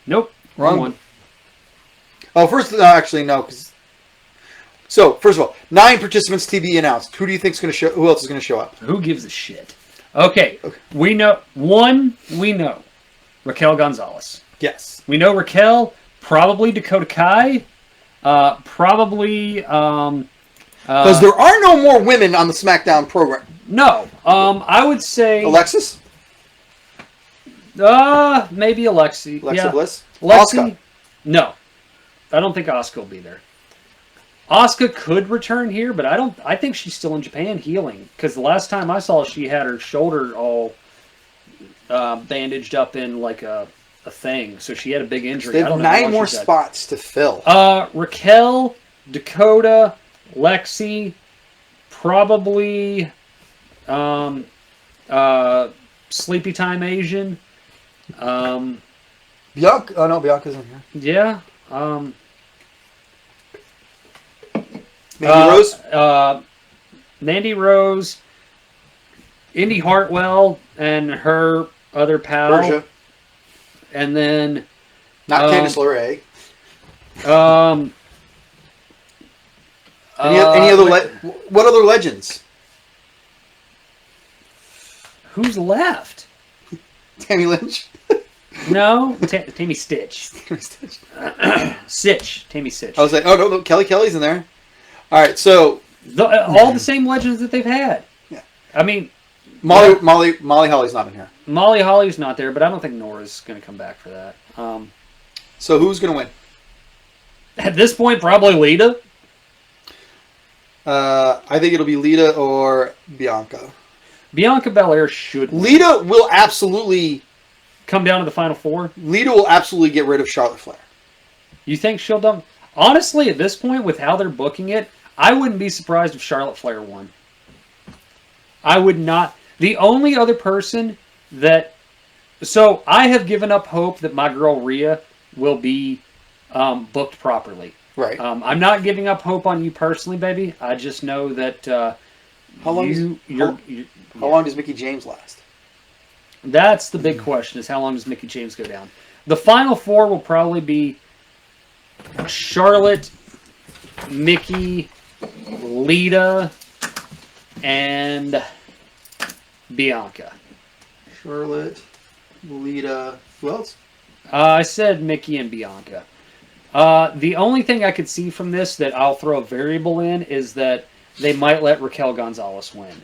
Nope. Wrong one.
Oh, first, actually, no. Cause So, first of all, 9 participants to be announced. Who do you think's going to show? Who else is going to show up?
Who gives a shit? Okay. We know. One, we know. Raquel Gonzalez.
Yes.
We know Raquel, probably Dakota Kai, probably...
Because there are no more women on the SmackDown program.
No. I would say...
Alexis?
Maybe Alexi.
Alexa Bliss?
Lexi?
Asuka?
No. I don't think Asuka will be there. Asuka could return here, but I think she's still in Japan healing. Because the last time I saw, she had her shoulder all bandaged up in like a thing. So she had a big injury.
They have 9 more spots to fill.
Raquel, Dakota, Lexi, probably Sleepy Time Asian.
Bianca? Oh, no, Bianca's in here.
Yeah.
Mandy Rose?
Mandy Rose, Indy Hartwell, and her other pal.
Persia.
And then...
Not Candice LeRae. Any other... what other legends?
Who's left?
Tammy Lynch?
No, Tammy Stitch. Sitch. Tammy Sitch.
I was like, oh, no, Kelly's in there. All right, so...
all the same legends that they've had.
Yeah.
I mean...
Molly Holly's not in here.
Molly Holly's not there, but I don't think Nora's going to come back for that.
So who's going to win?
At this point, probably Lita.
I think it'll be Lita or Bianca.
Bianca Belair should win.
Lita will absolutely...
Come down to the Final Four?
Lita will absolutely get rid of Charlotte Flair.
You think she'll dump... Honestly, at this point, with how they're booking it, I wouldn't be surprised if Charlotte Flair won. I would not... The only other person that... So, I have given up hope that my girl Rhea will be booked properly.
Right.
I'm not giving up hope on you personally, baby. I just know that
how long does Mickie James last?
That's the big question, is how long does Mickie James go down? The Final Four will probably be Charlotte, Mickie, Lita, and Bianca.
Charlotte, Lita, who else?
I said Mickie and Bianca. The only thing I could see from this that I'll throw a variable in is that they might let Raquel Gonzalez win.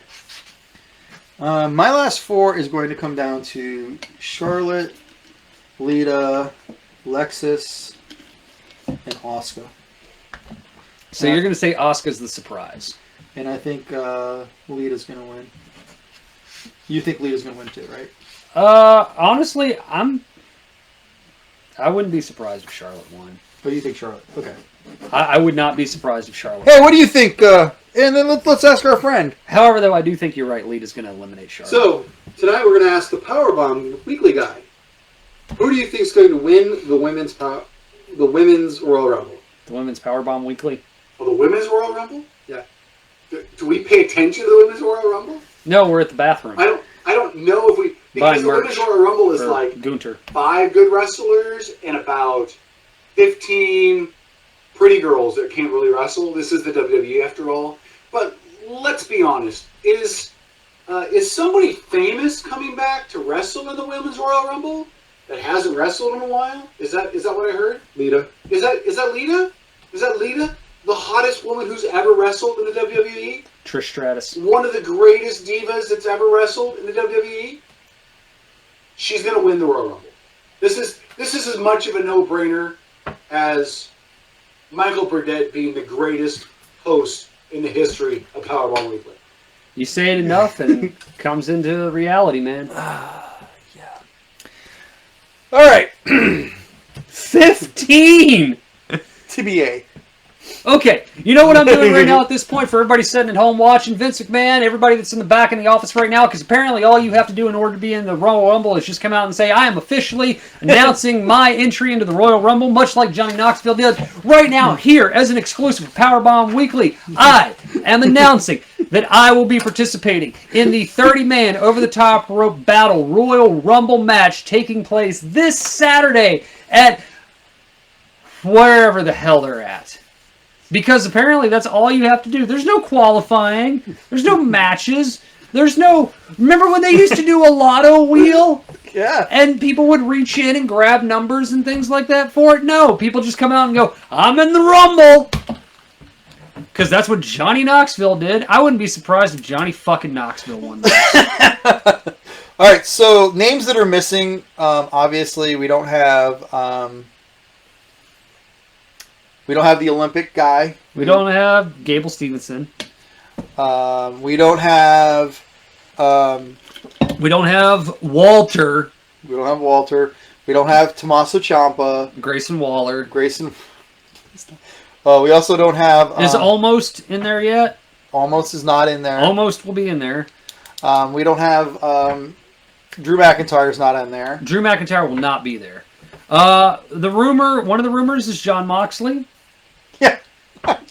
My last 4 is going to come down to Charlotte, Lita, Lexis, and Asuka.
So you're going to say Asuka's the surprise.
And I think Lita's going to win. You think Lita's going to win too, right?
Honestly, I wouldn't be surprised if Charlotte won.
But you think Charlotte? Okay.
I would not be surprised if Charlotte
Hey, what do you think? And then let's ask our friend.
However, though, I do think you're right. Lita's going to eliminate Charlotte.
So, tonight we're going to ask the Powerbomb Weekly Guy. Who do you think is going to win the women's Royal Rumble?
The Women's Powerbomb Weekly?
Oh, the Women's Royal Rumble? Yeah. Do we pay attention to the Women's Royal Rumble?
No, we're at the bathroom.
I don't know if we... Because the Women's Royal Rumble is like
Gunter.
5 good wrestlers and about 15 pretty girls that can't really wrestle. This is the WWE after all. But let's be honest. Is somebody famous coming back to wrestle in the Women's Royal Rumble that hasn't wrestled in a while? Is that what I heard?
Lita.
Is that Lita? Is that Lita? The hottest woman who's ever wrestled in the WWE?
Trish Stratus.
One of the greatest divas that's ever wrestled in the WWE? She's going to win the Royal Rumble. This is as much of a no-brainer as Michael Burdett being the greatest host in the history of Powerball Weekly.
You say it enough and it comes into reality, man.
Yeah. All right.
15!
TBA.
Okay, you know what I'm doing right now at this point for everybody sitting at home watching? Vince McMahon, everybody that's in the back in the office right now, because apparently all you have to do in order to be in the Royal Rumble is just come out and say, I am officially announcing my entry into the Royal Rumble, much like Johnny Knoxville did. Right now, here, as an exclusive Powerbomb Weekly, I am announcing that I will be participating in the 30-man over-the-top rope battle Royal Rumble match taking place this Saturday at wherever the hell they're at. Because apparently that's all you have to do. There's no qualifying. There's no matches. There's no... Remember when they used to do a lotto wheel?
Yeah.
And people would reach in and grab numbers and things like that for it? No. People just come out and go, I'm in the Rumble. Because that's what Johnny Knoxville did. I wouldn't be surprised if Johnny fucking Knoxville won that.
All right, so names that are missing. Obviously, we don't have the Olympic guy.
We don't have Gable Stevenson.
We don't have.
We don't have Walter.
We don't have Walter. We don't have Tommaso Champa.
Grayson Waller.
Grayson. We also don't have.
Is Almost in there yet?
Almost is not in there.
Almost will be in there.
We don't have. Drew McIntyre's not in there.
Drew McIntyre will not be there. One of the rumors is Jon Moxley.
Yeah.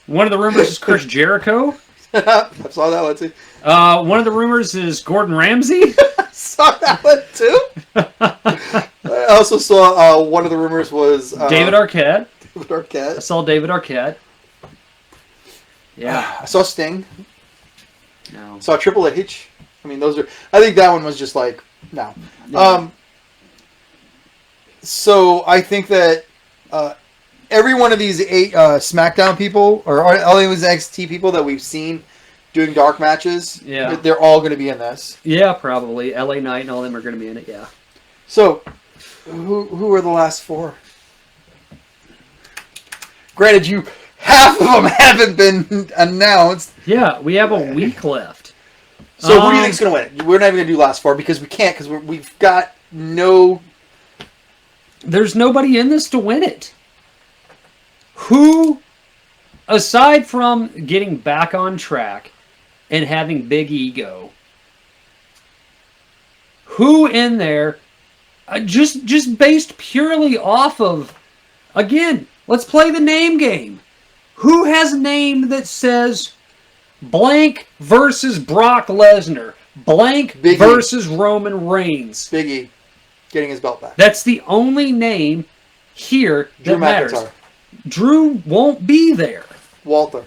One of the rumors is Chris Jericho.
I saw that one too.
One of the rumors is Gordon Ramsay.
I saw that one too. I also saw one of the rumors was
David Arquette.
David Arquette.
I saw David Arquette. Yeah.
I saw Sting.
No.
Saw Triple H. I mean, those are. I think that one was just like no.
Yeah.
So I think that every one of these 8 SmackDown people or all these NXT people that we've seen doing dark matches,
yeah,
they're all going to be in this.
Yeah, probably. LA Knight and all them are going to be in it. Yeah.
So, who are the last 4? Granted, half of them haven't been announced.
Yeah, we have a week left.
So who do you think's going to win? We're not even going to do last 4 because we can't because we've got no.
There's nobody in this to win it. Who, aside from getting back on track and having big ego, who in there, just based purely off of, again, let's play the name game. Who has a name that says blank versus Brock Lesnar, blank
Big E.
versus Roman Reigns?
Big E getting his belt back.
That's the only name here that
Drew
matters.
McIntyre.
Drew won't be there.
Walter.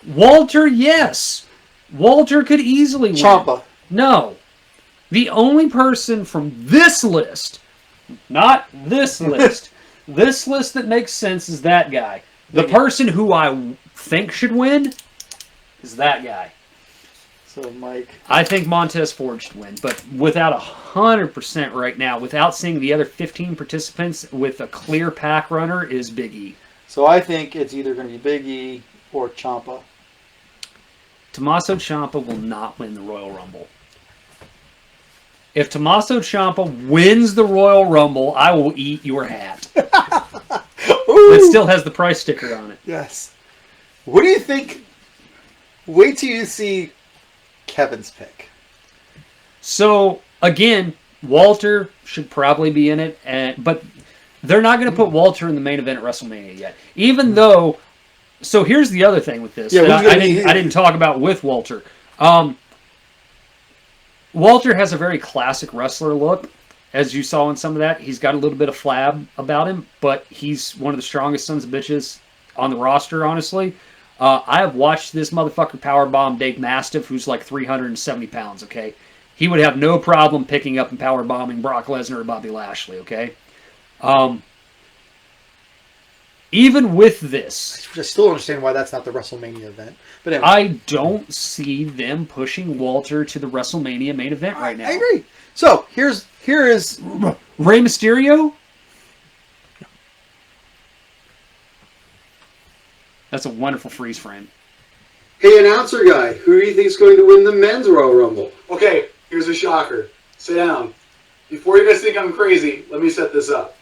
Walter, yes. Walter could easily win.
Ciampa.
No. The only person from this list, not this list, this list that makes sense is that guy. The person who I think should win is that guy.
So, Mike.
I think Montez Ford should win, but without 100% right now, without seeing the other 15 participants with a clear pack runner, is Big E.
So I think it's either going to be Big E or Ciampa.
Tommaso Champa will not win the Royal Rumble. If Tommaso Champa wins the Royal Rumble, I will eat your hat. It still has the price sticker on it.
Yes. What do you think? Wait till you see Kevin's pick.
So, again, Walter should probably be in it, but they're not going to put Walter in the main event at WrestleMania yet. Even though... So here's the other thing with this that I didn't talk about with Walter. Walter has a very classic wrestler look, as you saw in some of that. He's got a little bit of flab about him, but he's one of the strongest sons of bitches on the roster, honestly. I have watched this motherfucker powerbomb Dave Mastiff, who's like 370 pounds, okay? He would have no problem picking up and powerbombing Brock Lesnar or Bobby Lashley, okay? Even with this...
I still don't understand why that's not the WrestleMania event. But anyway.
I don't see them pushing Walter to the WrestleMania main event right now.
I agree. So, here is...
Rey Mysterio? That's a wonderful freeze frame.
Hey, announcer guy, who do you think is going to win the men's Royal Rumble? Okay, here's a shocker. Sit down. Before you guys think I'm crazy, let me set this up.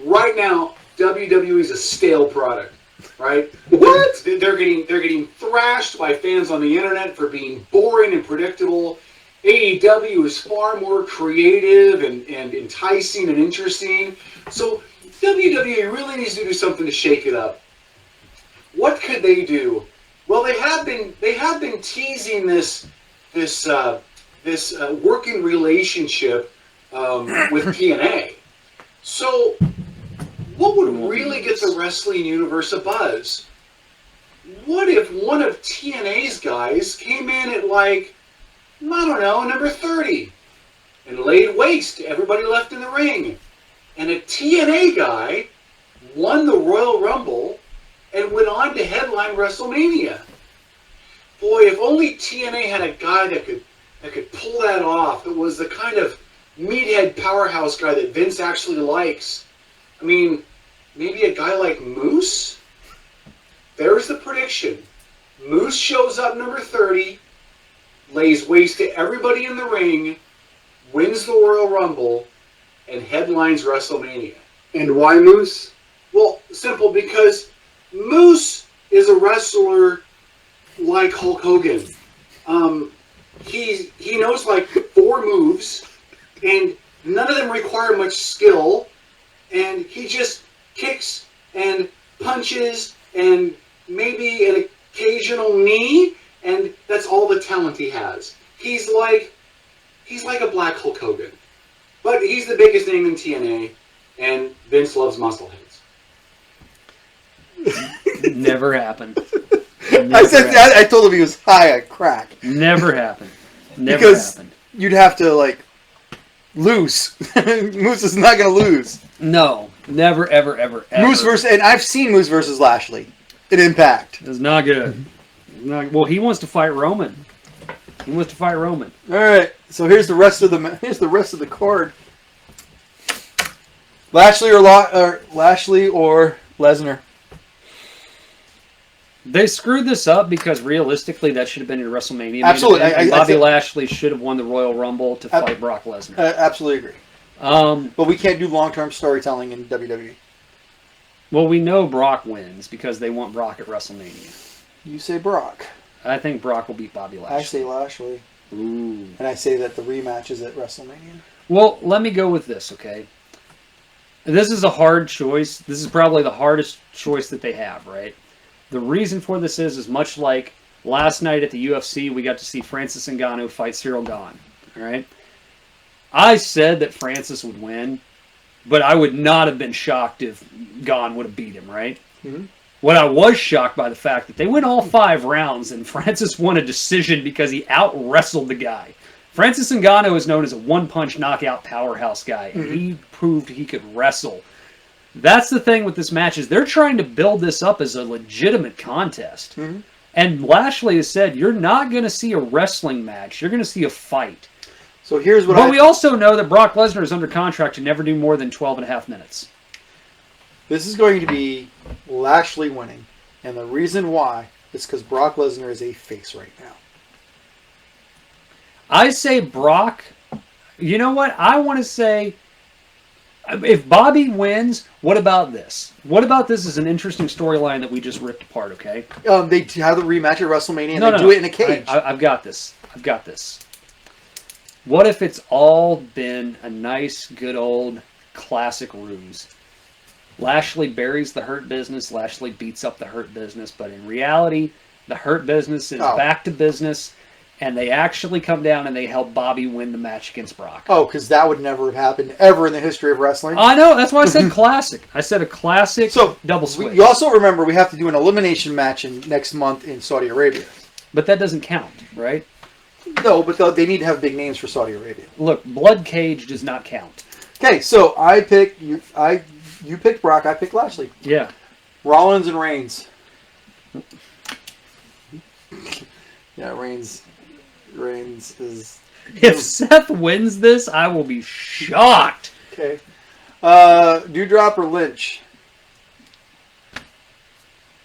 Right now, WWE is a stale product, right? What? They're getting thrashed by fans on the internet for being boring and predictable. AEW is far more creative and enticing and interesting. So WWE really needs to do something to shake it up. What could they do? Well, they have been teasing this working relationship with TNA. So, what would really get the wrestling universe abuzz? what if one of TNA's guys came in at like, I don't know, number 30 and laid waste to everybody left in the ring? And a TNA guy won the Royal Rumble and went on to headline WrestleMania. Boy, if only TNA had a guy that could pull that off. It was the kind of meathead powerhouse guy that Vince actually likes. I mean, maybe a guy like Moose? There's the prediction. Moose shows up number 30, lays waste to everybody in the ring, wins the Royal Rumble, and headlines WrestleMania.
And why Moose?
Well, simple, because Moose is a wrestler like Hulk Hogan. He knows like 4 moves, and none of them require much skill, and he just kicks and punches and maybe an occasional knee, and that's all the talent he has. He's like a black Hulk Hogan. But he's the biggest name in TNA, and Vince loves muscleheads.
Never happened.
I told him he was high on crack.
Never happened. Never
Because
happened.
you'd have to, like, lose. Moose is not going to lose.
No. Never, ever, ever, ever.
Moose versus, and I've seen Moose versus Lashley in Impact.
It's not good. Well, he wants to fight Roman. He wants to fight Roman.
All right, so here's the rest of the card. Lashley or Lesnar.
They screwed this up because realistically that should have been your WrestleMania main
Absolutely.
event, and
I
Bobby
think-
Lashley should have won the Royal Rumble to fight Brock Lesnar.
Absolutely agree. But we can't do long-term storytelling in WWE.
Well, we know Brock wins because they want Brock at WrestleMania.
You say Brock.
I think Brock will beat Bobby Lashley.
I say Lashley.
Ooh.
And I say that the rematch is at WrestleMania.
Well, let me go with this, okay? This is a hard choice. This is probably the hardest choice that they have, right? The reason for this is much like last night at the UFC, we got to see Francis Ngannou fight Cyril Gane, all right? I said that Francis would win, but I would not have been shocked if Gane would have beat him, right?
Mm-hmm.
What I was shocked by the fact that they went all 5 rounds and Francis won a decision because he out-wrestled the guy. Francis Ngannou is known as a one-punch knockout powerhouse guy, and he proved he could wrestle. That's the thing with this match is they're trying to build this up as a legitimate contest.
Mm-hmm.
And Lashley has said, you're not going to see a wrestling match. You're going to see a fight.
So here's what
But we also know that Brock Lesnar is under contract to never do more than 12 and a half minutes.
This is going to be Lashley winning. And the reason why is because Brock Lesnar is a face right now.
I say Brock. You know what? I want to say, if Bobby wins, what about this? What about this is an interesting storyline that we just ripped apart, okay?
They have the rematch at WrestleMania and do it in a cage.
I've got this. I've got this. What if it's all been a nice, good old classic ruse? Lashley buries the Hurt Business. Lashley beats up the Hurt Business. But in reality, the Hurt Business is back to business. And they actually come down and they help Bobby win the match against Brock.
Oh, because that would never have happened ever in the history of wrestling.
I know. That's why I said classic. I said a classic double switch.
You also remember we have to do an elimination match next month in Saudi Arabia.
But that doesn't count, right?
No, but they need to have big names for Saudi Arabia.
Look, Blood Cage does not count.
Okay, so I pick you picked Brock, I picked Lashley.
Yeah.
Rollins and Reigns. Yeah, Reigns is...
If Seth wins this, I will be shocked.
Okay. Dewdrop or Lynch?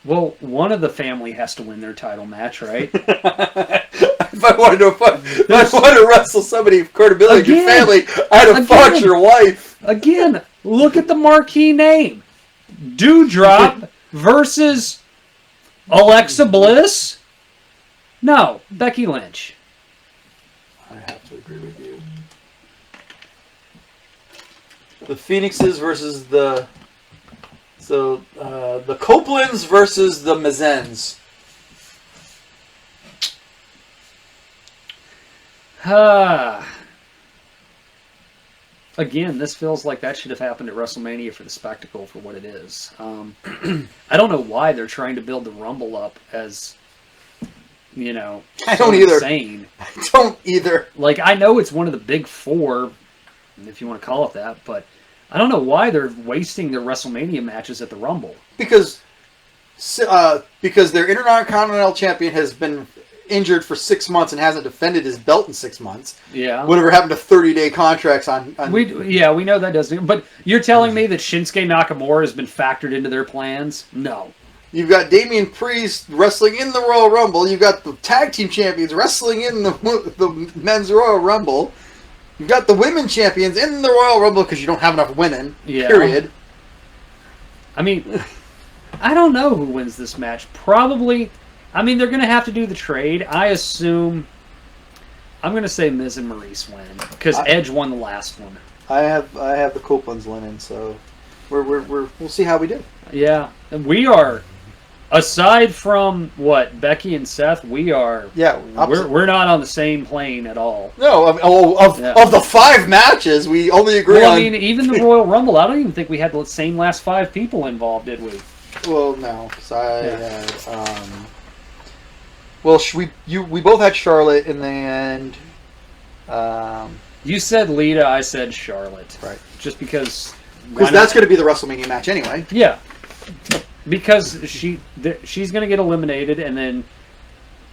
Well, one of the family has to win their title match, right?
If I wanted to wrestle somebody of credibility in your family, I'd have fought your wife.
Again, look at the marquee name. Dewdrop versus Alexa Bliss? No, Becky Lynch.
I have to agree with you. The Phoenixes versus the Copelands versus the Mazens.
again, this feels like that should have happened at WrestleMania for the spectacle for what it is. I don't know why they're trying to build the Rumble up as,
I don't either.
insane.
I don't either.
Like, I know it's one of the big four, if you want to call it that, but I don't know why they're wasting their WrestleMania matches at the Rumble.
Because their Intercontinental Champion has been injured for 6 months and hasn't defended his belt in 6 months.
Yeah.
Whatever happened to 30-day contracts on...
We know that doesn't... But you're telling me that Shinsuke Nakamura has been factored into their plans? No.
You've got Damian Priest wrestling in the Royal Rumble. You've got the Tag Team Champions wrestling in the Men's Royal Rumble. You've got the Women Champions in the Royal Rumble because you don't have enough women, period.
I mean, I don't know who wins this match. Probably... I mean, they're going to have to do the trade. I assume... I'm going to say Miz and Maurice win because Edge won the last one.
I have the Copeland's linen, so we'll see how we do.
Yeah, and we are... Aside from Becky and Seth, we are.
Yeah,
we're not on the same plane at all.
No, of the 5 matches, we only agree on.
I mean, even the Royal Rumble, I don't even think we had the same last 5 people involved, did we?
Well, no, we both had Charlotte in the end.
You said Lita, I said Charlotte.
Right.
Just because
that's going to be the WrestleMania match anyway.
Yeah. Because she's going to get eliminated, and then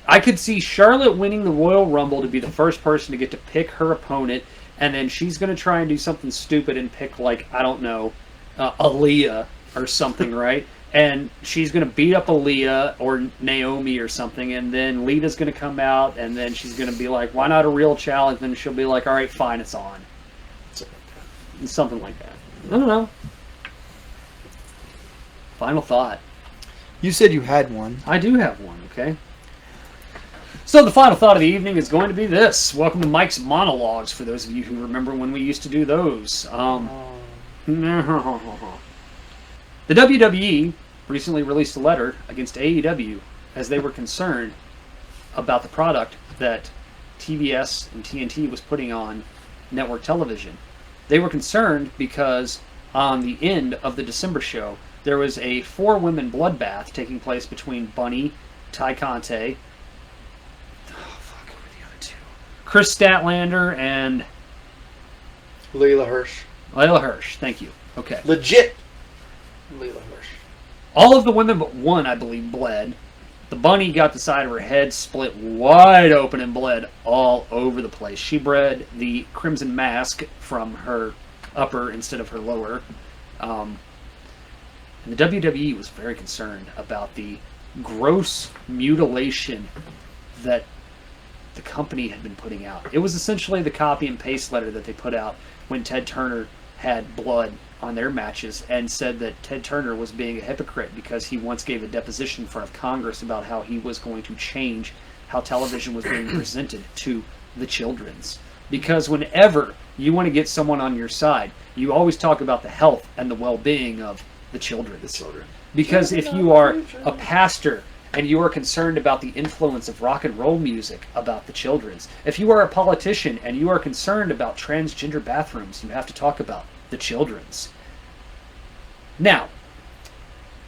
I could see Charlotte winning the Royal Rumble to be the first person to get to pick her opponent, and then she's going to try and do something stupid and pick, I don't know, Aaliyah or something, right? And she's going to beat up Aaliyah or Naomi or something, and then Lita's going to come out, and then she's going to be like, why not a real challenge? And she'll be like, all right, fine, it's on. Something like that. I don't know. Final thought.
You said you had one.
I do have one, okay? So the final thought of the evening is going to be this. Welcome to Mike's Monologues, for those of you who remember when we used to do those. The WWE recently released a letter against AEW as they were concerned about the product that TBS and TNT was putting on network television. They were concerned because on the end of the December show, there was a 4-women bloodbath taking place between Bunny, Ty Conte, who were the other 2? Chris Statlander and
Layla Hirsch.
Layla Hirsch, thank you. Okay.
Legit Layla Hirsch.
All of the women but one, I believe, bled. The Bunny got the side of her head split wide open and bled all over the place. She bred the crimson mask from her upper instead of her lower. And the WWE was very concerned about the gross mutilation that the company had been putting out. It was essentially the copy and paste letter that they put out when Ted Turner had blood on their matches and said that Ted Turner was being a hypocrite because he once gave a deposition in front of Congress about how he was going to change how television was being presented to the children's. Because whenever you want to get someone on your side, you always talk about the health and the well-being of the children. Because if you are a pastor and you are concerned about the influence of rock and roll music about the children's, if you are a politician and you are concerned about transgender bathrooms, you have to talk about the children's. Now,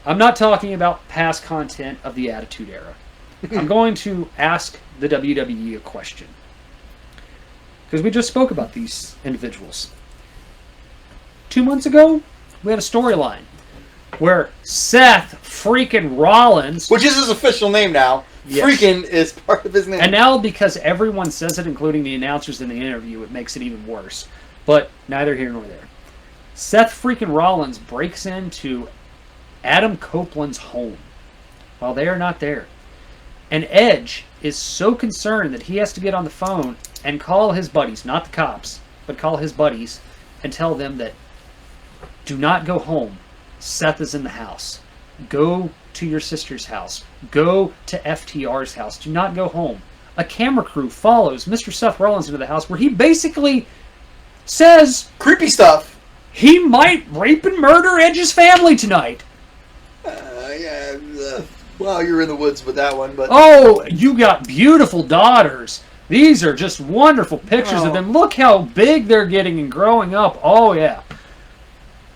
I'm not talking about past content of the Attitude Era. I'm going to ask the WWE a question. Because we just spoke about these individuals. 2 months ago, we had a storyline where Seth freaking Rollins...
Which is his official name now. Yes. Freaking is part of his name.
And now, because everyone says it, including the announcers in the interview, it makes it even worse. But neither here nor there. Seth freaking Rollins breaks into Adam Copeland's home while they are not there. And Edge is so concerned that he has to get on the phone and call his buddies, not the cops, but call his buddies and tell them that do not go home. Seth is in the house. Go to your sister's house. Go to FTR's house. Do not go home. A camera crew follows Mr. Seth Rollins into the house where he basically says...
creepy stuff.
He might rape and murder Edge's family tonight.
Well, you're in the woods with that one, but...
Oh, you got beautiful daughters. These are just wonderful pictures of them. Look how big they're getting and growing up. Oh, yeah.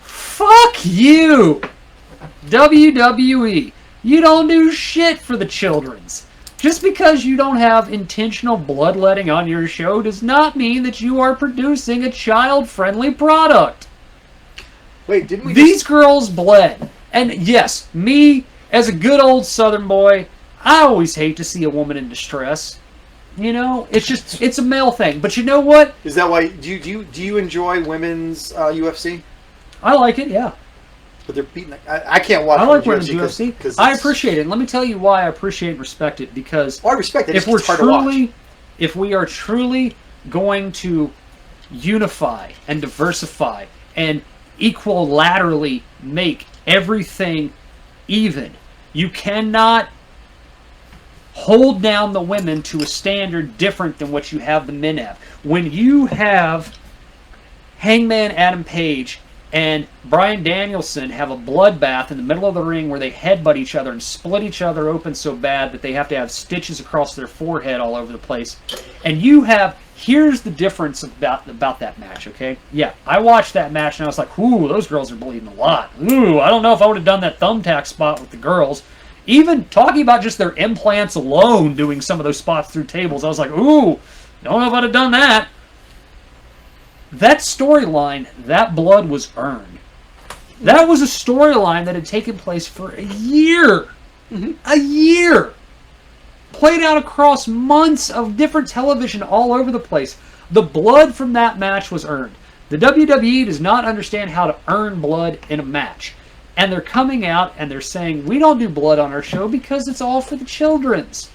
Fuck you, WWE. You don't do shit for the children's. Just because you don't have intentional bloodletting on your show does not mean that you are producing a child-friendly product.
Wait, didn't we?
These girls bled. And yes, me, as a good old Southern boy, I always hate to see a woman in distress. You know, it's a male thing. But you know what?
Is that why? Do you enjoy women's UFC?
I like it, yeah.
But they're beating. I can't watch.
I like women's UFC.
Cause
I appreciate it. And let me tell you why I appreciate and respect it. Because
I respect it.
if we are truly going to unify and diversify and equilaterally make everything even, you cannot hold down the women to a standard different than what you have the men have. When you have Hangman Adam Page and Bryan Danielson have a bloodbath in the middle of the ring where they headbutt each other and split each other open so bad that they have to have stitches across their forehead all over the place. And you have... Here's the difference about that match, okay? Yeah, I watched that match and I was like, ooh, those girls are bleeding a lot. Ooh, I don't know if I would have done that thumbtack spot with the girls. Even talking about just their implants alone doing some of those spots through tables, I was like, ooh, don't know if I'd have done that. That storyline, that blood was earned. That was a storyline that had taken place for a year. Mm-hmm. A year. Played out across months of different television all over the place. The blood from that match was earned. The WWE does not understand how to earn blood in a match. And they're coming out and they're saying, we don't do blood on our show because it's all for the children's.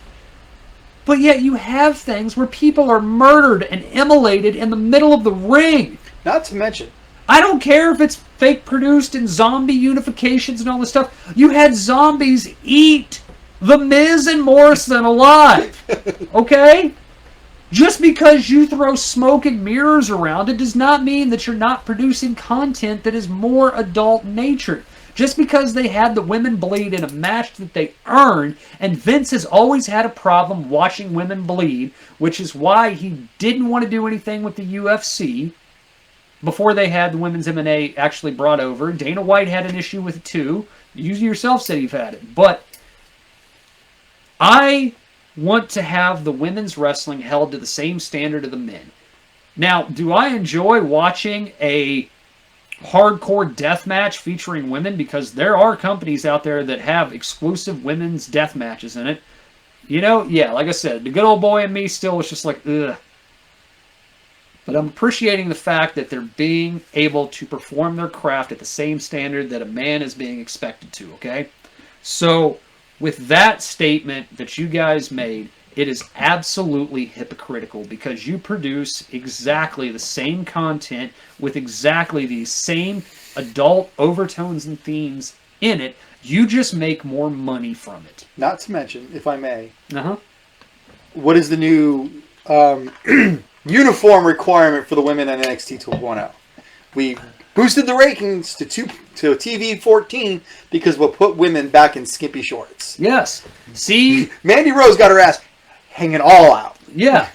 But yet you have things where people are murdered and immolated in the middle of the ring.
Not to mention,
I don't care if it's fake produced and zombie unifications and all this stuff. You had zombies eat The Miz and Morrison alive. Okay? Just because you throw smoke and mirrors around, it does not mean that you're not producing content that is more adult natured. Just because they had the women bleed in a match that they earned, and Vince has always had a problem watching women bleed, which is why he didn't want to do anything with the UFC before they had the women's M&A actually brought over. Dana White had an issue with it too. You yourself said you've had it. But I want to have the women's wrestling held to the same standard of the men. Now, do I enjoy watching a hardcore death match featuring women? Because there are companies out there that have exclusive women's death matches in it. You know, yeah, like I said, the good old boy in me still was just like, ugh. But I'm appreciating the fact that they're being able to perform their craft at the same standard that a man is being expected to, okay? So, with that statement that you guys made, it is absolutely hypocritical because you produce exactly the same content with exactly the same adult overtones and themes in it. You just make more money from it.
Not to mention, if I may,
Uh-huh.
what is the new uniform requirement for the women in NXT 2.0? We boosted the ratings to TV 14 because we'll put women back in skimpy shorts.
Yes. See?
Mandy Rose got her ass hanging all out.
Yeah.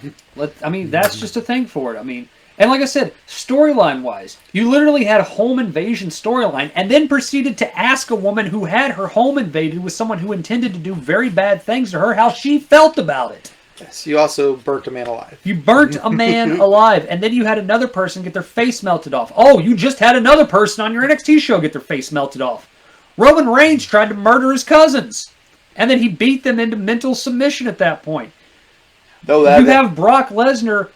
I mean, that's just a thing for it. I mean, and like I said, storyline-wise, you literally had a home invasion storyline and then proceeded to ask a woman who had her home invaded with someone who intended to do very bad things to her how she felt about it.
Yes, you also burnt a man alive.
You burnt a man alive, and then you had another person get their face melted off. Oh, you just had another person on your NXT show get their face melted off. Roman Reigns tried to murder his cousins, and then he beat them into mental submission at that point. You have Brock Lesnar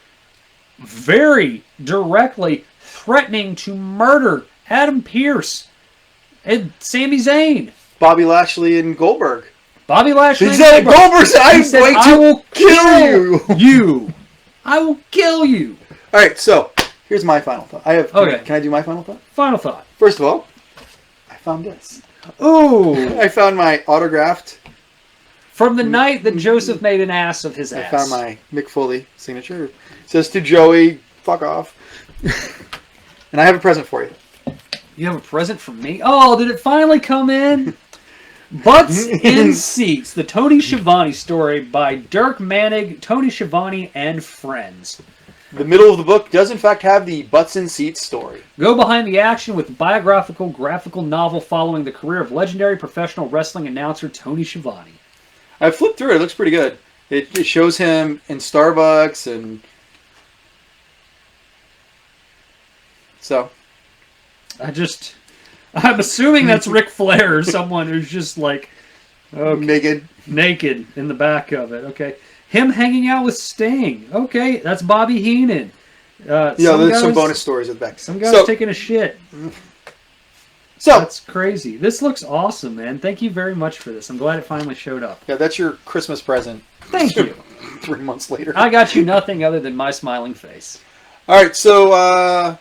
very directly threatening to murder Adam Pearce and Sami Zayn.
Bobby Lashley and Goldberg.
Bobby Lashley.
He said, Goldberg said, I'm going to kill you.
I will kill you.
All right, so here's my final thought. Can I do my final thought?
Final thought.
First of all, I found this.
Ooh.
I found my autographed.
From the night that Joseph made an ass of his ass.
I found my Mick Foley signature. It says to Joey, fuck off. And I have a present for you.
You have a present for me? Oh, did it finally come in? Butts in Seats, the Tony Schiavone story by Dirk Manning, Tony Schiavone, and friends.
The middle of the book does in fact have the Butts in Seats story.
Go behind the action with biographical graphical novel following the career of legendary professional wrestling announcer Tony Schiavone.
I flipped through it. It looks pretty good. It shows him in Starbucks and... So...
I'm assuming that's Ric Flair or someone who's just like...
Naked.
Naked in the back of it. Okay. Him hanging out with Sting. Okay, that's Bobby Heenan.
There's some bonus stories at the back.
Some guy's taking a shit.
So
That's crazy. This looks awesome, man. Thank you very much for this. I'm glad it finally showed up.
Yeah, that's your Christmas present.
Thank you.
3 months later.
I got you nothing other than my smiling face.
All right, so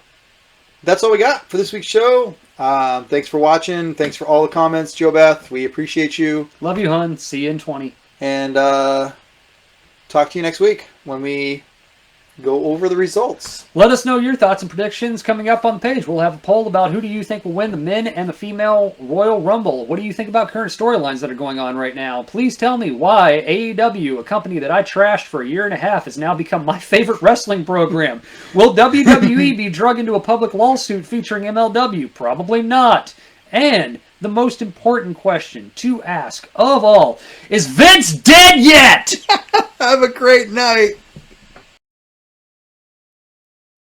that's all we got for this week's show. Thanks for watching. Thanks for all the comments, Joe Beth. We appreciate you.
Love you, hun. See you in 20.
And talk to you next week when we go over the results.
Let us know your thoughts and predictions coming up on the page. We'll have a poll about who do you think will win the men and the female Royal Rumble. What do you think about current storylines that are going on right now? Please tell me why AEW, a company that I trashed for a year and a half, has now become my favorite wrestling program. Will WWE be drug into a public lawsuit featuring MLW? Probably not. And the most important question to ask of all, is Vince dead yet?
Have a great night.